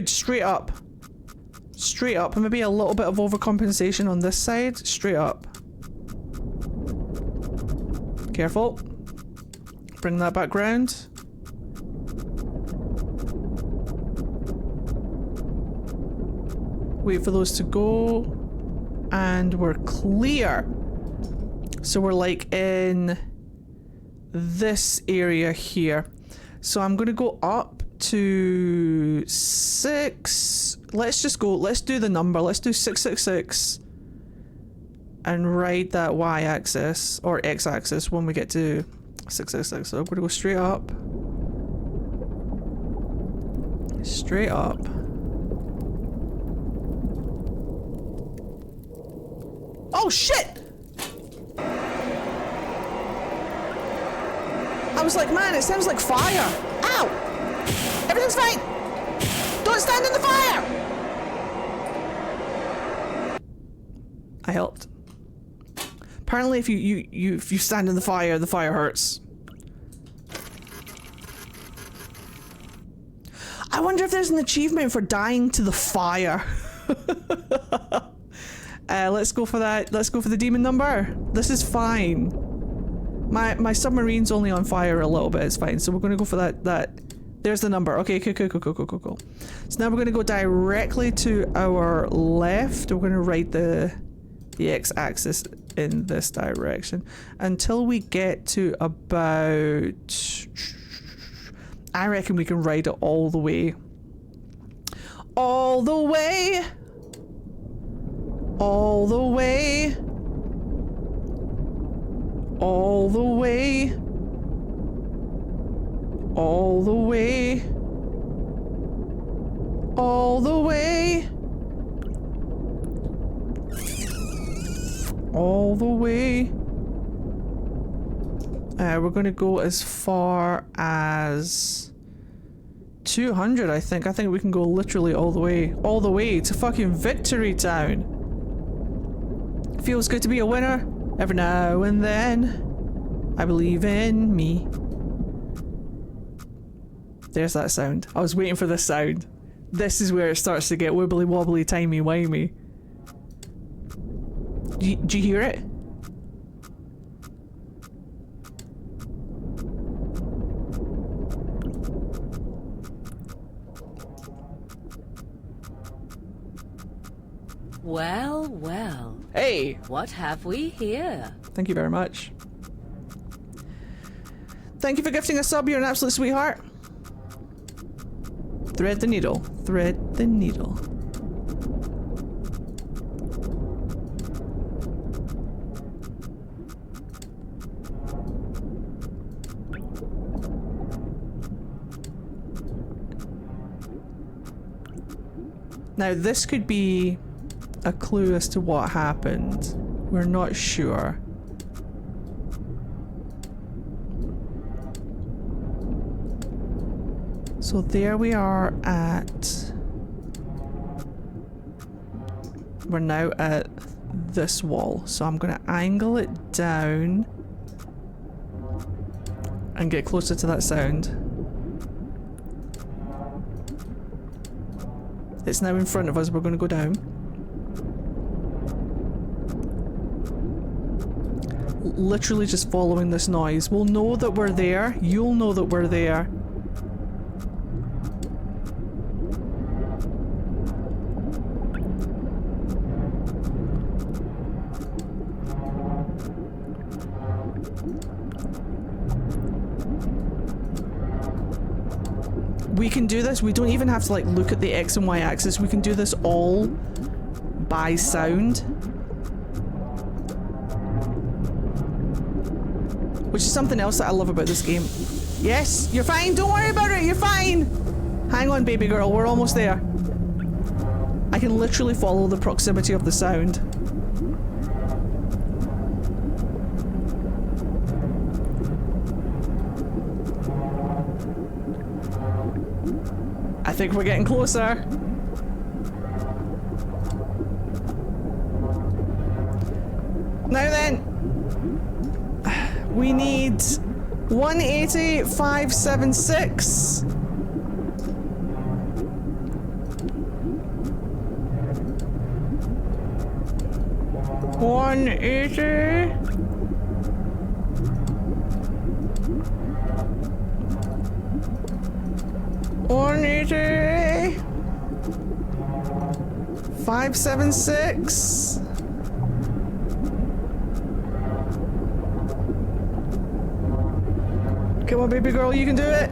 S1: Straight up. And maybe a little bit of overcompensation on this side. Straight up. Careful. Bring that back round. Wait for those to go. And we're clear. So we're like in this area here. So I'm going to go up to 6. Let's just go. Let's do the number. Let's do 666. And ride that y-axis or x-axis when we get to 666. So I'm going to go straight up. Straight up. Oh shit! I was like, man, it sounds like fire. Ow! Everything's fine! Don't stand in the fire! I helped. Apparently if you stand in the fire hurts. I wonder if there's an achievement for dying to the fire. Let's go for that. Let's go for the demon number. This is fine. My submarine's only on fire a little bit. It's fine. So we're going to go for that. There's the number. Okay, cool. So now we're going to go directly to our left. We're going to ride the x-axis in this direction until we get to about. I reckon we can ride it all the way. All the way. All the way. All the way. All the way. All the way. All the way. We're going to go as far as 200, I think. I think we can go literally all the way. All the way to fucking Victory Town. Feels good to be a winner every now and then. I believe in me. There's that sound. I was waiting for this sound. This is where it starts to get wibbly wobbly, timey wimey. Do you hear it?
S5: Well, well.
S1: Hey!
S5: What have we here?
S1: Thank you very much. Thank you for gifting a sub, you're an absolute sweetheart. Thread the needle. Thread the needle. Now this could be a clue as to what happened. We're not sure. So there we are at... We're now at this wall. So I'm gonna angle it down and get closer to that sound. It's now in front of us, we're gonna go down. Literally just following this noise. We'll know that we're there. You'll know that we're there. We can do this. We don't even have to like look at the X and Y axis. We can do this all by sound. Which is something else that I love about this game. Yes, you're fine. Don't worry about it. You're fine. Hang on, baby girl. We're almost there. I can literally follow the proximity of the sound. I think we're getting closer. Now then, we need 180, 576. One 180, 576. Come on, baby girl, you can do it.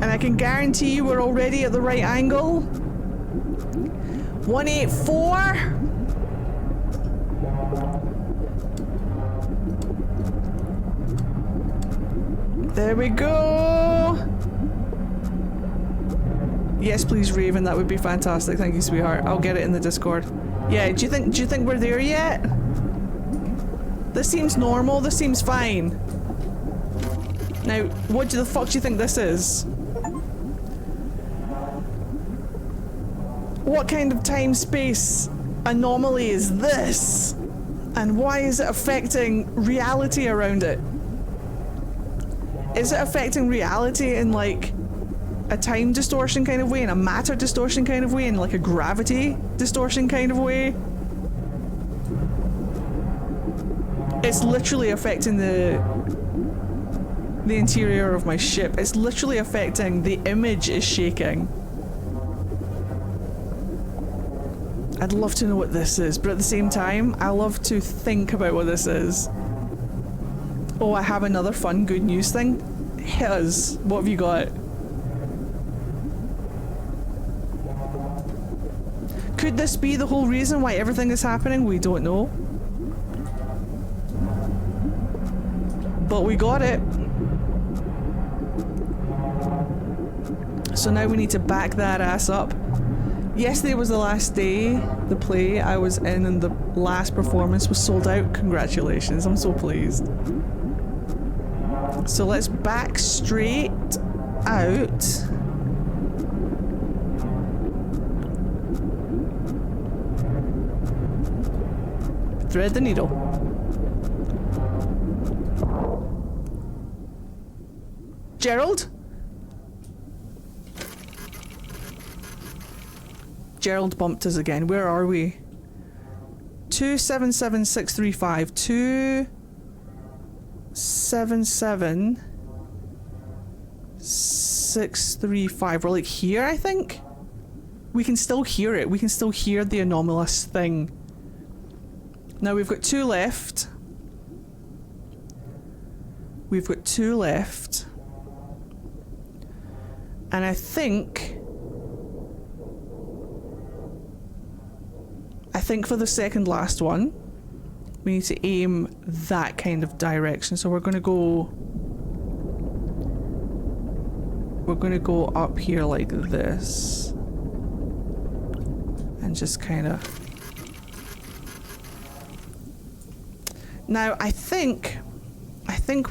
S1: And I can guarantee you we're already at the right angle. 184. There we go. Yes, please, Raven. That would be fantastic. Thank you, sweetheart. I'll get it in the Discord. Yeah. Do you think we're there yet? This seems normal. This seems fine. Now, what the fuck do you think this is? What kind of time-space anomaly is this? And why is it affecting reality around it? Is it affecting reality in like a time distortion kind of way, in a matter distortion kind of way, in like a gravity distortion kind of way? It's literally affecting the interior of my ship. It's literally affecting, the image is shaking. I'd love to know what this is, but at the same time, I love to think about what this is. Oh, I have another fun good news thing. Hit us. What have you got? Could this be the whole reason why everything is happening? We don't know. But we got it. So now we need to back that ass up. Yesterday was the last day the play I was in, and the last performance was sold out. Congratulations, I'm so pleased. So let's back straight out. Thread the needle. Gerald? Gerald bumped us again. Where are we? 277635. 277635. We're like here, I think? We can still hear it. We can still hear the anomalous thing. Now we've got 2 left. We've got 2 left. And I think for the second last one, we need to aim that kind of direction. So we're gonna go up here like this. And just kind of... Now, I think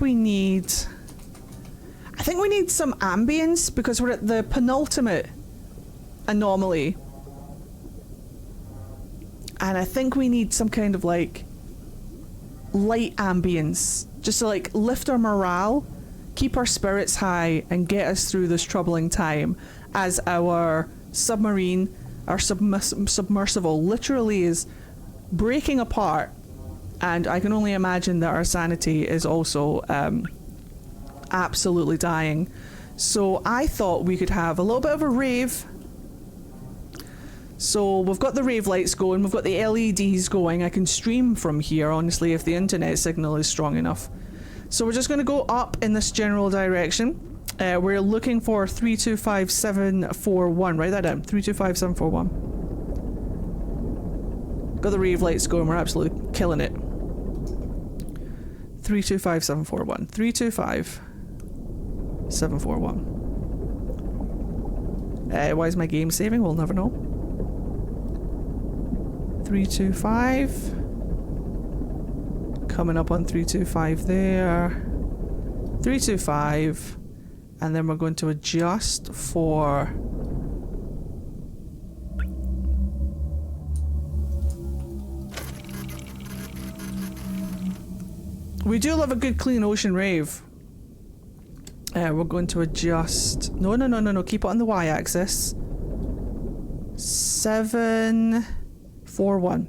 S1: we need some ambience because we're at the penultimate anomaly. And I think we need some kind of like light ambience just to like lift our morale, keep our spirits high and get us through this troubling time as our submarine, our submersible literally is breaking apart, and I can only imagine that our sanity is also absolutely dying. So I thought we could have a little bit of a rave. So we've got the rave lights going, we've got the LEDs going. I can stream from here, honestly, if the internet signal is strong enough. So we're just going to go up in this general direction. We're looking for 325741. Write that down. 325741. Got the rave lights going. We're absolutely killing it. 325741. 325741. Why is my game saving? We'll never know. 325. Coming up on 325 there. 325. And then we're going to adjust for... We do love a good clean ocean rave. We're going to adjust... No. Keep it on the y-axis. 741.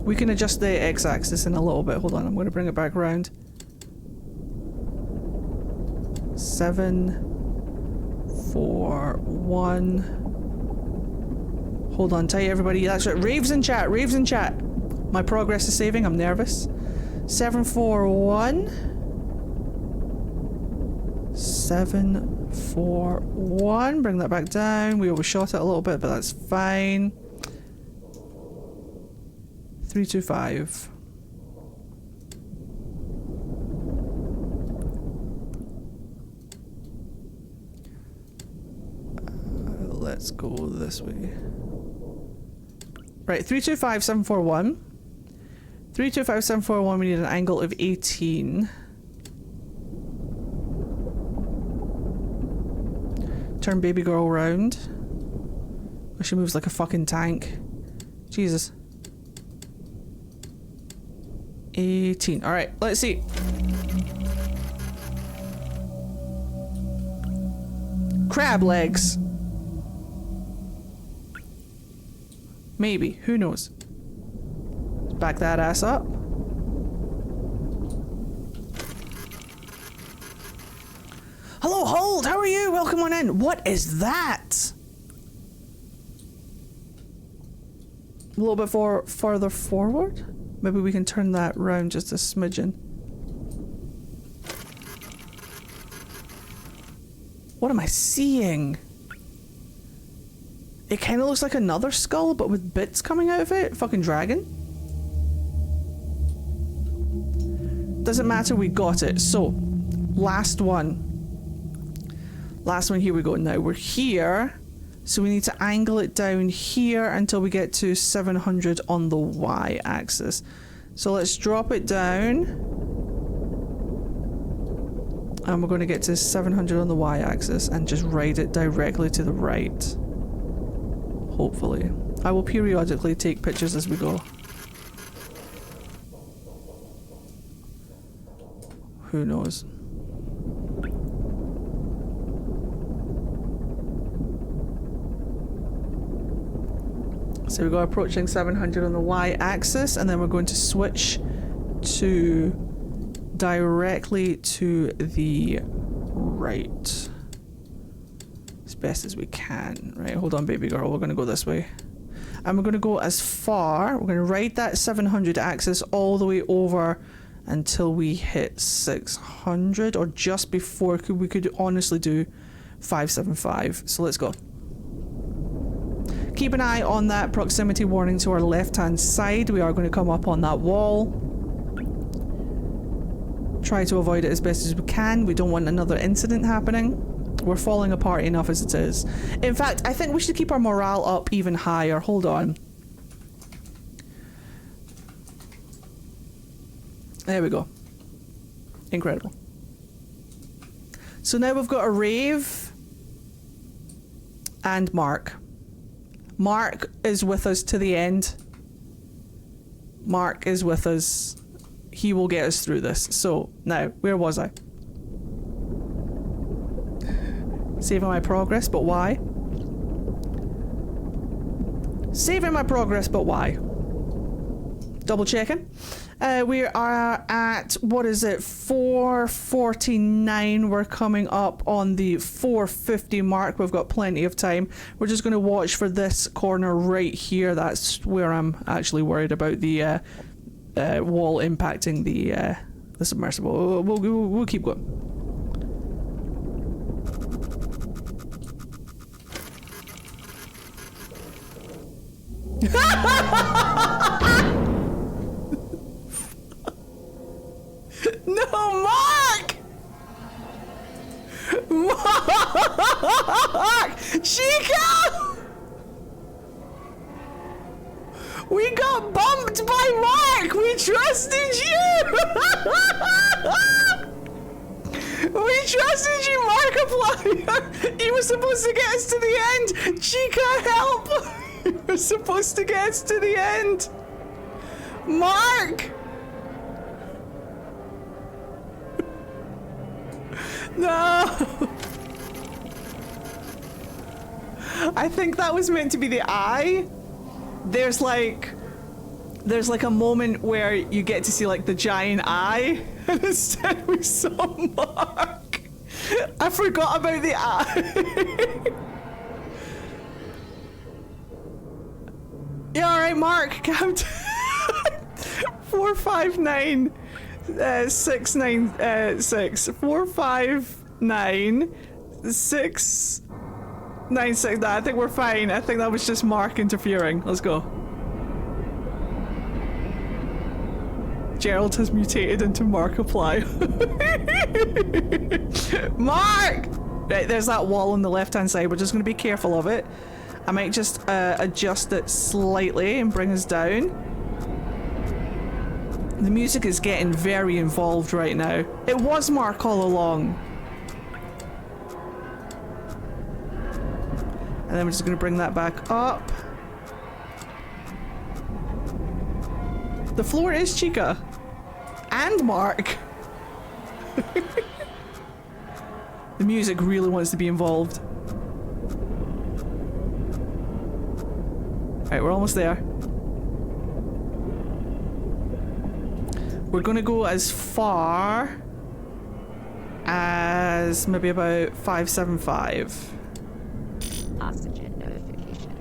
S1: We can adjust the x-axis in a little bit. Hold on, I'm going to bring it back around. 741. Hold on tight, everybody. That's right. Raves in chat. Raves in chat. My progress is saving. I'm nervous. 741. 741. Bring that back down. We overshot it a little bit, but that's fine. 325. Let's go this way. Right, 325741. 325741, we need an angle of 18. Turn baby girl around. Oh, she moves like a fucking tank. Jesus. 18. Alright, let's see. Crab legs. Maybe. Who knows? Back that ass up. Hello, Hold! How are you? Welcome on in. What is that? A little bit further forward? Maybe we can turn that round just a smidgen. What am I seeing? It kind of looks like another skull, but with bits coming out of it. Fucking dragon. Doesn't matter, we got it. So, last one. Last one, here we go. Now, we're here. So we need to angle it down here until we get to 700 on the y-axis. So let's drop it down. And we're going to get to 700 on the y-axis and just ride it directly to the right. Hopefully. I will periodically take pictures as we go. Who knows? So we go approaching 700 on the y-axis, and then we're going to switch to directly to the right. As best as we can. Right, hold on, baby girl. We're going to go this way. And we're going to go as far. We're going to ride that 700 axis all the way over until we hit 600, or just before. We could honestly do 575. So let's go. Keep an eye on that proximity warning to our left-hand side. We are going to come up on that wall. Try to avoid it as best as we can. We don't want another incident happening. We're falling apart enough as it is. In fact, I think we should keep our morale up even higher. Hold on. There we go. Incredible. So now we've got a Rave and Mark. Mark is with us to the end. Mark is with us. He will get us through this. So, now, where was I? Saving my progress, but why? Saving my progress, but why? Double checking. We are at, what is it, 4:49. We're coming up on the 4:50 mark. We've got plenty of time. We're just going to watch for this corner right here. That's where I'm actually worried about the wall impacting the submersible. We'll keep going. No, Mark! Mark! Chica! We got bumped by Mark! We trusted you! We trusted you, Markiplier! He was supposed to get us to the end! Chica, help! He was supposed to get us to the end! Mark! No! I think that was meant to be the eye. There's like a moment where you get to see like the giant eye, and instead we saw Mark. I forgot about the eye. You alright, Mark? Count 459 696 459 696. Nah, I think we're fine. I think that was just Mark interfering. Let's go. Gerald has mutated into Markiplier. Mark! Right, there's that wall on the left-hand side. We're just going to be careful of it. I might just adjust it slightly and bring us down. The music is getting very involved right now. It was Mark all along. And then we're just going to bring that back up. The floor is Chica. And Mark. The music really wants to be involved. Right, we're almost there. We're gonna go as far as maybe about 575.
S6: Oxygen notification.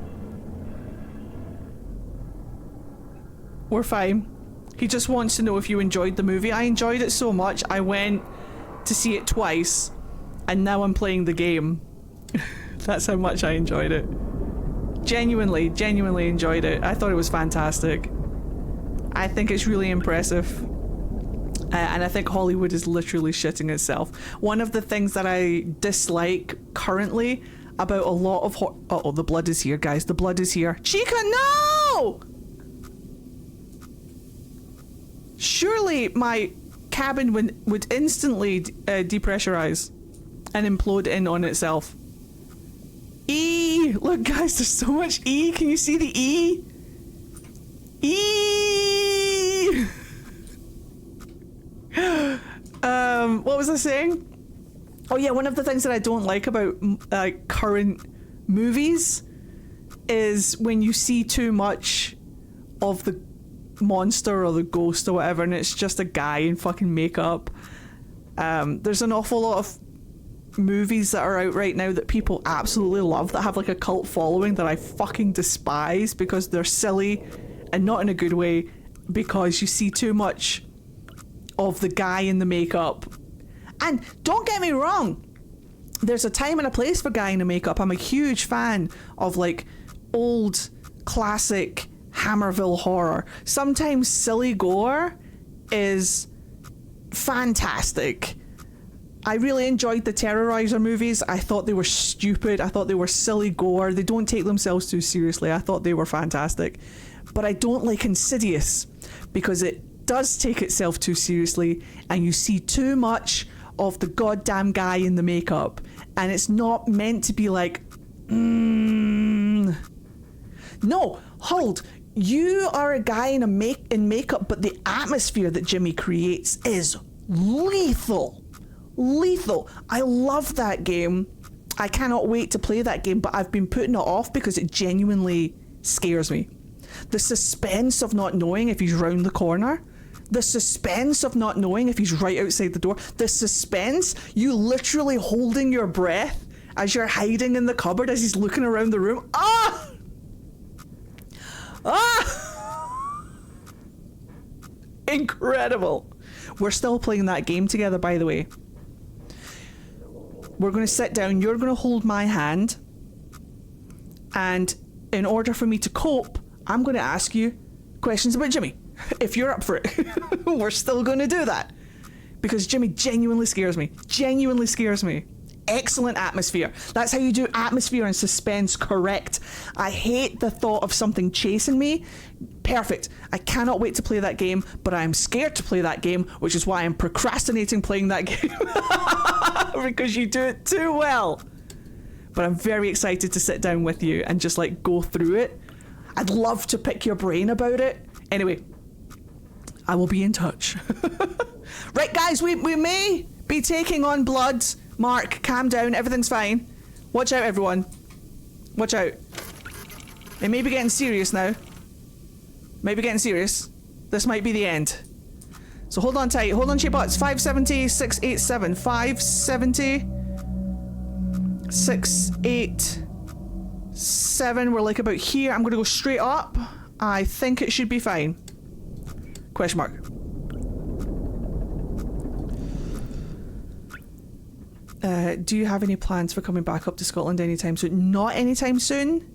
S1: We're fine. He just wants to know if you enjoyed the movie. I enjoyed it so much, I went to see it twice, and now I'm playing the game. That's how much I enjoyed it. Genuinely enjoyed it. I thought it was fantastic. I think it's really impressive. And I think Hollywood is literally shitting itself. One of the things that I dislike currently about a lot of uh-oh, the blood is here, guys. The blood is here. Chica, no! Surely my cabin would instantly depressurize and implode in on itself. E! Look, guys, there's so much E. Can you see the E? E! What was I saying? Oh yeah, one of the things that I don't like about current movies is when you see too much of the monster or the ghost or whatever, and it's just a guy in fucking makeup. There's an awful lot of movies that are out right now that people absolutely love that have like a cult following that I fucking despise because they're silly and not in a good way, because you see too much of the guy in the makeup. And don't get me wrong, there's a time and a place for guy in the makeup. I'm a huge fan of like old classic Hammerville horror. Sometimes silly gore is fantastic. I really enjoyed the Terrorizer movies. I thought they were stupid. I thought they were silly gore. They don't take themselves too seriously. I thought they were fantastic. But I don't like Insidious because it does take itself too seriously and you see too much of the goddamn guy in the makeup. And it's not meant to be like, No, hold. You are a guy in makeup, but the atmosphere that Jimmy creates is lethal. Lethal. I love that game. I cannot wait to play that game, but I've been putting it off because it genuinely scares me. The suspense of not knowing if he's round the corner. The suspense of not knowing if he's right outside the door. The suspense, you literally holding your breath as you're hiding in the cupboard as he's looking around the room. Ah! Ah! Incredible. We're still playing that game together, by the way. We're going to sit down. You're going to hold my hand. And in order for me to cope, I'm going to ask you questions about Jimmy. If you're up for it. We're still going to do that. Because Jimmy genuinely scares me. Genuinely scares me. Excellent atmosphere. That's how you do atmosphere and suspense correct. I hate the thought of something chasing me. Perfect. I cannot wait to play that game, but I'm scared to play that game, which is why I'm procrastinating playing that game. Because you do it too well. But I'm very excited to sit down with you and just like go through it. I'd love to pick your brain about it. Anyway, I will be in touch. Right, guys, we may be taking on blood. Mark, calm down. Everything's fine. Watch out, everyone. Watch out. It may be getting serious now. Maybe getting serious. This might be the end. So hold on tight. Hold on to your butts. 570, 687. 570, 687. We're like about here. I'm going to go straight up. I think it should be fine. Question mark. Do you have any plans for coming back up to Scotland anytime soon? Not anytime soon.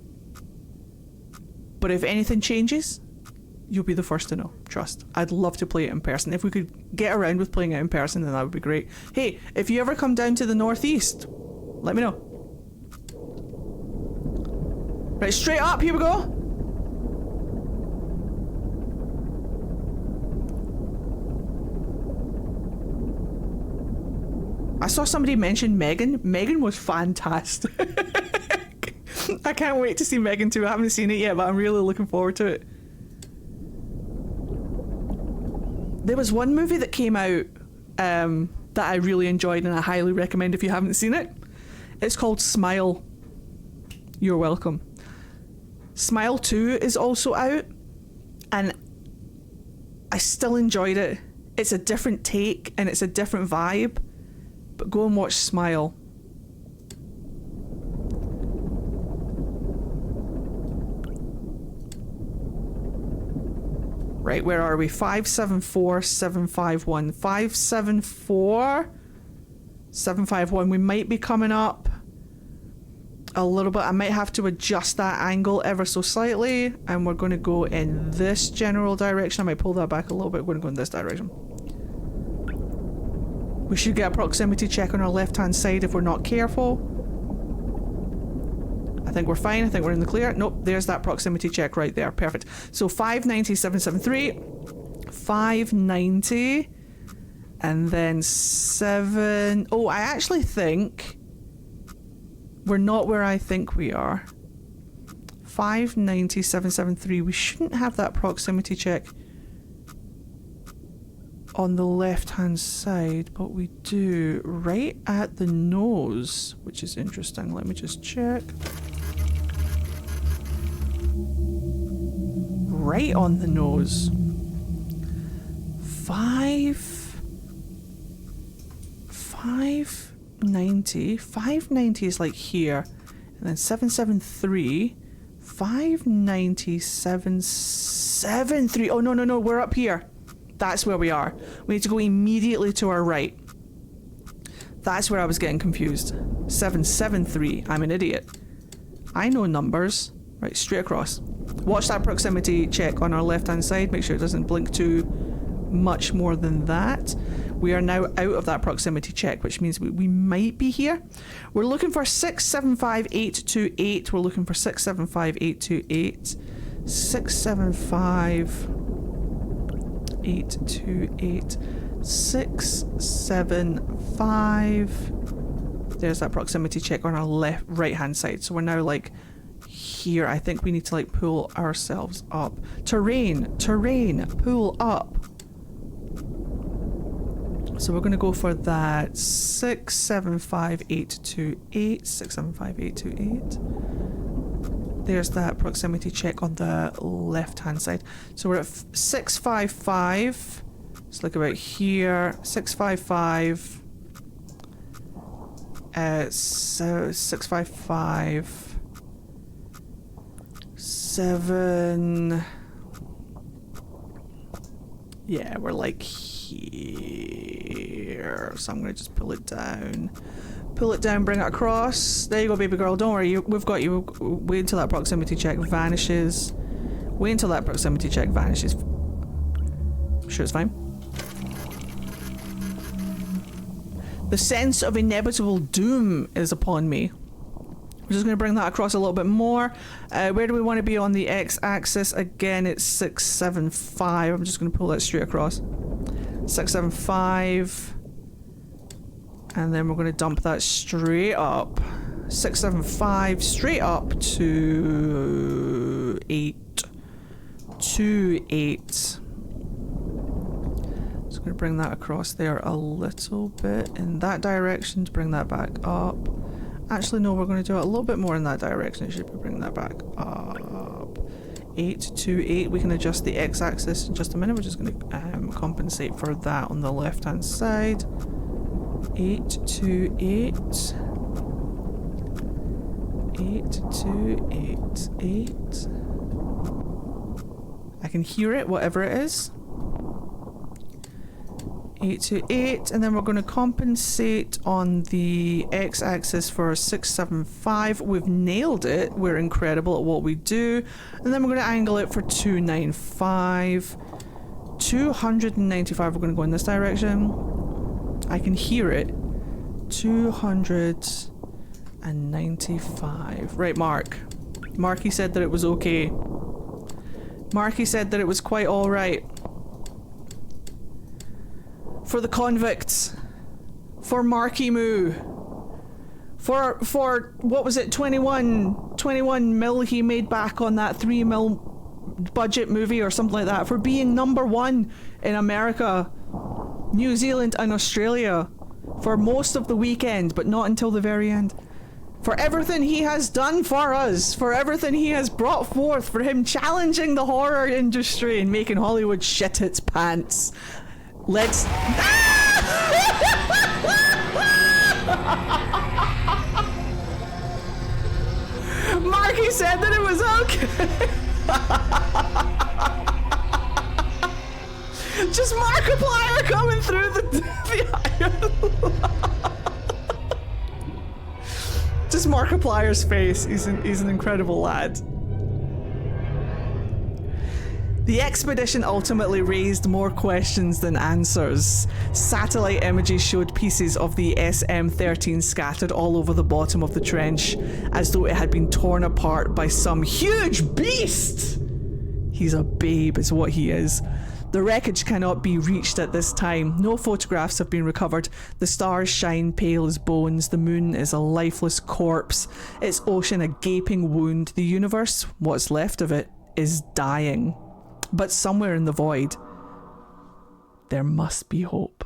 S1: But if anything changes, you'll be the first to know. Trust. I'd love to play it in person. If we could get around with playing it in person, then that would be great. Hey, if you ever come down to the northeast, let me know. Right, straight up. Here we go. I saw somebody mention Megan. Megan was fantastic. I can't wait to see Megan too. I haven't seen it yet, but I'm really looking forward to it. There was one movie that came out that I really enjoyed and I highly recommend if you haven't seen it. It's called Smile. You're welcome. Smile 2 is also out and I still enjoyed it. It's a different take and it's a different vibe. But go and watch Smile. Right, where are we? 574 751. 574 751. We might be coming up a little bit. I might have to adjust that angle ever so slightly. And we're going to go in this general direction. I might pull that back a little bit. We're going to go in this direction. We should get a proximity check on our left-hand side if we're not careful. I think we're fine. I think we're in the clear. Nope, there's that proximity check right there. Perfect. So 590, 773. 590. And then 7... Oh, I actually think we're not where I think we are. 590,773. We shouldn't have that proximity check on the left-hand side, but we do right at the nose, which is interesting. Let me just check. Right on the nose. 590. 590 is like here. And then 773. 59773. Oh, no, we're up here. That's where we are. We need to go immediately to our right. That's where I was getting confused. 773. I'm an idiot. I know numbers. Right, straight across. Watch that proximity check on our left-hand side. Make sure it doesn't blink too much more than that. We are now out of that proximity check, which means we might be here. We're looking for 675828. We're looking for 675828. 675828. 675. There's that proximity check on our right-hand side. So we're now like here. I think we need to like pull ourselves up. Terrain, pull up. So we're going to go for that 675828. 675828. There's that proximity check on the left-hand side. So we're at 655. Let's look about here. 655. So 655. 7. Yeah, we're like here. So I'm going to just pull it down. Pull it down, bring it across. There you go, baby girl. Don't worry, we've got you. Wait until that proximity check vanishes. Wait until that proximity check vanishes. I'm sure it's fine. The sense of inevitable doom is upon me. We're just going to bring that across a little bit more. Where do we want to be on the x-axis? Again, it's 675. I'm just going to pull that straight across. 675. And then we're going to dump that straight up. 675 straight up to 8. To 8. Just going to bring that across there a little bit in that direction to bring that back up. Actually, no, we're going to do it a little bit more in that direction. It should be bringing that back up. 8 to 8. We can adjust the x-axis in just a minute. We're just going to compensate for that on the left-hand side. 8 to 8. 8 to 8. 8. I can hear it, whatever it is. 8 to 8, and then we're going to compensate on the x-axis for 675. We've nailed it. We're incredible at what we do. And then we're going to angle it for 295. 295, we're going to go in this direction. I can hear it. 295. Right, Mark. Marky said that it was okay. Marky said that it was quite alright. For the convicts. For Marky Moo. For what was it, 21 mil he made back on that 3 mil budget movie or something like that. For being #1 in America, New Zealand and Australia for most of the weekend, but not until the very end. For everything he has done for us, for everything he has brought forth, for him challenging the horror industry and making Hollywood shit its pants. Let's... Marky said that it was okay. Just Markiplier coming through the Just Markiplier's face. He's an incredible lad. The expedition ultimately raised more questions than answers. Satellite images showed pieces of the SM-13 scattered all over the bottom of the trench, as though it had been torn apart by some huge beast! He's a babe, is what he is. The wreckage cannot be reached at this time. No photographs have been recovered. The stars shine pale as bones. The moon is a lifeless corpse. Its ocean a gaping wound. The universe, what's left of it, is dying. But somewhere in the void, there must be hope.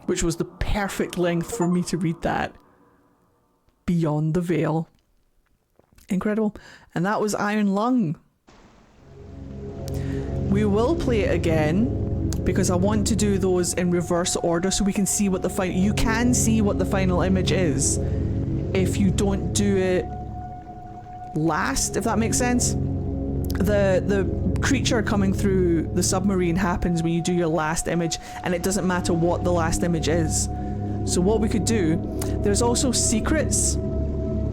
S1: Which was the perfect length for me to read that. Beyond the veil. Incredible. And that was Iron Lung. We will play it again because I want to do those in reverse order so we can see what the final... You can see what the final image is if you don't do it last, if that makes sense. The creature coming through the submarine happens when you do your last image, and it doesn't matter what the last image is. So what we could do, there's also secrets.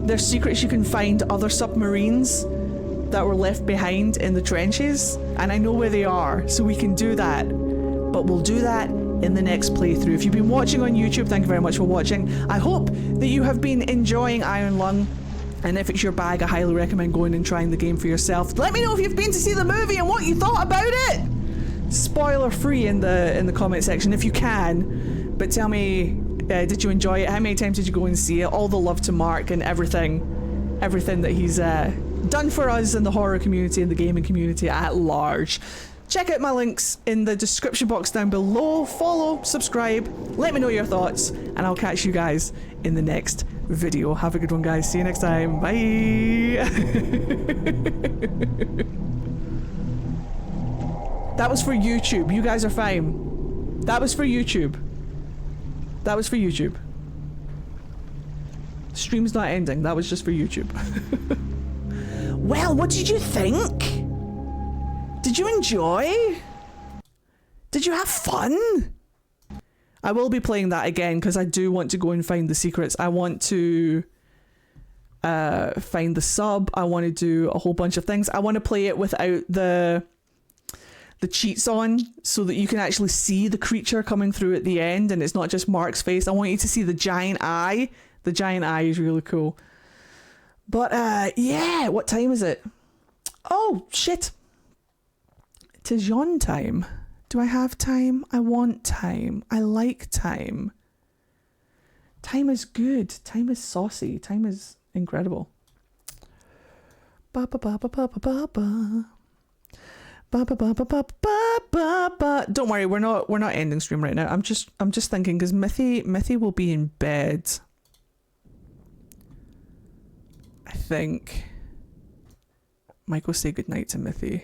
S1: There's secrets you can find other submarines that were left behind in the trenches, and I know where they are, so we can do that. But we'll do that in the next playthrough. If you've been watching on YouTube, thank you very much for watching. I hope that you have been enjoying Iron Lung. And if it's your bag, I highly recommend going and trying the game for yourself. Let me know if you've been to see the movie and what you thought about it. Spoiler free in the comment section if you can. But tell me, did you enjoy it? How many times did you go and see it? All the love to Mark and everything that he's done for us in the horror community and the gaming community at large. Check out my links in the description box down below. Follow, subscribe, let me know your thoughts, and I'll catch you guys in the next video. Have a good one, guys. See you next time. Bye. That was for YouTube. You guys are fine. That was for YouTube. That was for YouTube. Stream's not ending. That was just for YouTube. Well, what did you think? Did you enjoy? Did you have fun? I will be playing that again because I do want to go and find the secrets. I want to find the sub. I want to do a whole bunch of things. I want to play it without the cheats on so that you can actually see the creature coming through at the end and it's not just Mark's face. I want you to see the giant eye. The giant eye is really cool. But yeah, what time is it? Oh, shit. It is yawn time. Do I have time? I want time. I like time. Time is good. Time is saucy. Time is incredible. Ba ba ba ba ba ba ba ba. Ba ba ba ba ba ba ba ba. Don't worry, we're not ending stream right now. I'm just thinking because Mithy will be in bed. I think. Might go say goodnight to Mithy.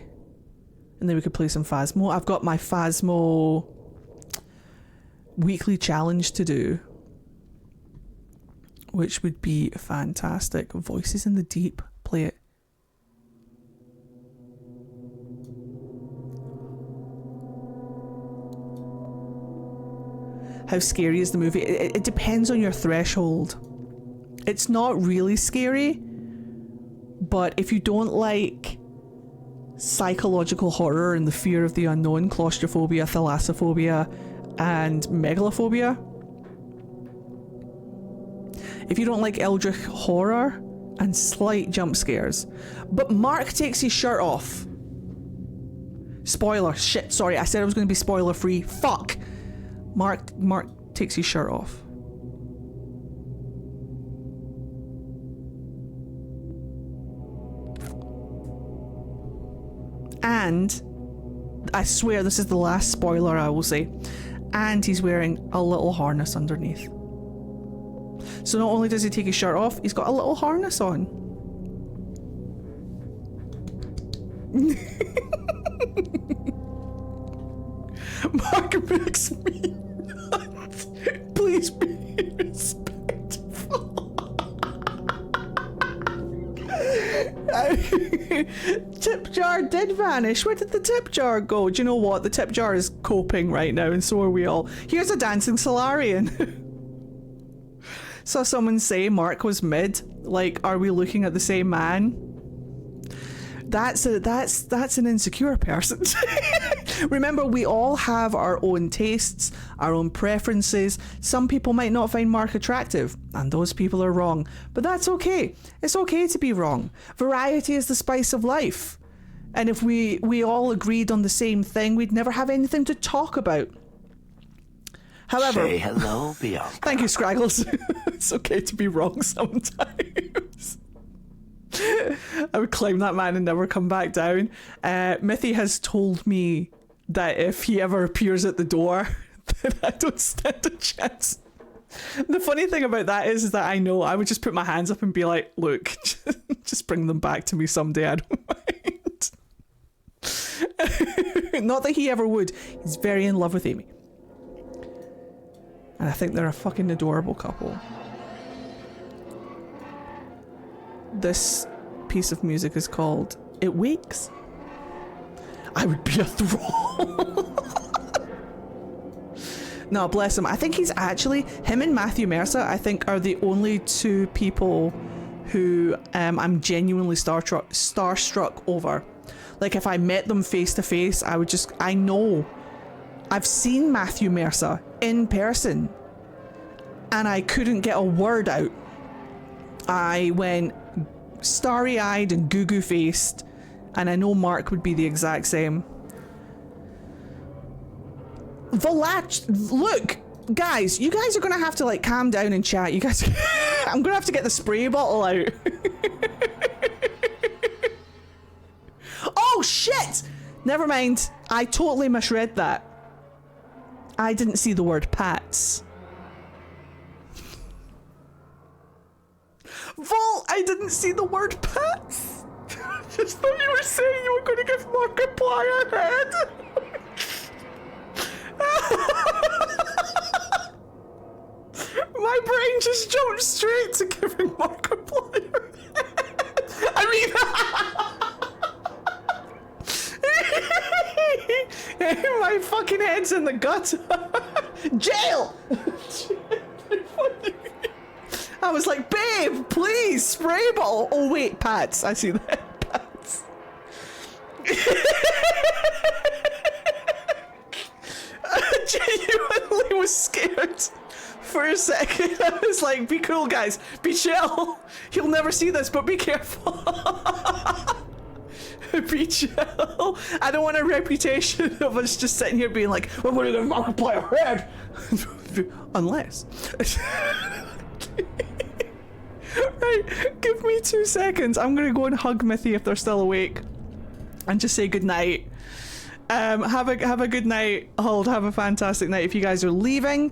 S1: And then we could play some Phasmo. I've got my Phasmo weekly challenge to do, which would be fantastic. Voices in the Deep. Play it. How scary is the movie? It depends on your threshold. It's not really scary, but if you don't like psychological horror and the fear of the unknown, claustrophobia, thalassophobia, and megalophobia. If you don't like eldritch horror and slight jump scares. But Mark takes his shirt off. Spoiler. Shit, sorry, I said I was going to be spoiler free. Fuck. Mark takes his shirt off. And I swear this is the last spoiler I will say. And he's wearing a little harness underneath. So not only does he take his shirt off, he's got a little harness on. Mark makes me nuts. Please be respectful. Tip jar did vanish. Where did the tip jar go? Do you know what? The tip jar is coping right now, and so are we all. Here's a dancing Solarian. Saw someone say Mark was mid. Like, are we looking at the same man? That's an insecure person. Remember, we all have our own tastes, our own preferences. Some people might not find Mark attractive, and those people are wrong. But that's okay. It's okay to be wrong. Variety is the spice of life. And if we all agreed on the same thing, we'd never have anything to talk about. However,
S7: Say hello, Bianca.
S1: thank you, Scraggles. It's okay to be wrong sometimes. I would climb that man and never come back down. Mithy has told me that if he ever appears at the door, then I don't stand a chance. The funny thing about that is that I know I would just put my hands up and be like, look, just bring them back to me someday, I don't mind. Not that he ever would. He's very in love with Amy. And I think they're a fucking adorable couple. This piece of music is called It Wakes. I would be a thrall. No, bless him. I think he's actually, him and Matthew Mercer, I think, are the only two people who I'm genuinely starstruck over. Like, if I met them face to face, I would just, I know. I've seen Matthew Mercer in person and I couldn't get a word out. I went starry-eyed and goo-goo-faced, and I know Mark would be the exact same. Look, guys, you guys are gonna have to like calm down and chat. You guys, I'm gonna have to get the spray bottle out. Oh shit! Never mind. I totally misread that. I didn't see the word Pats. Vol, I didn't see the word Pats. Just thought you were saying you were going to give Markiplier a head. My brain just jumped straight to giving Markiplier a head. I mean, my fucking head's in the gutter. Jail! I was like, babe, please, spray bottle. Oh wait, Pats. I see that. Pats. I genuinely was scared for a second. I was like, be cool, guys. Be chill. He'll never see this, but be careful. Be chill. I don't want a reputation of us just sitting here being like, we're going to Markiplier a head. Unless. Right, give me 2 seconds. I'm gonna go and hug Mithy if they're still awake, and just say good night. Have a good night. Hold. Have a fantastic night. If you guys are leaving,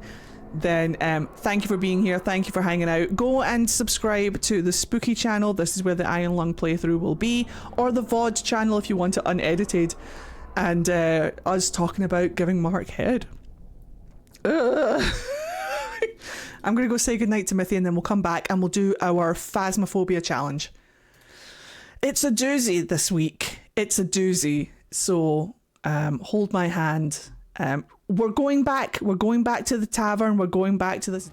S1: then thank you for being here. Thank you for hanging out. Go and subscribe to the Spooky channel. This is where the Iron Lung playthrough will be, or the VOD channel if you want it unedited, and us talking about giving Mark head. I'm gonna go say goodnight to Mithy and then we'll come back and we'll do our Phasmophobia challenge. It's a doozy this week. It's a doozy. So hold my hand. We're going back to the tavern. We're going back to this.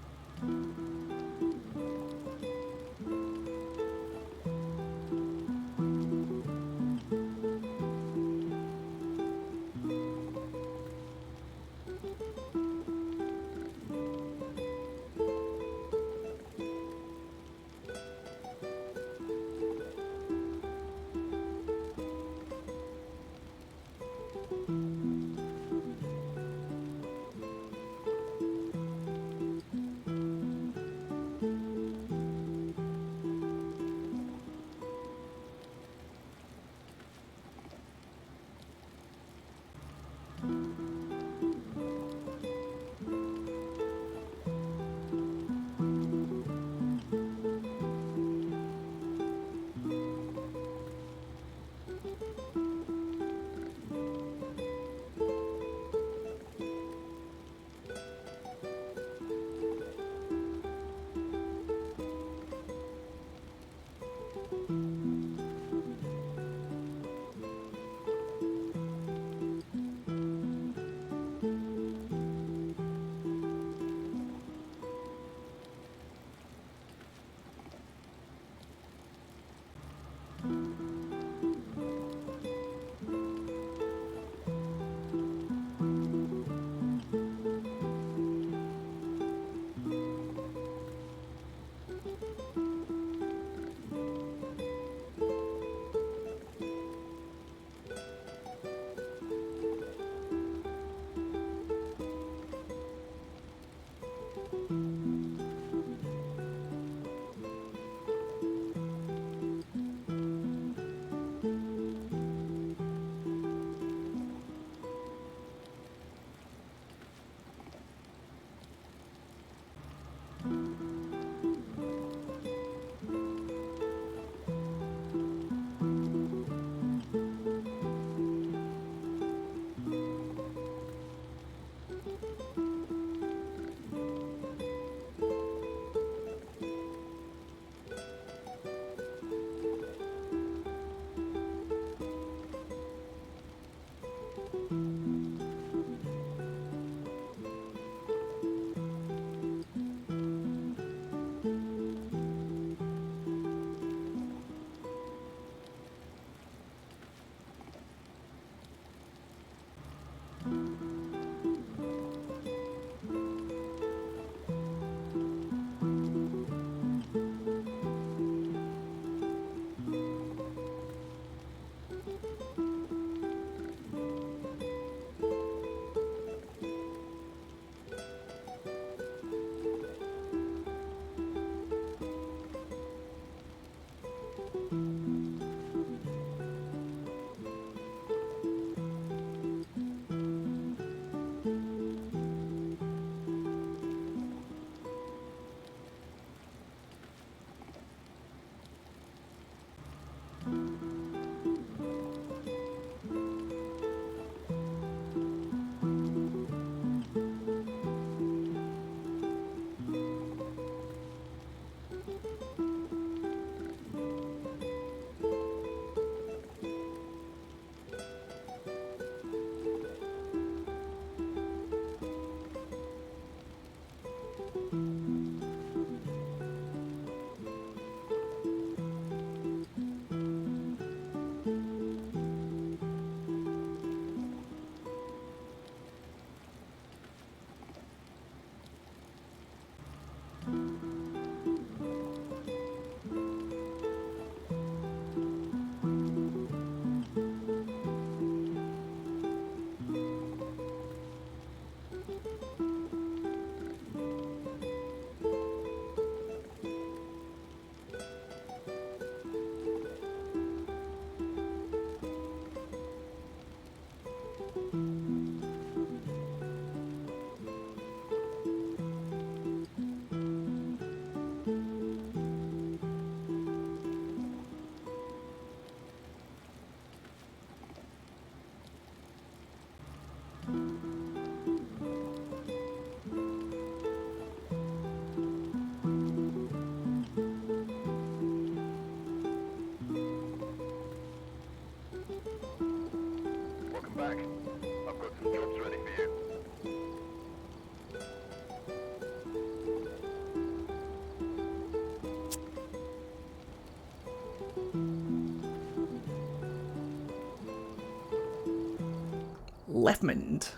S1: Leftmond.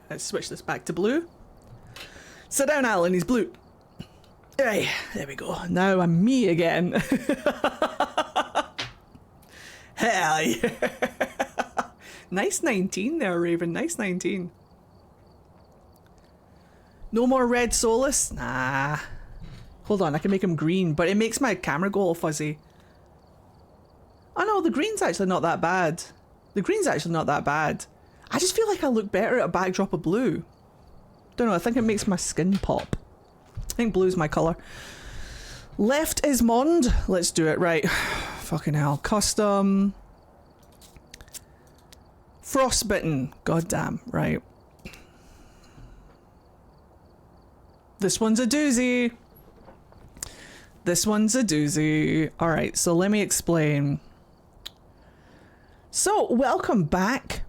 S1: Let's switch this back to blue. Sit down, Alan, he's blue. Hey, there we go. Now I'm me again. Hell yeah. Nice 19 there, Raven. Nice 19. No more red Solus? Nah. Hold on, I can make him green, but it makes my camera go all fuzzy. Oh no, the green's actually not that bad. The green's actually not that bad. I just feel like I look better at a backdrop of blue. Don't know, I think it makes my skin pop. I think blue's my colour. Left is Mond. Let's do it, right. Fucking hell. Custom. Frostbitten. Goddamn, right. This one's a doozy. This one's a doozy. Alright, so let me explain. So, welcome back.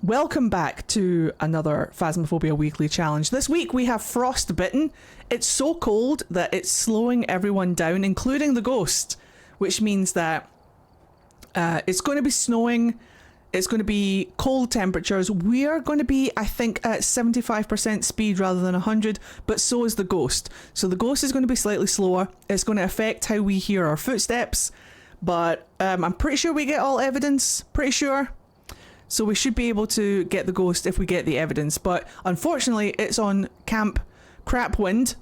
S1: Welcome back to another Phasmophobia Weekly Challenge. This week we have Frostbitten. It's so cold that it's slowing everyone down, including the ghost, which means that it's going to be snowing. It's going to be cold temperatures. We are going to be, I think, at 75% speed rather than 100, but so is the ghost. So the ghost is going to be slightly slower. It's going to affect how we hear our footsteps, but I'm pretty sure we get all evidence. Pretty sure. So we should be able to get the ghost if we get the evidence, but unfortunately it's on Camp Crapwind.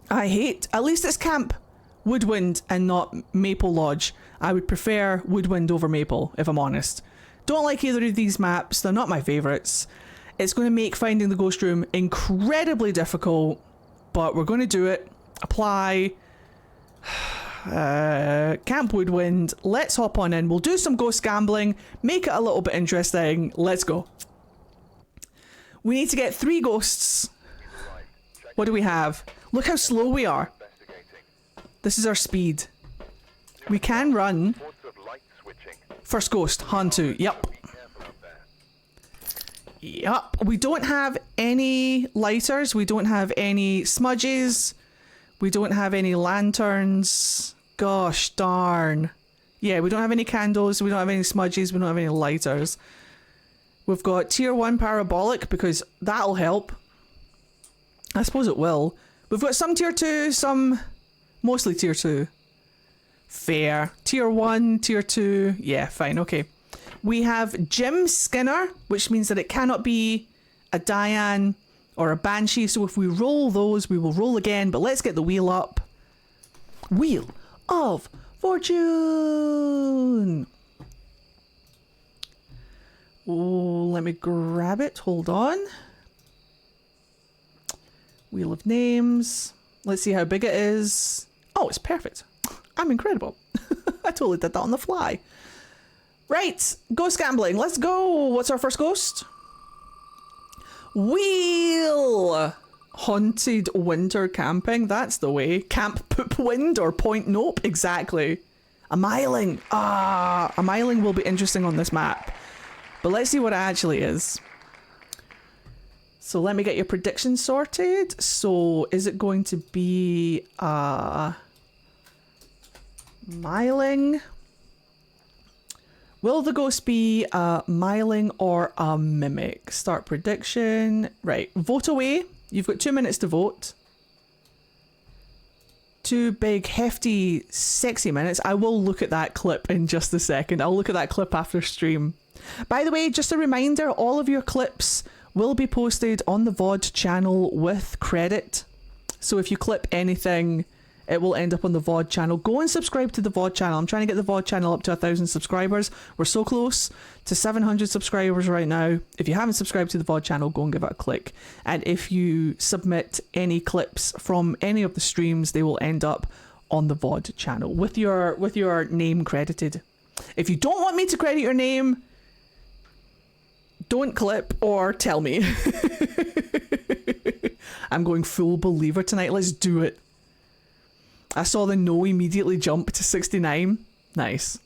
S1: I hate, at least it's Camp Woodwind and not Maple Lodge. I would prefer Woodwind over Maple, if I'm honest. Don't like either of these maps, they're not my favourites. It's going to make finding the ghost room incredibly difficult, but we're going to do it. Apply. Camp Woodwind. Let's hop on in. We'll do some ghost gambling, make it a little bit interesting. Let's go. We need to get 3 ghosts. What do we have? Look how slow we are. This is our speed. We can run. First ghost, Hantu. Yep. Yep. We don't have any lighters. We don't have any smudges. We don't have any lanterns. Gosh darn. Yeah, we don't have any candles. We don't have any smudges. We don't have any lighters. We've got tier 1 parabolic because that'll help. I suppose it will. We've got some tier 2, some mostly tier 2. Fair. Tier 1, tier 2. Yeah, fine. Okay. We have Jim Skinner, which means that it cannot be a Diane or a Banshee, so if we roll those, we will roll again, but let's get the wheel up. Wheel of Fortune! Oh, let me grab it. Hold on. Wheel of Names. Let's see how big it is. Oh, it's perfect. I'm incredible. I totally did that on the fly. Right, ghost gambling. Let's go. What's our first ghost? Wheel! Haunted winter camping. That's the way. Camp Poop Wind or Point Nope. Exactly. A miling. Ah, a miling will be interesting on this map. But let's see what it actually is. So let me get your prediction sorted. So is it going to be miling? Will the ghost be a miling or a mimic? Start prediction. Right, vote away. You've got 2 minutes to vote. 2 big, hefty, sexy minutes. I will look at that clip in just a second. I'll look at that clip after stream. By the way, just a reminder, all of your clips will be posted on the VOD channel with credit. So if you clip anything, it will end up on the VOD channel. Go and subscribe to the VOD channel. I'm trying to get the VOD channel up to 1,000 subscribers. We're so close to 700 subscribers right now. If you haven't subscribed to the VOD channel, go and give it a click. And if you submit any clips from any of the streams, they will end up on the VOD channel with your name credited. If you don't want me to credit your name, don't clip or tell me. I'm going full believer tonight. Let's do it. I saw the no immediately jump to 69. Nice.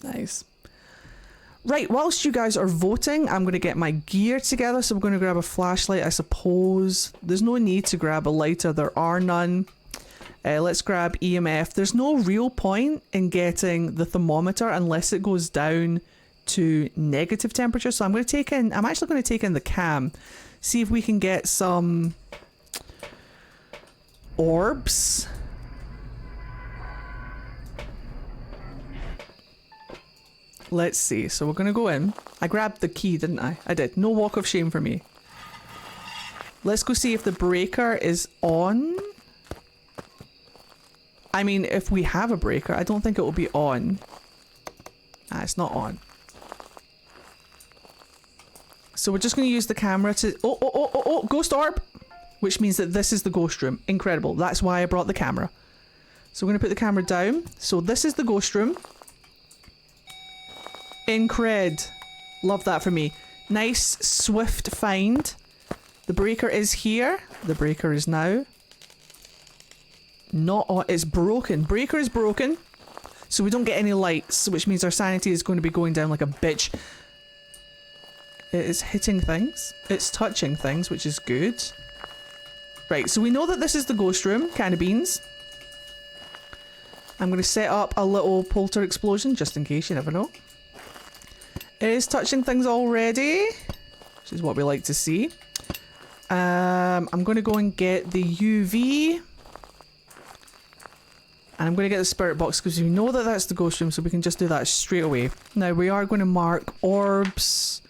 S1: Nice. Right, whilst you guys are voting, I'm going to get my gear together. So I'm going to grab a flashlight, I suppose. There's no need to grab a lighter. There are none. Let's grab EMF. There's no real point in getting the thermometer unless it goes down to negative temperature. So I'm actually going to take in the cam, see if we can get some orbs. Let's see. So we're going to go in. I grabbed the key, didn't I? I did. No walk of shame for me. Let's go see if the breaker is on. I mean, if we have a breaker, I don't think it will be on. Ah, it's not on. So we're just going to use the camera to... Oh, ghost orb! Which means that this is the ghost room. Incredible. That's why I brought the camera. So we're going to put the camera down. So this is the ghost room. Incred. Love that for me. Nice, swift find. The breaker is here. The breaker is now. Not on. It's broken. Breaker is broken. So we don't get any lights, which means our sanity is going to be going down like a bitch. It is hitting things. It's touching things, which is good. Right, so we know that this is the ghost room. Can of beans. I'm going to set up a little polter explosion, just in case, you never know. It is touching things already, which is what we like to see. I'm going to go and get the UV. And I'm going to get the spirit box because we know that that's the ghost room, so we can just do that straight away. Now we are going to mark orbs.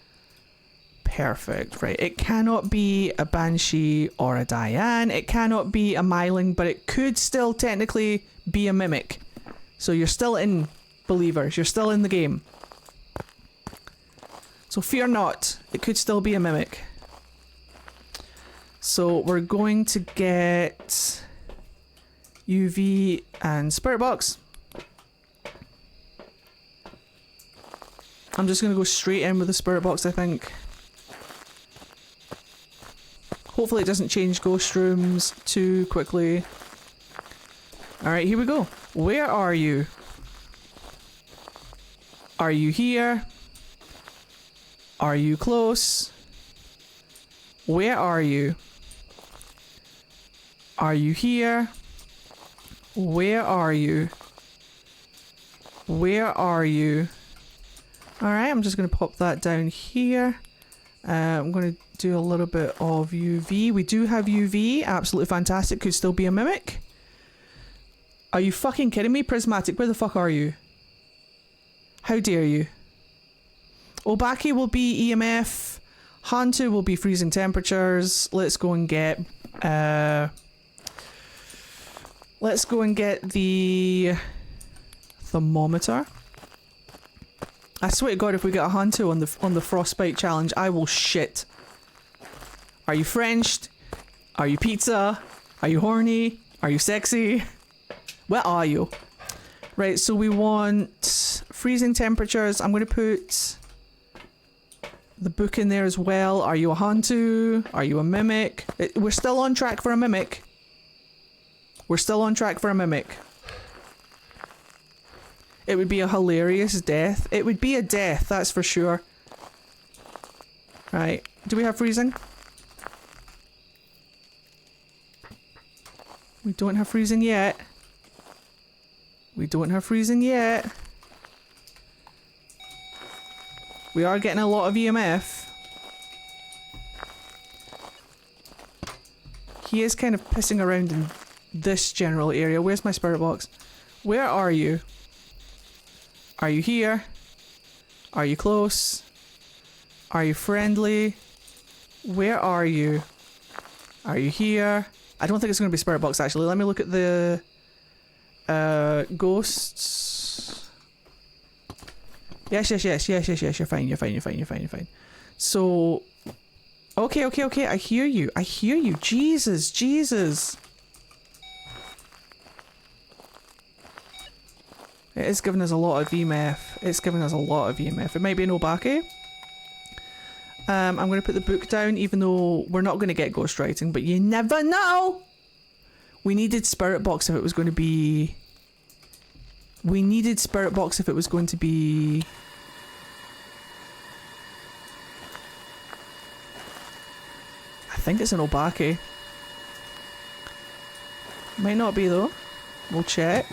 S1: Perfect. Right. It cannot be a Banshee or a Diane. It cannot be a Myling, but it could still technically be a Mimic. So you're still in, believers. You're still in the game. So fear not. It could still be a Mimic. So we're going to get UV and spirit box. I'm just going to go straight in with the spirit box, I think. Hopefully it doesn't change ghost rooms too quickly. Alright, here we go. Where are you? Are you here? Are you close? Where are you? Are you here? Where are you? Where are you? Alright, I'm just going to pop that down here. I'm going to do a little bit of UV. We do have UV. Absolutely fantastic. Could still be a Mimic. Are you fucking kidding me? Prismatic, where the fuck are you? How dare you? Obaki will be EMF. Hantu will be freezing temperatures. Let's go and get... let's go and get the... thermometer. I swear to God, if we get a Hantu on the Frostbite challenge, I will shit. Are you Frenched? Are you pizza? Are you horny? Are you sexy? Where are you? Right, so we want freezing temperatures. I'm going to put the book in there as well. Are you a Hantu? Are you a Mimic? We're still on track for a Mimic. We're still on track for a Mimic. It would be a hilarious death. It would be a death, that's for sure. Right. Do we have freezing? We don't have freezing yet. We don't have freezing yet. We are getting a lot of EMF. He is kind of pissing around in this general area. Where's my spirit box? Where are you? Are you here? Are you close? Are you friendly? Where are you? Are you here? I don't think it's going to be spirit box actually. Let me look at the ghosts. Yes. You're fine. So, okay. I hear you. Jesus. It is giving us a lot of EMF. It might be an Obake. I'm going to put the book down, even though we're not going to get ghostwriting, but you never know! We needed Spirit Box if it was going to be... I think it's an Obake. Might not be, though. We'll check.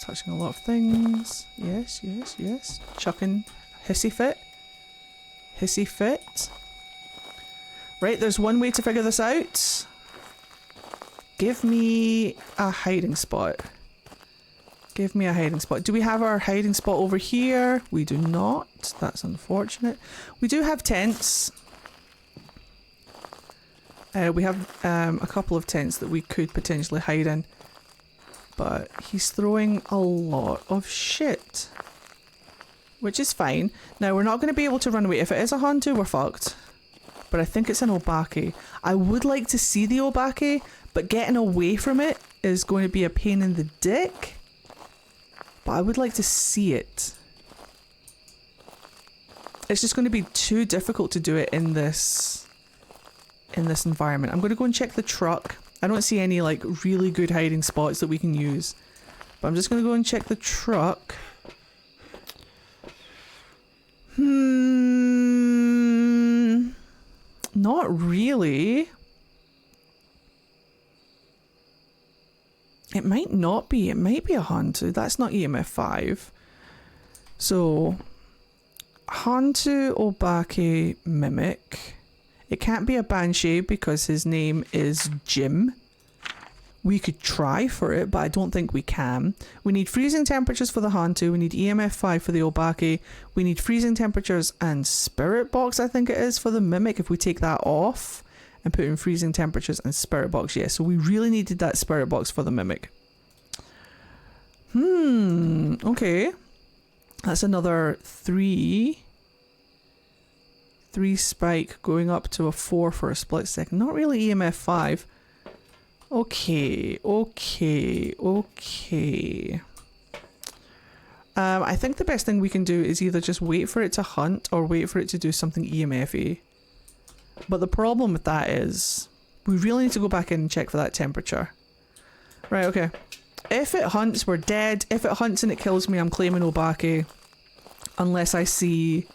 S1: It's touching a lot of things. Yes, yes, yes. Chucking hissy fit. Hissy fit. Right, there's one way to figure this out. Give me a hiding spot. Give me a hiding spot. Do we have our hiding spot over here? We do not. That's unfortunate. We do have tents. We have a couple of tents that we could potentially hide in. But he's throwing a lot of shit. Which is fine. Now, we're not going to be able to run away. If it is a Hantu, we're fucked. But I think it's an Obake. I would like to see the Obake, but getting away from it is going to be a pain in the dick. But I would like to see it. It's just going to be too difficult to do it in this environment. I'm going to go and check the truck. I don't see any like really good hiding spots that we can use. But I'm just going to go and check the truck. Not really. It might not be. It might be a Hantu. That's not EMF 5. So, Hantu, Obake, Mimic. It can't be a Banshee because his name is Jim. We could try for it, but I don't think we can. We need freezing temperatures for the Hantu. We need EMF 5 for the Obake. We need freezing temperatures and Spirit Box, I think it is, for the Mimic. If we take that off and put in freezing temperatures and Spirit Box, yes. So we really needed that Spirit Box for the Mimic. Okay. That's another 3 spike going up to a 4 for a split second. Not really EMF 5. Okay. I think the best thing we can do is either just wait for it to hunt or wait for it to do something EMF-y. But the problem with that is we really need to go back in and check for that temperature. Right, okay. If it hunts, we're dead. If it hunts and it kills me, I'm claiming Obake. Unless I see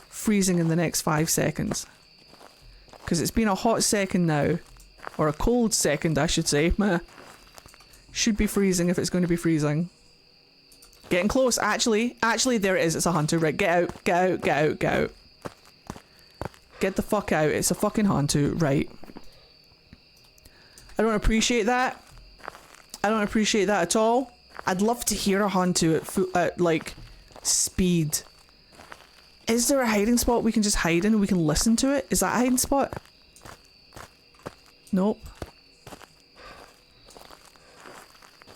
S1: freezing in the next 5 seconds. Because it's been a hot second now. Or a cold second, I should say. Should be freezing if it's going to be freezing. Getting close. Actually, there it is. It's a Hantu. Right, get out. Get the fuck out. It's a fucking Hantu. Right. I don't appreciate that. I don't appreciate that at all. I'd love to hear a Hantu at like, speed. Is there a hiding spot we can just hide in and we can listen to it? Is that a hiding spot? Nope.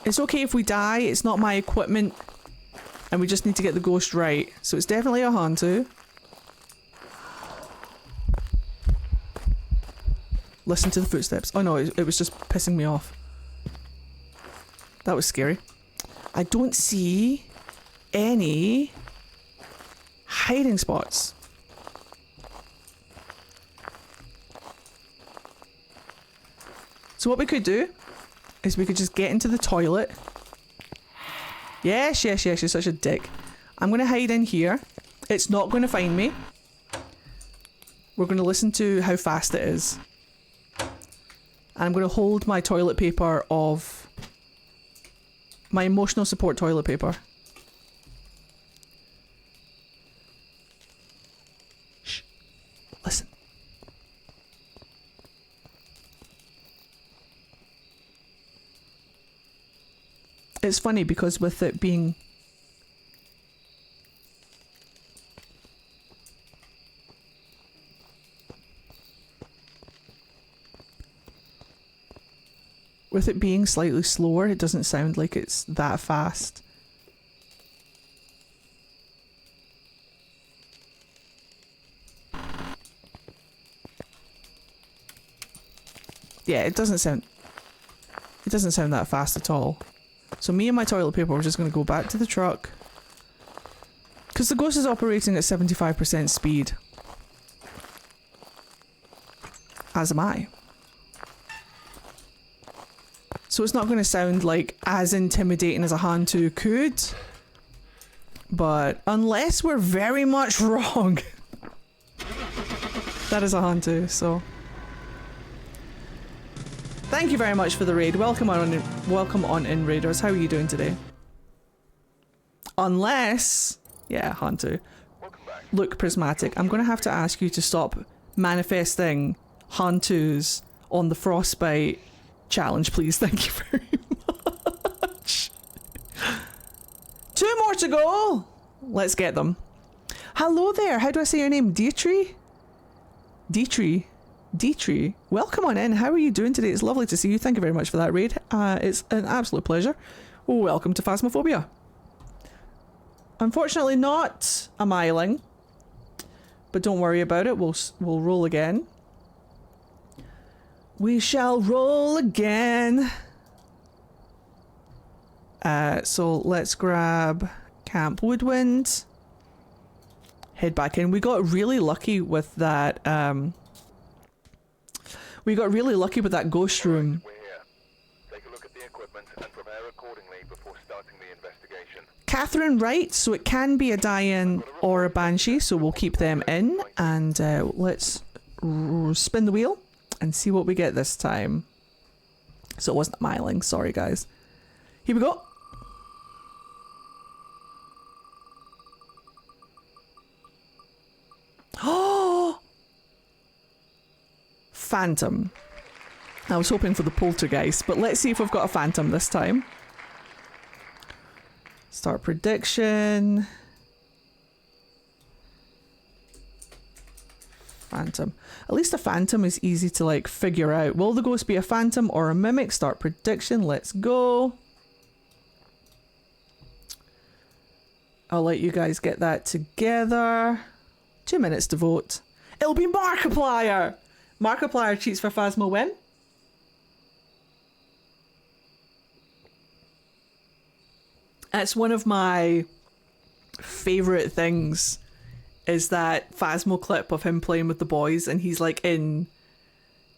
S1: It's okay if we die, it's not my equipment. And we just need to get the ghost right. So it's definitely a Hantu. Listen to the footsteps. Oh no, it was just pissing me off. That was scary. I don't see any hiding spots. So what we could do is we could just get into the toilet. Yes, you're such a dick. I'm going to hide in here. It's not going to find me. We're going to listen to how fast it is. And I'm going to hold my toilet paper of... my emotional support toilet paper. Shh. Listen. It's funny because with it being... with it being slightly slower, it doesn't sound like it's that fast. Yeah, it doesn't sound that fast at all. So me and my toilet paper, we're just going to go back to the truck. Because the ghost is operating at 75% speed. As am I. So it's not going to sound like as intimidating as a Hantu could. But unless we're very much wrong. That is a Hantu, so... Thank you very much for the raid. Welcome on in, Raiders. How are you doing today? Unless... Yeah, Hantu. Look prismatic. I'm going to have to ask you to stop manifesting Hantus on the Frostbite challenge, please. Thank you very much. 2 more to go. Let's get them. Hello there. How do I say your name? Dietrich? Dietrich. Welcome on in. How are you doing today? It's lovely to see you. Thank you very much for that raid. It's an absolute pleasure. Welcome to Phasmophobia. Unfortunately not a miling, but don't worry about it. We'll roll again. We shall roll again. So let's grab Camp Woodwind. Head back in. We got really lucky with that. We got really lucky with that ghost room.
S7: We're here. Take a look at the equipment and prepare accordingly before starting the investigation.
S1: Catherine Wright, so it can be a Diane or a Banshee, so we'll keep them in. And let's spin the wheel and see what we get this time. So it wasn't a miling, sorry guys. Here we go. Oh! Phantom. I was hoping for the poltergeist, but let's see if we've got a phantom this time. Start prediction. Phantom. At least a phantom is easy to like figure out. Will the ghost be a phantom or a mimic? Start prediction. Let's go. I'll let you guys get that together. 2 minutes to vote. It'll be Markiplier! Markiplier cheats for Phasmo win. That's one of my favourite things, is that Phasmo clip of him playing with the boys and he's like in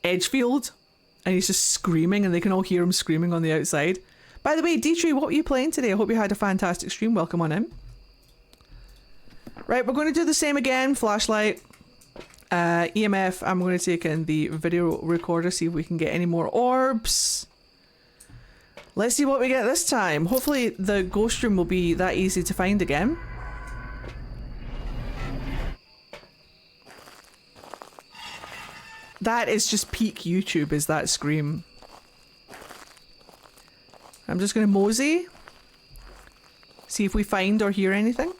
S1: Edgefield and he's just screaming and they can all hear him screaming on the outside. By the way, Dietrich, what were you playing today? I hope you had a fantastic stream. Welcome on in. Right, we're going to do the same again. Flashlight. EMF. I'm going to take in the video recorder, see if we can get any more orbs. Let's see what we get this time. Hopefully the ghost room will be that easy to find again. That is just peak YouTube, is that scream. I'm just going to mosey. See if we find or hear anything.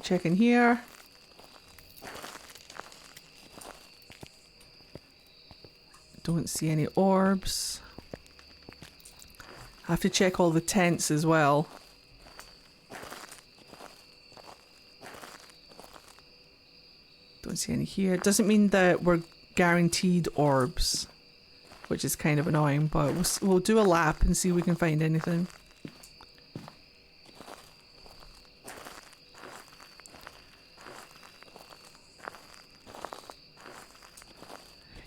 S1: Check in here. Don't see any orbs. I have to check all the tents as well. Don't see any here. It doesn't mean that we're guaranteed orbs, which is kind of annoying, but we'll do a lap and see if we can find anything.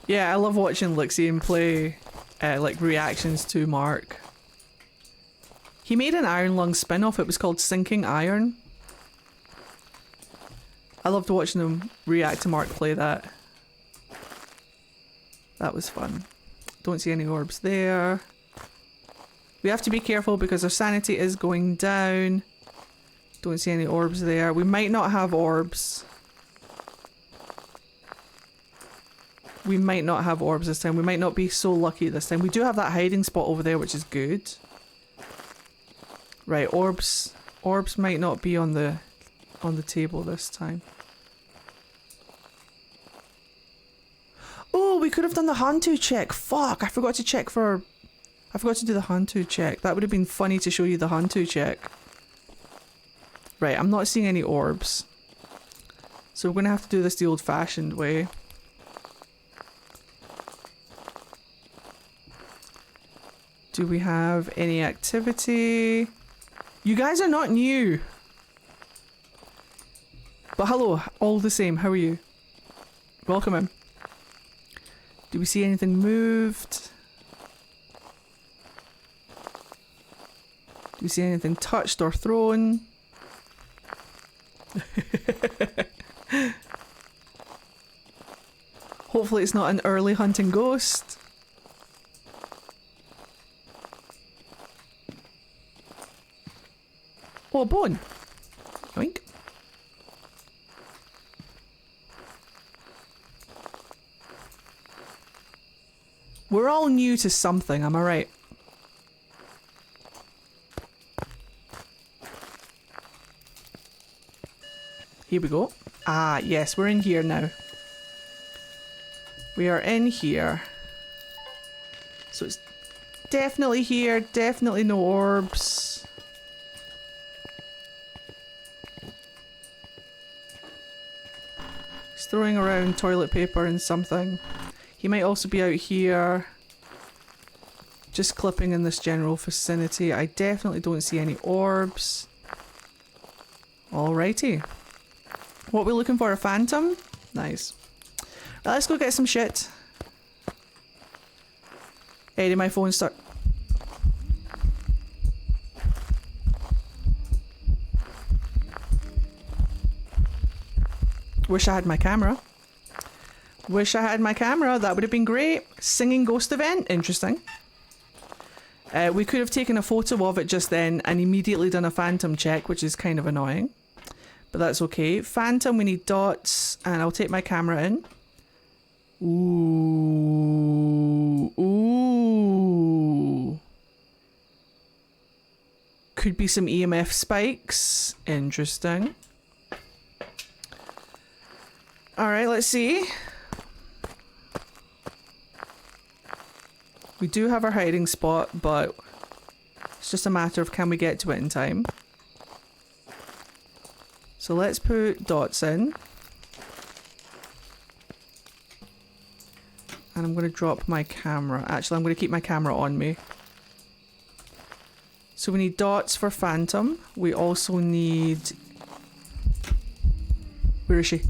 S1: Yeah, I love watching Lixian play like reactions to Mark. He made an Iron Lung spin-off. It was called Sinking Iron. I loved watching him react to Mark play that. That was fun. Don't see any orbs there. We have to be careful because our sanity is going down. Don't see any orbs there. We might not have orbs. We might not have orbs this time. We might not be so lucky this time. We do have that hiding spot over there, which is good. Right, orbs. Orbs might not be on the table this time. Oh, we could have done the Hantu check. Fuck, I forgot to check for... I forgot to do the Hantu check. That would have been funny to show you the Hantu check. Right, I'm not seeing any orbs. So we're going to have to do this the old-fashioned way. Do we have any activity? You guys are not new. But hello, all the same, how are you? Welcome in. Do we see anything moved? Do we see anything touched or thrown? Hopefully it's not an early hunting ghost. Oh, a bone. Yoink. We're all new to something, am I right? Here we go. Ah, yes, we're in here now. We are in here. So it's definitely here, definitely no orbs. He's throwing around toilet paper and something. He might also be out here. Just clipping in this general vicinity. I definitely don't see any orbs. Alrighty. What are we looking for? A phantom? Nice. Right, let's go get some shit. Hey, did my phone start? Wish I had my camera. Wish I had my camera. That would have been great. Singing ghost event. Interesting. We could have taken a photo of it just then and immediately done a phantom check, which is kind of annoying. But that's okay. Phantom, we need dots. And I'll take my camera in. Ooh. Ooh. Could be some EMF spikes. Interesting. Alright, let's see. We do have our hiding spot, but it's just a matter of can we get to it in time. So let's put dots in. And I'm going to drop my camera. Actually, I'm going to keep my camera on me. So we need dots for phantom. We also need... Where is she?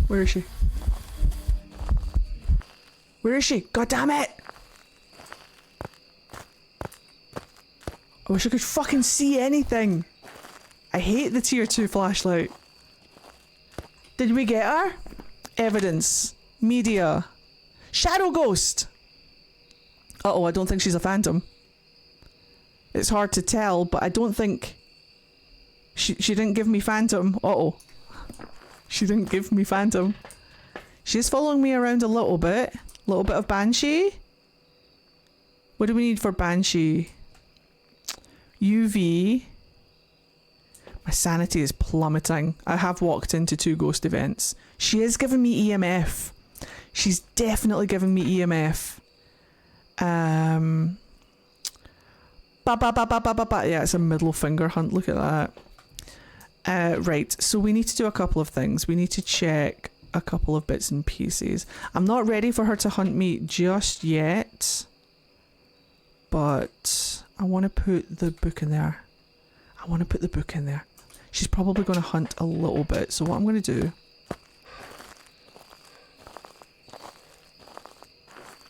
S1: Where is she? Where is she? God damn it! I wish I could fucking see anything. I hate the tier 2 flashlight. Did we get her? Evidence. Media. Shadow ghost! Uh-oh, I don't think she's a phantom. It's hard to tell, but I don't think... She didn't give me phantom. Uh-oh. She didn't give me phantom. She's following me around a little bit. A little bit of banshee. What do we need for banshee? UV. My sanity is plummeting. I have walked into 2 ghost events. She is giving me EMF. She's definitely giving me EMF. Yeah, it's a middle finger hunt. Look at that. Right, so we need to do a couple of things. We need to check a couple of bits and pieces. I'm not ready for her to hunt me just yet, but I want to put the book in there. I want to put the book in there. She's probably going to hunt a little bit, so what I'm going to do...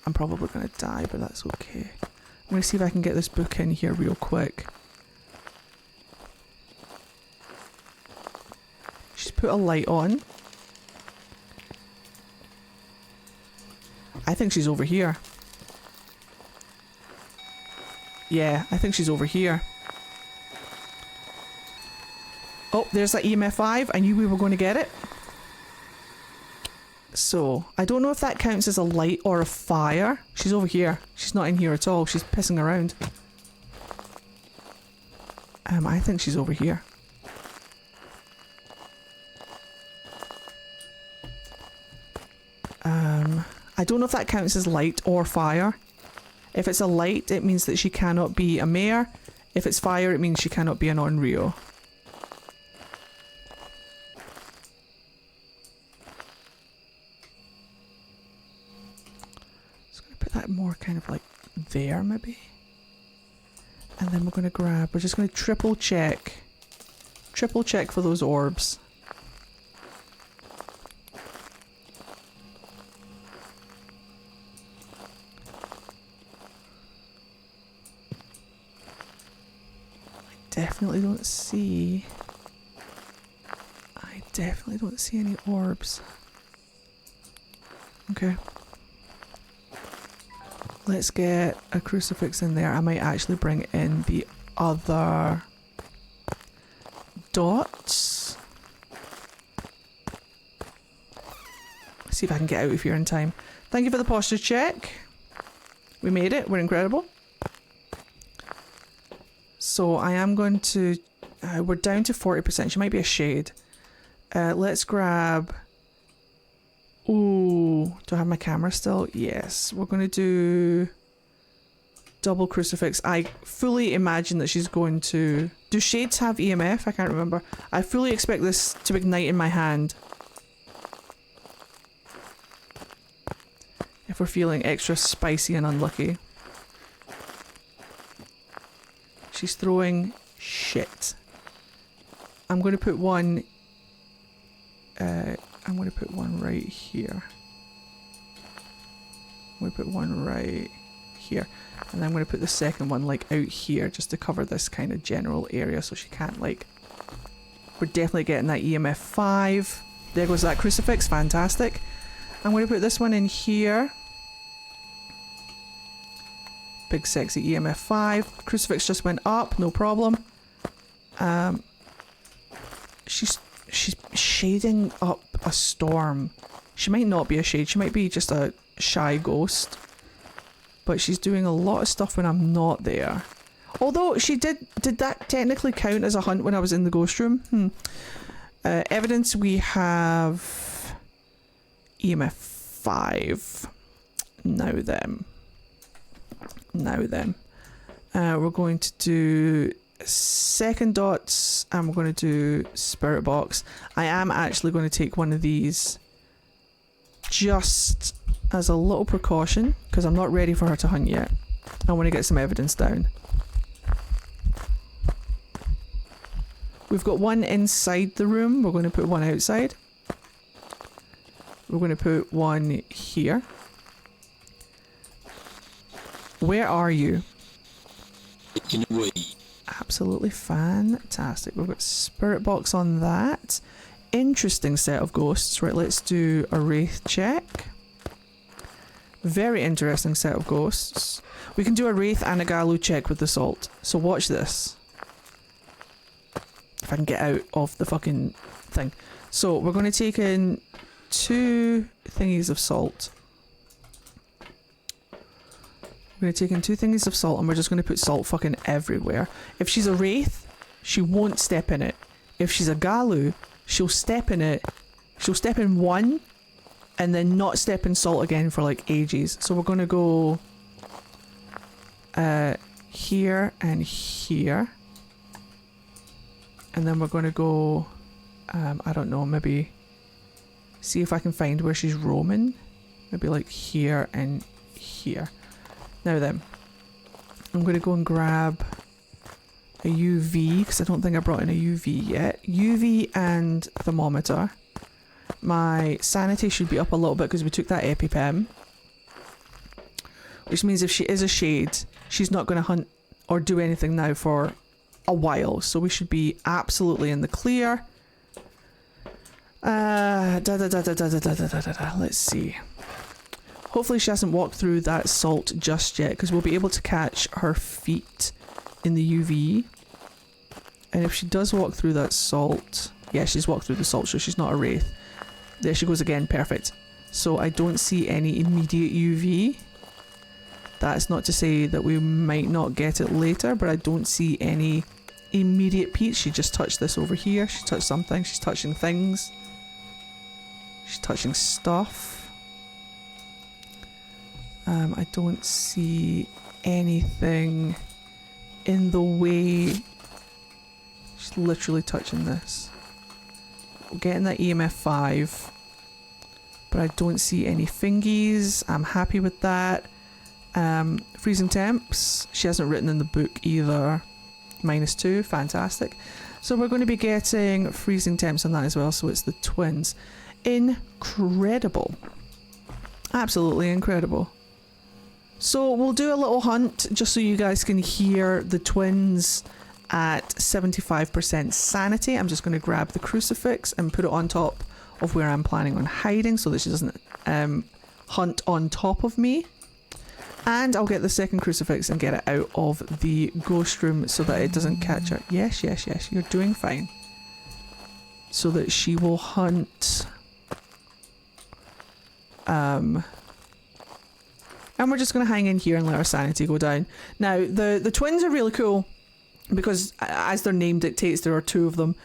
S1: I'm probably going to die, but that's okay. I'm going to see if I can get this book in here real quick. She's put a light on. I think she's over here. Yeah, I think she's over here. Oh, there's that EMF 5. I knew we were going to get it. So, I don't know if that counts as a light or a fire. She's over here. She's not in here at all. She's pissing around. I think she's over here. I don't know if that counts as light or fire. If it's a light, it means that she cannot be a mare. If it's fire, it means she cannot be an Onryo. Just gonna put that more kind of like there, maybe. And then we're gonna grab, we're just gonna triple check for those orbs. Definitely don't see... I definitely don't see any orbs. Okay. Let's get a crucifix in there. I might actually bring in the other dots. See if I can get out of here in time. Thank you for the posture check. We made it. We're incredible. So I am going to... we're down to 40%. She might be a shade. Let's grab... Ooh, do I have my camera still? Yes. We're going to do double crucifix. I fully imagine that she's going to... Do shades have EMF? I can't remember. I fully expect this to ignite in my hand. If we're feeling extra spicy and unlucky. She's throwing shit. I'm going to put one... I'm going to put one right here. I'm going to put one right here. And then I'm going to put the second one like out here just to cover this kind of general area so she can't like... We're definitely getting that EMF 5. There goes that crucifix. Fantastic. I'm going to put this one in here. Big sexy EMF 5. Crucifix just went up. No problem. She's shading up a storm. She might not be a shade. She might be just a shy ghost. But she's doing a lot of stuff when I'm not there. Although she did that technically count as a hunt when I was in the ghost room? Evidence, we have EMF 5. Now then. We're going to do second dots and we're going to do spirit box. I am actually going to take one of these just as a little precaution because I'm not ready for her to hunt yet. I want to get some evidence down. We've got one inside the room. We're going to put one outside. We're going to put one here. Where are you? Absolutely fantastic. We've got spirit box on that. Interesting set of ghosts. Right, let's do a wraith check. Very interesting set of ghosts. We can do a wraith and a Galu check with the salt. So watch this. If I can get out of the fucking thing. So we're going to take in 2 thingies of salt. We're going to take in 2 thingies of salt and we're just going to put salt fucking everywhere. If she's a wraith, she won't step in it. If she's a Galu, she'll step in it. She'll step in one and then not step in salt again for like ages. So we're going to go here and here. And then we're going to go, I don't know, maybe see if I can find where she's roaming. Maybe like here and here. Now then, I'm going to go and grab a UV because I don't think I brought in a UV yet. UV and thermometer. My sanity should be up a little bit because we took that EpiPen. Which means if she is a shade, she's not going to hunt or do anything now for a while. So we should be absolutely in the clear. Let's see. Hopefully she hasn't walked through that salt just yet because we'll be able to catch her feet in the UV. And if she does walk through that salt... Yeah, she's walked through the salt, so she's not a wraith. There she goes again, perfect. So I don't see any immediate UV. That's not to say that we might not get it later, but I don't see any immediate peach. She just touched this over here. She touched something. She's touching things. She's touching stuff. I don't see anything in the way. She's literally touching this. We're getting that EMF 5. But I don't see any fingies. I'm happy with that. Freezing temps. She hasn't written in the book either. -2. Fantastic. So we're going to be getting freezing temps on that as well. So it's the twins. Incredible. Absolutely incredible. So we'll do a little hunt just so you guys can hear the twins at 75% sanity. I'm just going to grab the crucifix and put it on top of where I'm planning on hiding so that she doesn't hunt on top of me. And I'll get the second crucifix and get it out of the ghost room so that it doesn't catch her. Yes, yes, yes, you're doing fine. So that she will hunt. And we're just going to hang in here and let our sanity go down. Now, the twins are really cool because, as their name dictates, there are two of them.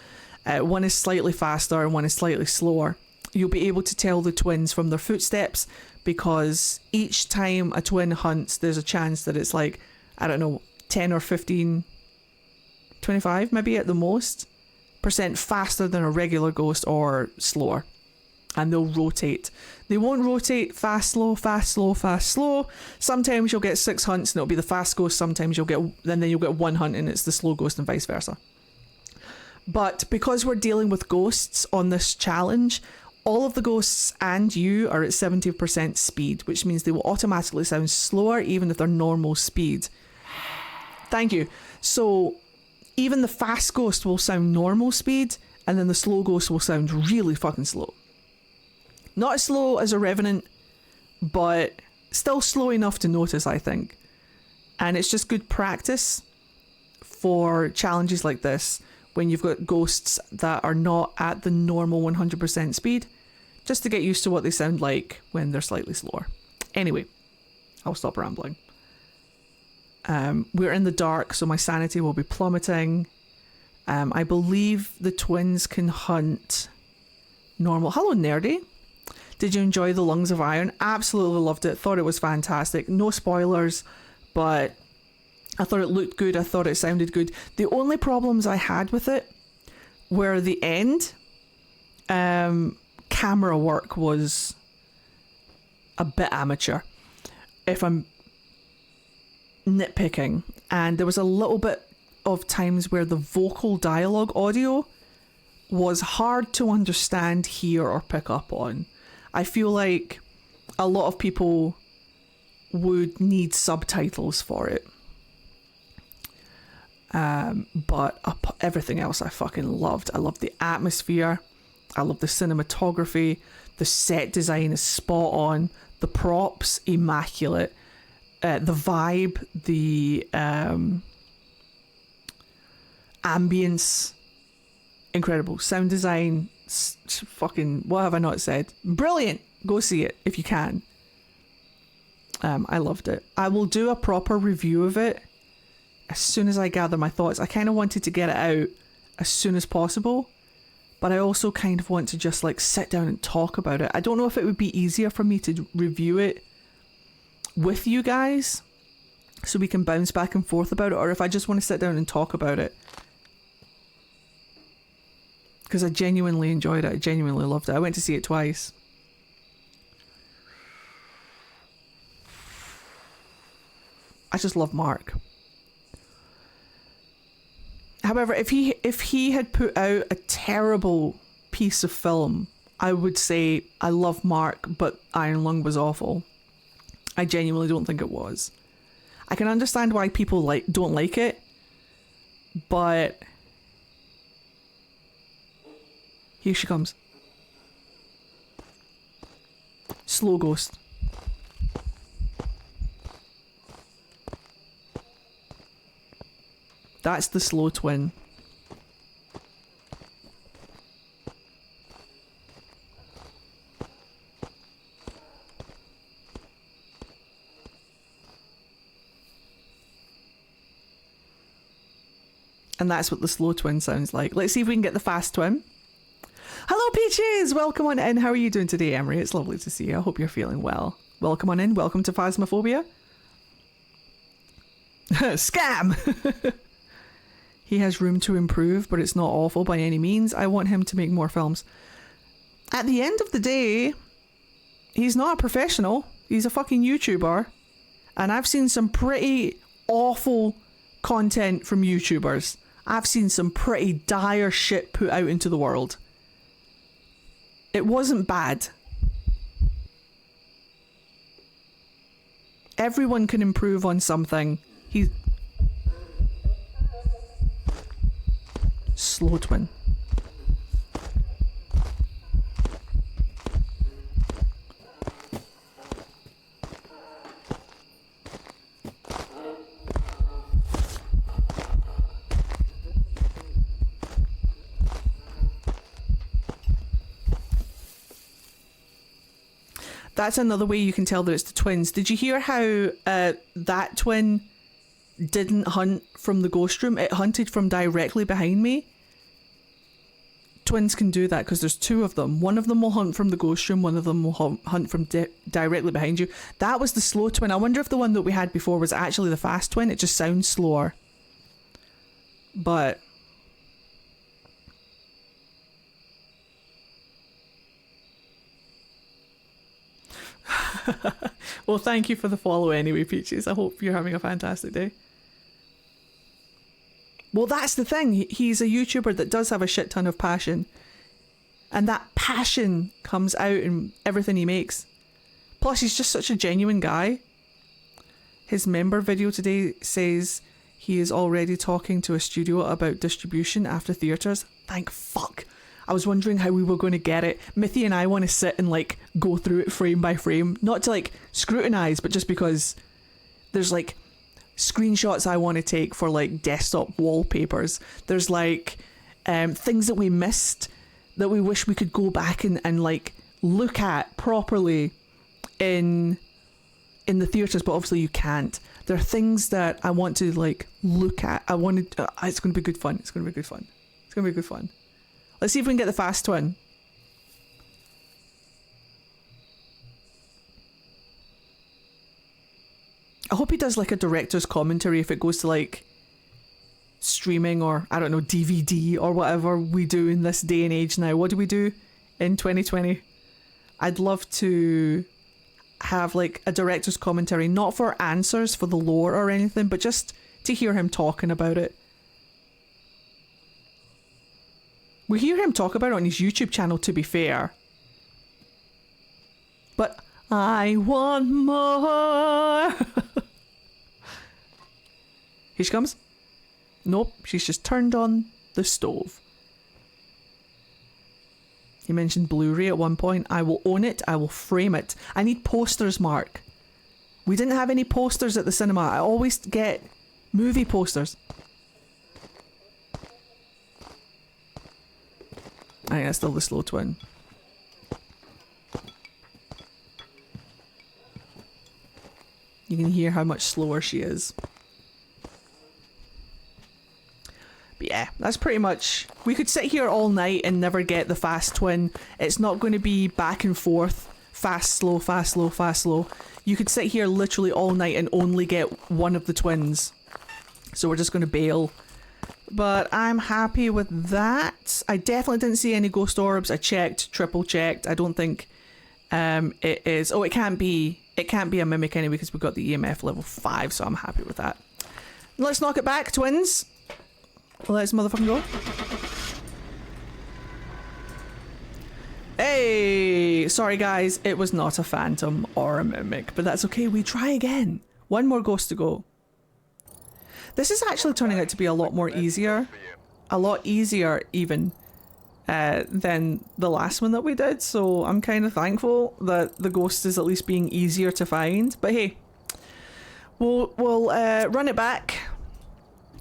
S1: One is slightly faster and one is slightly slower. You'll be able to tell the twins from their footsteps because each time a twin hunts, there's a chance that it's like, I don't know, 10 or 15, 25 maybe at the most, % faster than a regular ghost or slower. And they'll rotate. They won't rotate fast, slow, fast, slow, fast, slow. Sometimes you'll get 6 hunts and it'll be the fast ghost. Sometimes you'll get, and then you'll get 1 hunt and it's the slow ghost and vice versa. But because we're dealing with ghosts on this challenge, all of the ghosts and you are at 70% speed, which means they will automatically sound slower even if they're normal speed. Thank you. So even the fast ghost will sound normal speed and then the slow ghost will sound really fucking slow. Not as slow as a Revenant, but still slow enough to notice, I think. And it's just good practice for challenges like this when you've got ghosts that are not at the normal 100% speed, just to get used to what they sound like when they're slightly slower. Anyway, I'll stop rambling. We're in the dark, so my sanity will be plummeting. I believe the twins can hunt normal. Hello, Nerdy. Did you enjoy The Lungs of Iron? Absolutely loved it. Thought it was fantastic. No spoilers, but I thought it looked good. I thought it sounded good. The only problems I had with it were the end. Camera work was a bit amateur, if I'm nitpicking. And there was a little bit of times where the vocal dialogue audio was hard to understand, hear, or pick up on. I feel like a lot of people would need subtitles for it. But everything else I fucking loved. I loved the atmosphere. I loved the cinematography. The set design is spot on. The props, immaculate. The vibe, the ambience, incredible. Sound design, fucking, what have I not said? Brilliant. Go see it if you can. I loved it. I will do a proper review of it as soon as I gather my thoughts. I kind of wanted to get it out as soon as possible, but I also kind of want to just like sit down and talk about it. I don't know if it would be easier for me to review it with you guys so we can bounce back and forth about it, or if I just want to sit down and talk about it. Because I genuinely enjoyed it. I genuinely loved it. I went to see it twice. I just love Mark. However, if he had put out a terrible piece of film, I would say I love Mark, but Iron Lung was awful. I genuinely don't think it was. I can understand why people don't like it, but here she comes. Slow ghost. That's the slow twin. And that's what the slow twin sounds like. Let's see if we can get the fast twin. Hello, Peaches! Welcome on in. How are you doing today, Emery? It's lovely to see you. I hope you're feeling well. Welcome on in. Welcome to Phasmophobia. Scam! He has room to improve, but it's not awful by any means. I want him to make more films. At the end of the day, he's not a professional. He's a fucking YouTuber. And I've seen some pretty awful content from YouTubers. I've seen some pretty dire shit put out into the world. It wasn't bad. Everyone can improve on something. He's... Slow twin. That's another way you can tell that it's the twins. Did you hear how that twin didn't hunt from the ghost room? It hunted from directly behind me. Twins can do that because there's two of them. One of them will hunt from the ghost room, one of them will hunt from directly behind you. That was the slow twin. I wonder if the one that we had before was actually the fast twin. It just sounds slower. But... well, thank you for the follow anyway, Peaches. I hope you're having a fantastic day. Well, that's the thing. He's a YouTuber that does have a shit ton of passion. And that passion comes out in everything he makes. Plus, he's just such a genuine guy. His member video today says he is already talking to a studio about distribution after theatres. Thank fuck. I was wondering how we were going to get it. Mithy and I want to sit and like go through it frame by frame. Not to like scrutinise, but just because there's like screenshots I want to take for like desktop wallpapers. There's like things that we missed that we wish we could go back and like look at properly in the theatres, but obviously you can't. There are things that I want to like look at. I wanted. It's going to be good fun. It's going to be good fun. It's going to be good fun. Let's see if we can get the fast twin. I hope he does like a director's commentary if it goes to like streaming or, I don't know, DVD or whatever we do in this day and age now. What do we do in 2020? I'd love to have like a director's commentary, not for answers for the lore or anything, but just to hear him talking about it. We hear him talk about it on his YouTube channel, to be fair. But I want more. Here she comes. Nope, she's just turned on the stove. He mentioned Blu-ray at one point. I will own it. I will frame it. I need posters, Mark. We didn't have any posters at the cinema. I always get movie posters. I think that's still the slow twin. You can hear how much slower she is. But yeah, that's pretty much... We could sit here all night and never get the fast twin. It's not going to be back and forth. Fast, slow, fast, slow, fast, slow. You could sit here literally all night and only get one of the twins. So we're just going to bail. But I'm happy with that. I definitely didn't see any ghost orbs. I checked, triple checked. I don't think it is... Oh, it can't be a mimic anyway because we've got the EMF level 5, so I'm happy with that. Let's knock it back, twins. Let's motherfucking go. Hey! Sorry guys, it was not a phantom or a mimic, but that's okay. We try again. One more ghost to go. This is actually turning out to be a lot more easier. A lot easier even than the last one that we did, so I'm kind of thankful that the ghost is at least being easier to find. But hey, we'll run it back,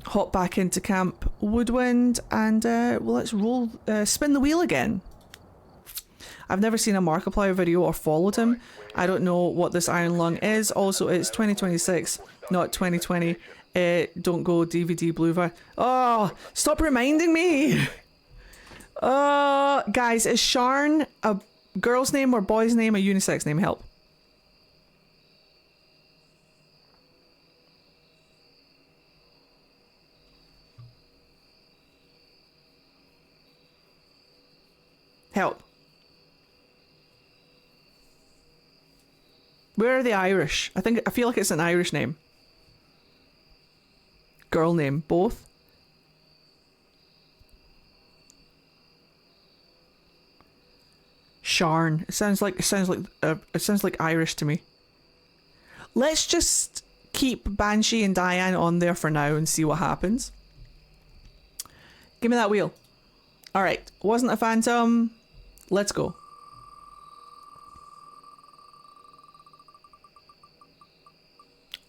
S1: hop back into Camp Woodwind, and well, let's spin the wheel again. I've never seen a Markiplier video or followed him. I don't know what this Iron Lung is. Also, it's 2026, not 2020. Don't go DVD Blu-ray. Oh, stop reminding me. Guys, is Sharn a girl's name or boy's name, a unisex name? Help. Help. Where are the Irish? I feel like it's an Irish name. Girl name, both. Sharn. It sounds like Irish to me. Let's just keep Banshee and Diane on there for now and see what happens. Give me that wheel. All right, wasn't a phantom. Let's go.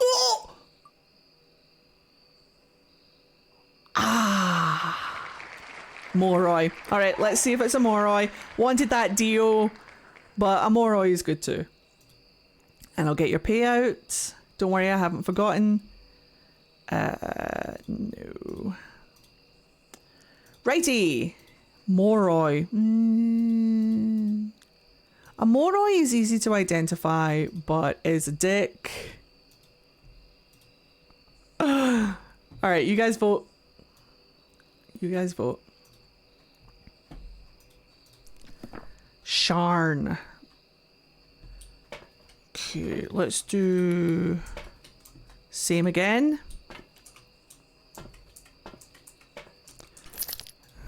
S1: Oh! Ah, Moroi. All right, let's see if it's a Moroi. Wanted that Dio, but a Moroi is good too. And I'll get your payout. Don't worry, I haven't forgotten. No. Righty. Moroi. A Moroi is easy to identify, but is a dick. Alright, you guys vote. You guys vote. Sharn. Okay, let's do same again.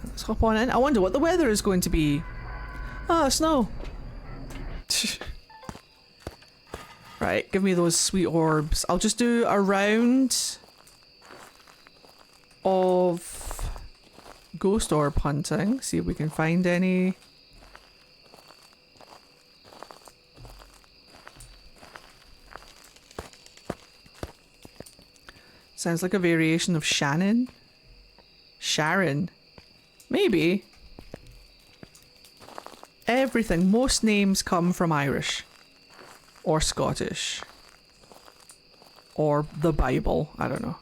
S1: Let's hop on in. I wonder what the weather is going to be. Oh, snow. Right, give me those sweet orbs. I'll just do a round of ghost orb hunting. See if we can find any. Sounds like a variation of Shannon. Sharon. Maybe. Everything. Most names come from Irish. Or Scottish. Or the Bible. I don't know.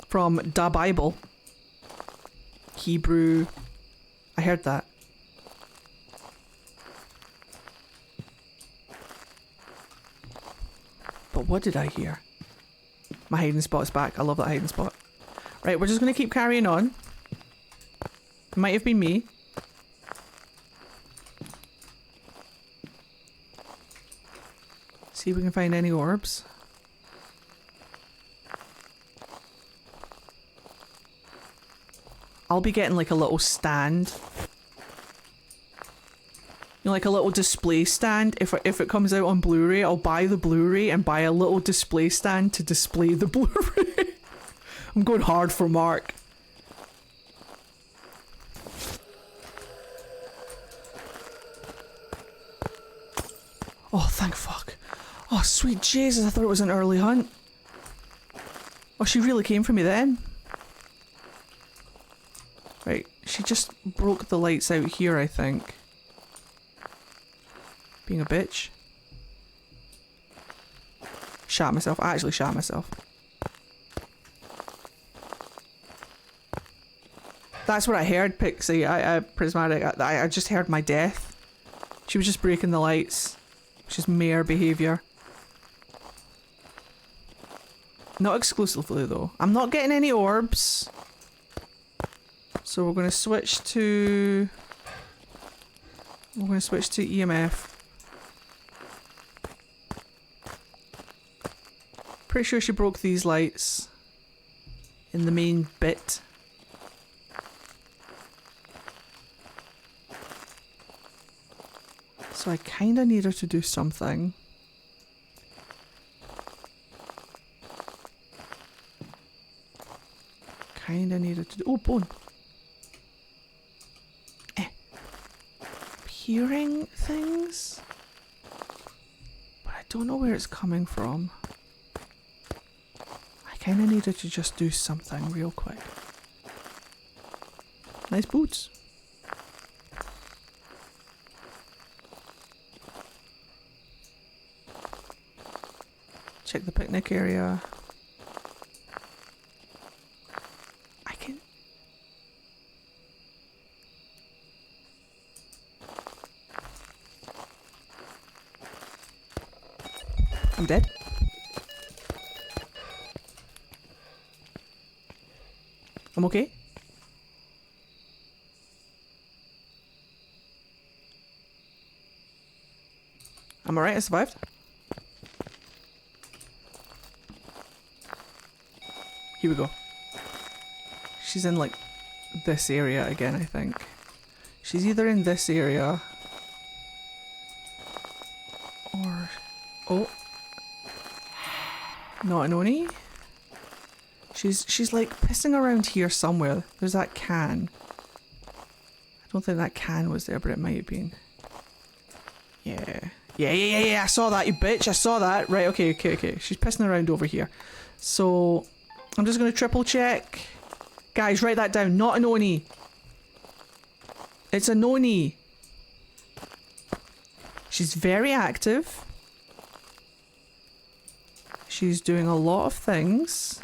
S1: From da Bible. Hebrew. I heard that. But what did I hear? My hiding spot's back. I love that hiding spot. Right, we're just going to keep carrying on. It might have been me. See if we can find any orbs. I'll be getting like a little stand. You know, like a little display stand. If it comes out on Blu-ray, I'll buy the Blu-ray and buy a little display stand to display the Blu-ray. I'm going hard for Mark. Oh, thank fuck. Oh, sweet Jesus, I thought it was an early hunt. Oh, she really came for me then. Right, she just broke the lights out here, I think. Being a bitch. Shot myself. I actually shot myself. That's what I heard, Pixie. Prismatic. I just heard my death. She was just breaking the lights. She's mare behaviour. Not exclusively though. I'm not getting any orbs. So we're going to switch to... We're going to switch to EMF. Pretty sure she broke these lights in the main bit. So I kind of need her to do something. Kind of need her to do... Oh, bone. Hearing things? But I don't know where it's coming from. I kind of needed to just do something real quick. Nice boots. Check the picnic area. I can... I'm dead. I'm okay. I'm alright, I survived. Here we go. She's in like this area again, I think. She's either in this area or... Oh. Not an Oni. She's like pissing around here somewhere. There's that can. I don't think that can was there, but it might have been. Yeah. Yeah. I saw that, you bitch. I saw that. Right, okay. She's pissing around over here. So, I'm just going to triple check. Guys, write that down. Not an Oni. It's a Noni. She's very active. She's doing a lot of things.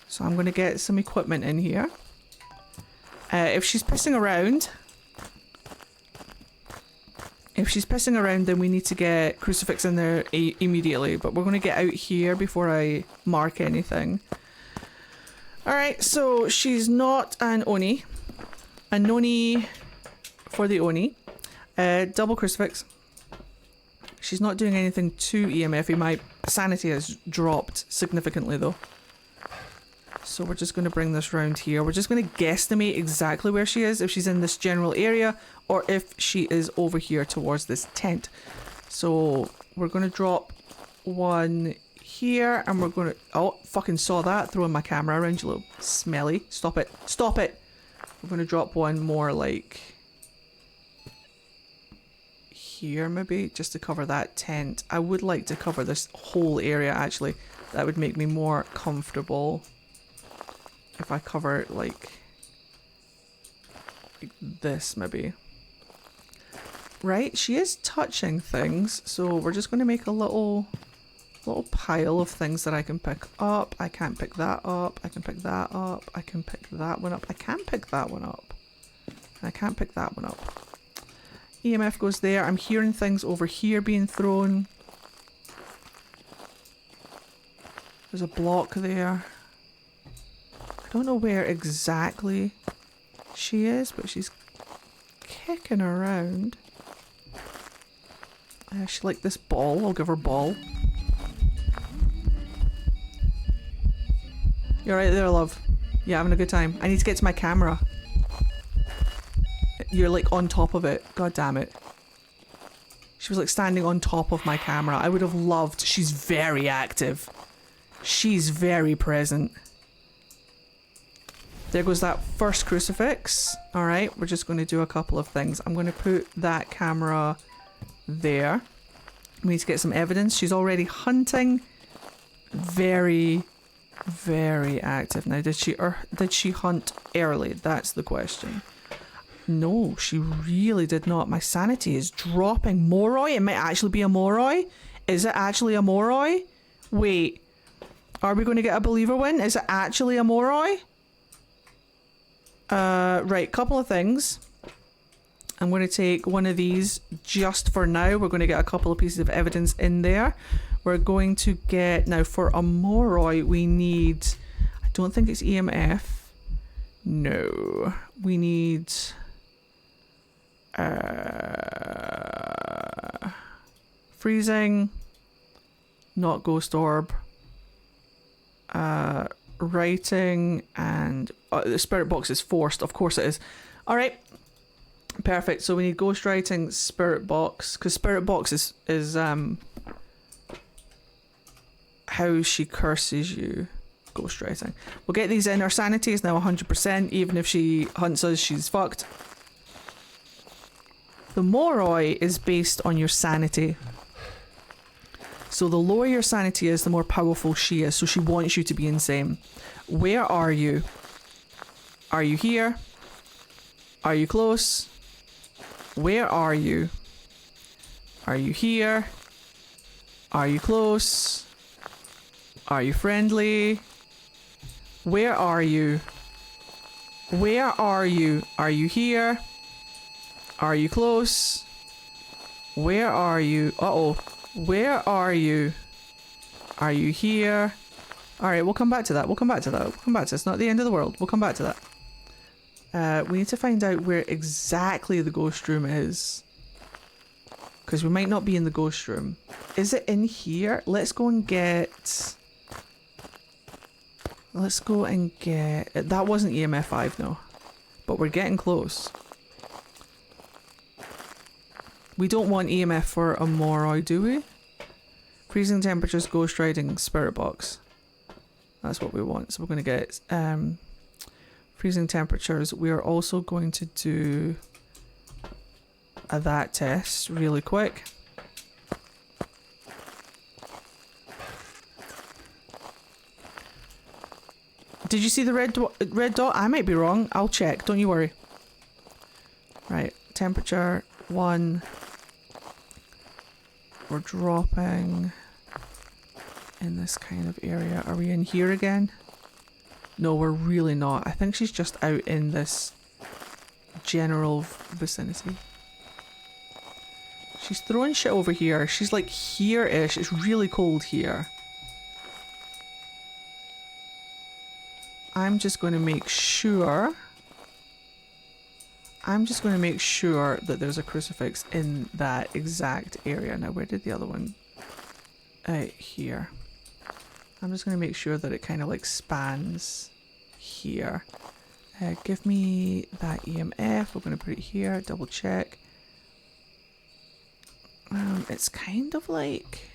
S1: So I'm going to get some equipment in here. If she's pissing around... If she's pissing around, then we need to get crucifix in there immediately. But we're going to get out here before I mark anything. Alright, so she's not an Oni. A Noni for the Oni. Double crucifix. She's not doing anything too EMF-y. My sanity has dropped significantly though. So we're just going to bring this round here. We're just going to guesstimate exactly where she is. If she's in this general area or if she is over here towards this tent. So we're going to drop one here and we're going to... Oh, fucking saw that. Throwing my camera around, you little smelly. Stop it. Stop it. We're going to drop one more like... here maybe, just to cover that tent. I would like to cover this whole area actually. That would make me more comfortable if I cover it like this maybe. Right, she is touching things, so we're just going to make a little pile of things that I can pick up. I can't pick that up. I can pick that up. I can pick that one up. I can pick that one up. And I can't pick that one up. EMF goes there. I'm hearing things over here being thrown. There's a block there. I don't know where exactly she is, but she's kicking around. She like this ball. I'll give her ball. You're right there, love. Yeah, having a good time. I need to get to my camera. You're like on top of it. God damn it. She was like standing on top of my camera. I would have loved... She's very active. She's very present. There goes that first crucifix. Alright, we're just going to do a couple of things. I'm going to put that camera there. We need to get some evidence. She's already hunting. Very, very active. Now, did she hunt early? That's the question. No, she really did not. My sanity is dropping. Moroi? It might actually be a Moroi. Is it actually a Moroi? Wait. Are we going to get a believer win? Is it actually a Moroi? Right, couple of things. I'm going to take one of these just for now. We're going to get a couple of pieces of evidence in there. We're going to get... Now, for a Moroi, we need... I don't think it's EMF. No. We need... freezing. Not ghost orb. Writing and... the spirit box is forced. Of course it is. Alright. Perfect. So we need ghost writing, spirit box. Because spirit box is how she curses you. Ghost writing. We'll get these in. Our sanity is now 100%. Even if she hunts us, she's fucked. The Moroi is based on your sanity. So the lower your sanity is, the more powerful she is. So she wants you to be insane. Where are you? Are you here? Are you close? Where are you? Are you here? Are you close? Are you friendly? Where are you? Where are you? Are you here? Are you close? Where are you? Uh-oh. Where are you? Are you here? Alright, we'll come back to that. We'll come back to that. We'll come back to that. It's not the end of the world. We'll come back to that. We need to find out where exactly the ghost room is. Because we might not be in the ghost room. Is it in here? Let's go and get... Let's go and get... That wasn't EMF 5, no. But we're getting close. We don't want EMF for a Moroi, do we? Freezing temperatures, ghost riding, spirit box. That's what we want. So we're going to get freezing temperatures. We are also going to do that test really quick. Did you see the red dot? I might be wrong. I'll check. Don't you worry. Right. Temperature. 1. We're dropping in this kind of area. Are we in here again? No, we're really not. I think she's just out in this general vicinity. She's throwing shit over here. She's like here-ish. It's really cold here. I'm just going to make sure... that there's a crucifix in that exact area. Now, where did the other one... here. I'm just going to make sure that it kind of like spans here. Give me that EMF. We're going to put it here. Double check. It's kind of like...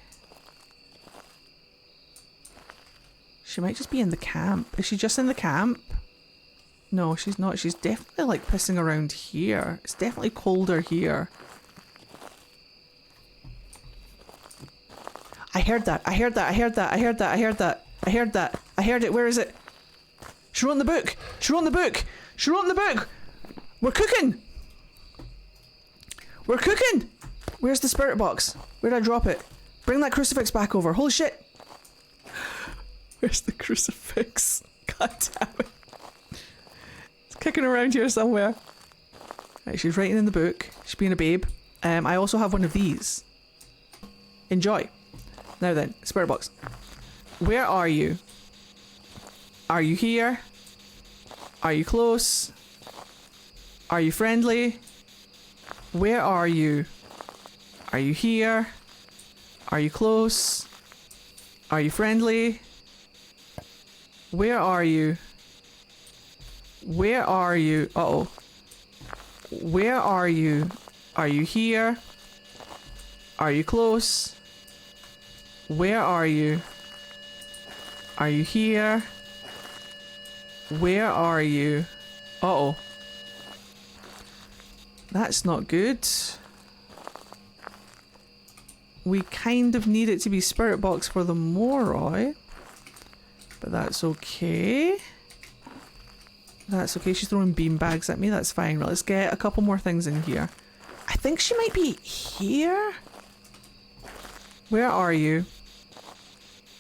S1: She might just be in the camp. Is she just in the camp? No, she's not. She's definitely like pissing around here. It's definitely colder here. I heard that. I heard that. I heard that. I heard that. I heard that. I heard that. I heard it. Where is it? She wrote in the book. She wrote in the book. She wrote in the book. We're cooking. We're cooking. Where's the spirit box? Where did I drop it? Bring that crucifix back over. Holy shit. Where's the crucifix? God damn it. It's kicking around here somewhere. Right, she's writing in the book. She's being a babe. I also have one of these. Enjoy. Now then, spirit box. Where are you? Are you here? Are you close? Are you friendly? Where are you? Are you here? Are you close? Are you friendly? Where are you? Where are you? Uh-oh. Where are you? Are you here? Are you close? Where are you? Are you here? Where are you? Uh-oh. That's not good. We kind of need it to be spirit box for the Moroi. But that's okay. That's okay. She's throwing beanbags at me. That's fine. Right, let's get a couple more things in here. I think she might be here. Where are you?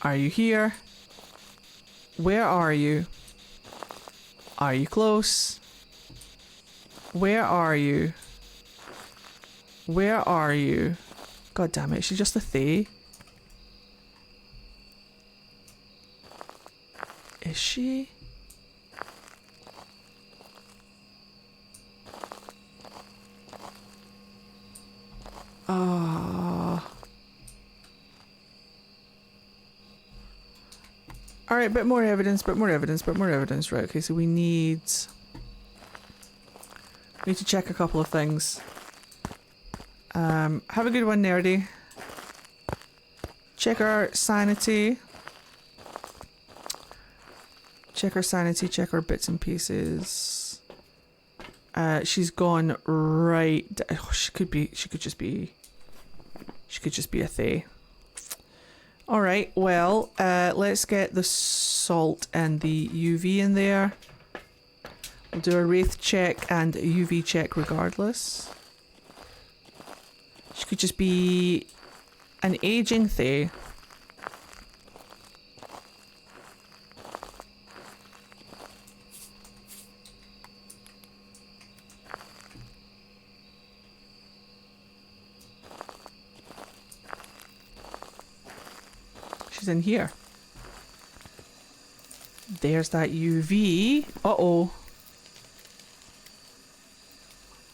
S1: Are you here? Where are you? Are you close? Where are you? Where are you? God damn it, she's just a Thay. Is she? Alright, bit more evidence, bit more evidence, bit more evidence. Right, okay, so we need to check a couple of things. Have a good one, Nerdy. Check our sanity. Check our sanity, check our bits and pieces. She's gone right. Oh, she could just be a Thay. Alright, well, let's get the salt and the UV in there. We'll do a Wraith check and a UV check regardless. She could just be an aging Thay. She's in here. There's that UV. Uh-oh.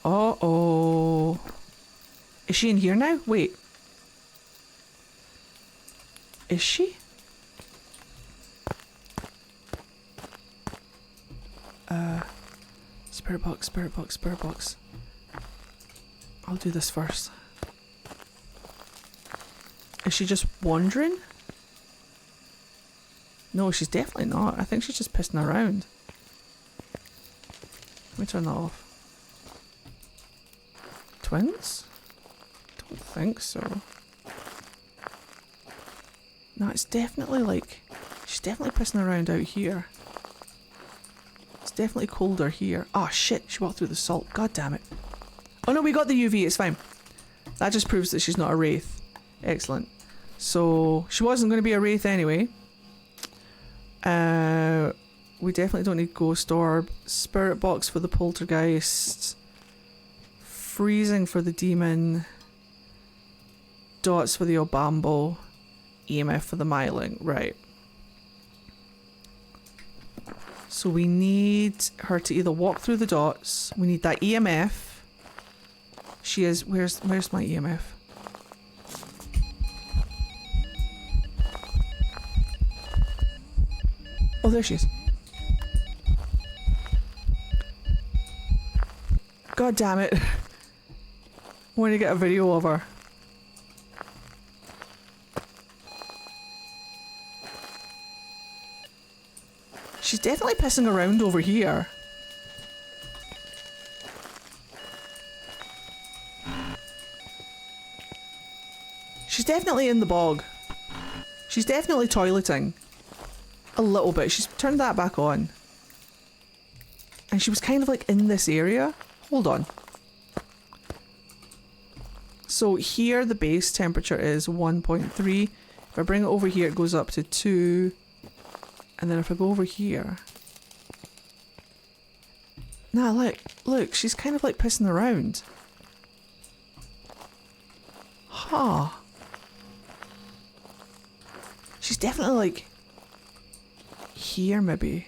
S1: Uh-oh. Is she in here now? Wait. Is she? Spirit box, spirit box, spirit box. I'll do this first. Is she just wandering? No, she's definitely not. I think she's just pissing around. Let me turn that off. Twins? Don't think so. No, it's definitely like... She's definitely pissing around out here. It's definitely colder here. Oh shit, she walked through the salt. God damn it. Oh no, we got the UV, it's fine. That just proves that she's not a wraith. Excellent. So, she wasn't going to be a wraith anyway. We definitely don't need ghost orb. Spirit box for the poltergeist. Freezing for the demon. Dots for the Obambo. EMF for the Myling. Right. So we need her to either walk through the dots. We need that EMF. She is... Where's my EMF? Oh, there she is. God damn it. I want to get a video of her. She's definitely pissing around over here. She's definitely in the bog. She's definitely toileting. A little bit. She's turned that back on. And she was kind of like in this area. Hold on. So here the base temperature is 1.3. If I bring it over here, it goes up to 2. And then if I go over here... Nah, look, she's kind of like pissing around. Huh. She's definitely like... here maybe.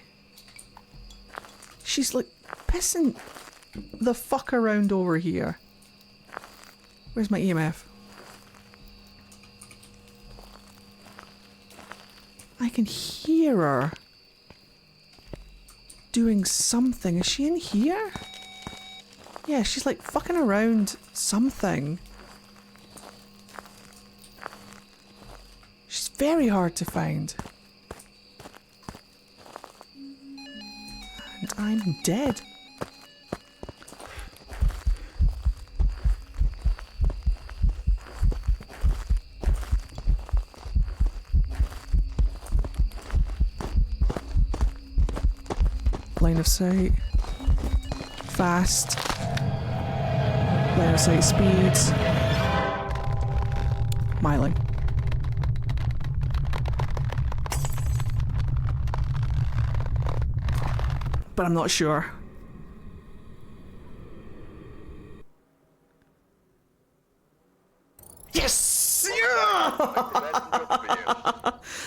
S1: She's like pissing the fuck around over here. Where's my EMF? I can hear her doing something. Is she in here? Yeah, she's like fucking around something. She's very hard to find. And I'm dead. Line of sight. Fast. Line of sight speeds. Myling. But I'm not sure. Yes! Yeah!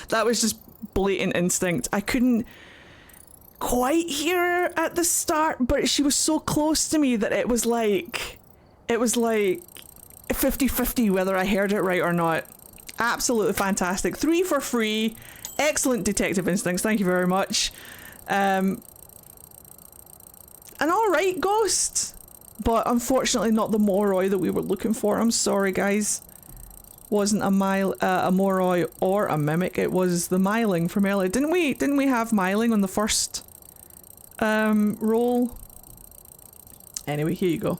S1: That was just blatant instinct. I couldn't quite hear her at the start, but she was so close to me that it was like 50-50 whether I heard it right or not. Absolutely fantastic. 3 for free. Excellent detective instincts. Thank you very much. An alright ghost, but unfortunately not the Moroi that we were looking for. I'm sorry, guys. Wasn't a Moroi or a mimic. It was the Myling from earlier. Didn't we have Myling on the first roll? Anyway, here you go.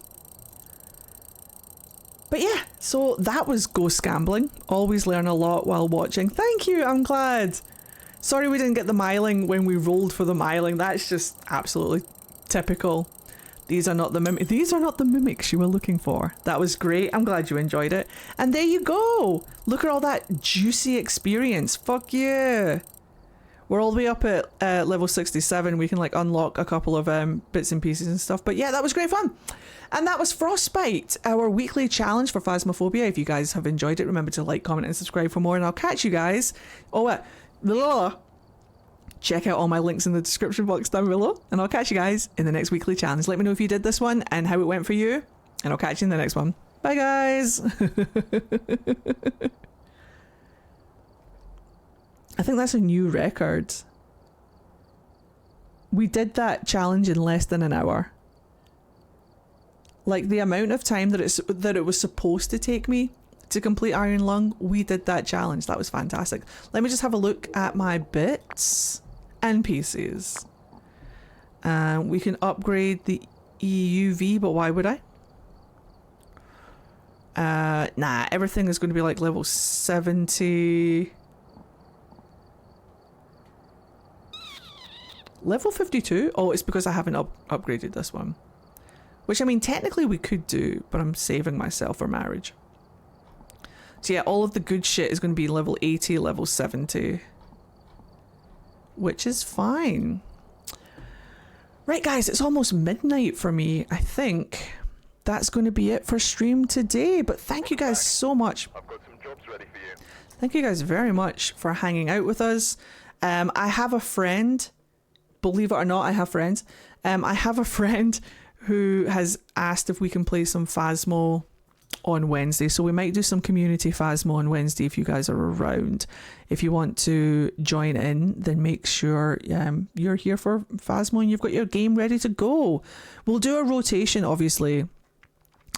S1: But yeah, so that was ghost gambling. Always learn a lot while watching. Thank you, I'm glad. Sorry we didn't get the Myling when we rolled for the Myling. That's just absolutely typical. These are not the mimics you were looking for. That was great. I'm glad you enjoyed it. And there you go. Look at all that juicy experience. Fuck yeah. We're all the way up at level 67. We can like unlock a couple of bits and pieces and stuff. But yeah, that was great fun. And that was Frostbite, our weekly challenge for Phasmophobia. If you guys have enjoyed it, remember to like, comment and subscribe for more. And I'll catch you guys. Check out all my links in the description box down below. And I'll catch you guys in the next weekly challenge. Let me know if you did this one and how it went for you. And I'll catch you in the next one. Bye guys. I think that's a new record. We did that challenge in less than an hour. Like the amount of time that it was supposed to take me to complete Iron Lung, we did that challenge. That was fantastic. Let me just have a look at my bits and pieces. We can upgrade the EUV, but why would I? Nah, everything is going to be like level 70. Level 52? Oh, it's because I haven't upgraded this one. Which, I mean, technically we could do, but I'm saving myself for marriage. So yeah, all of the good shit is going to be level 80, level 70. Which is fine. Right, guys, it's almost midnight for me. I think that's going to be it for stream today. But thank you guys so much.
S7: I've got some jobs ready for you.
S1: Thank you guys very much for hanging out with us. I have a friend. Believe it or not, I have friends. I have a friend who has asked if we can play some Phasmo on Wednesday. So we might do some community Phasmo on Wednesday if you guys are around. If you want to join in, then make sure you're here for Phasmo and you've got your game ready to go. We'll do a rotation, obviously,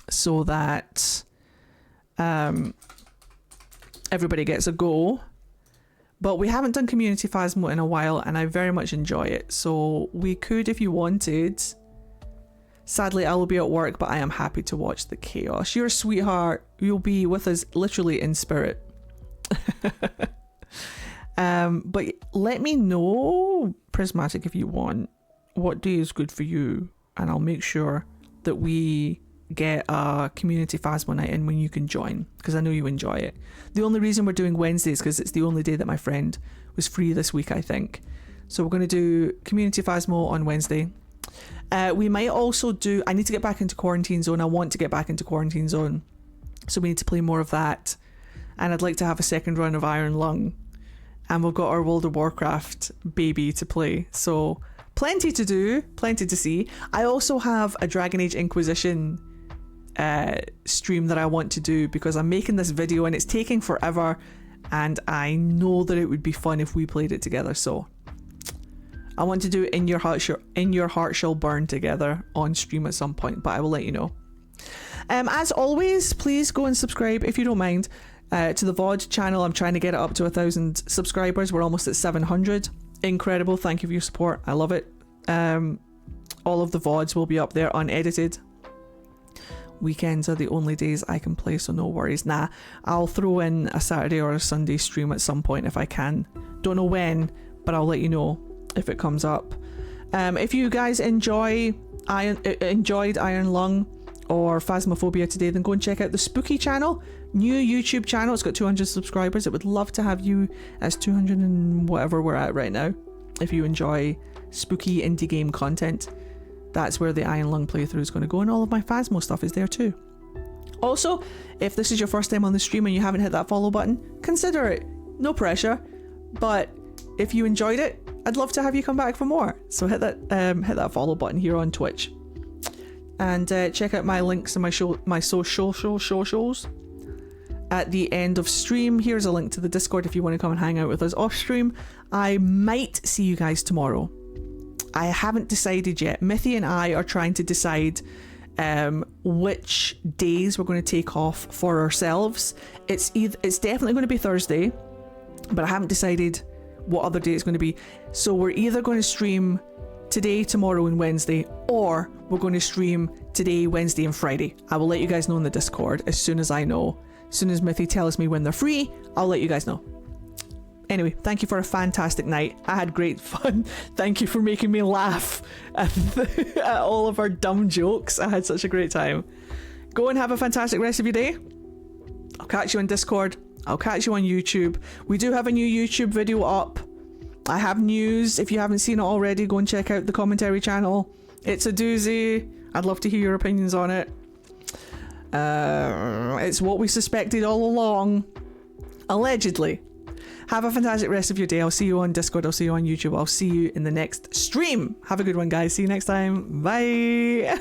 S1: so that everybody gets a go. But we haven't done community Phasmo in a while and I very much enjoy it. So we could if you wanted. Sadly, I will be at work, but I am happy to watch the chaos. You're a sweetheart. You'll be with us literally in spirit. But let me know, Prismatic, if you want, what day is good for you. And I'll make sure that we get a community Phasmo night in when you can join, because I know you enjoy it. The only reason we're doing Wednesdays is because it's the only day that my friend was free this week, I think. So we're going to do community Phasmo on Wednesday. We might also do... I need to get back into Quarantine Zone. I want to get back into Quarantine Zone. So we need to play more of that. And I'd like to have a second run of Iron Lung. And we've got our World of Warcraft baby to play. So plenty to do. Plenty to see. I also have a Dragon Age Inquisition stream that I want to do because I'm making this video and it's taking forever. And I know that it would be fun if we played it together. So... I want to do In Your Heart Shall Burn together on stream at some point, but I will let you know. As always, please go and subscribe if you don't mind to the VOD channel. I'm trying to get it up to 1,000 subscribers. We're almost at 700. Incredible. Thank you for your support. I love it. All of the VODs will be up there unedited. Weekends are the only days I can play, so no worries. Nah, I'll throw in a Saturday or a Sunday stream at some point if I can. Don't know when, but I'll let you know if it comes up. If you guys enjoyed Iron Lung or Phasmophobia today, then go and check out the Spooky channel, new YouTube channel. It's got 200 subscribers. It would love to have you as 200 and whatever we're at right now. If you enjoy spooky indie game content, that's where the Iron Lung playthrough is going to go, and all of my Phasmo stuff is there too. Also, if this is your first time on the stream and you haven't hit that follow button, consider it. No pressure, but if you enjoyed it, I'd love to have you come back for more. So hit that follow button here on Twitch, and check out my links and my socials at the end of stream. Here's a link to the Discord if you want to come and hang out with us off stream. I might see you guys tomorrow. I haven't decided yet. Mithy and I are trying to decide which days we're going to take off for ourselves. It's definitely going to be Thursday, but I haven't decided what other day it's going to be. So we're either going to stream today, tomorrow and Wednesday, or we're going to stream today, Wednesday and Friday. I will let you guys know in the Discord as soon as I know. As soon as Mithy tells me when they're free, I'll let you guys know. Anyway, thank you for a fantastic night. I had great fun. Thank you for making me laugh at all of our dumb jokes. I had such a great time. Go and have a fantastic rest of your day. I'll catch you on Discord. I'll catch you on YouTube. We do have a new YouTube video up. I have news. If you haven't seen it already, go and check out the commentary channel. It's a doozy. I'd love to hear your opinions on it. It's what we suspected all along. Allegedly. Have a fantastic rest of your day. I'll see you on Discord. I'll see you on YouTube. I'll see you in the next stream. Have a good one, guys. See you next time. Bye.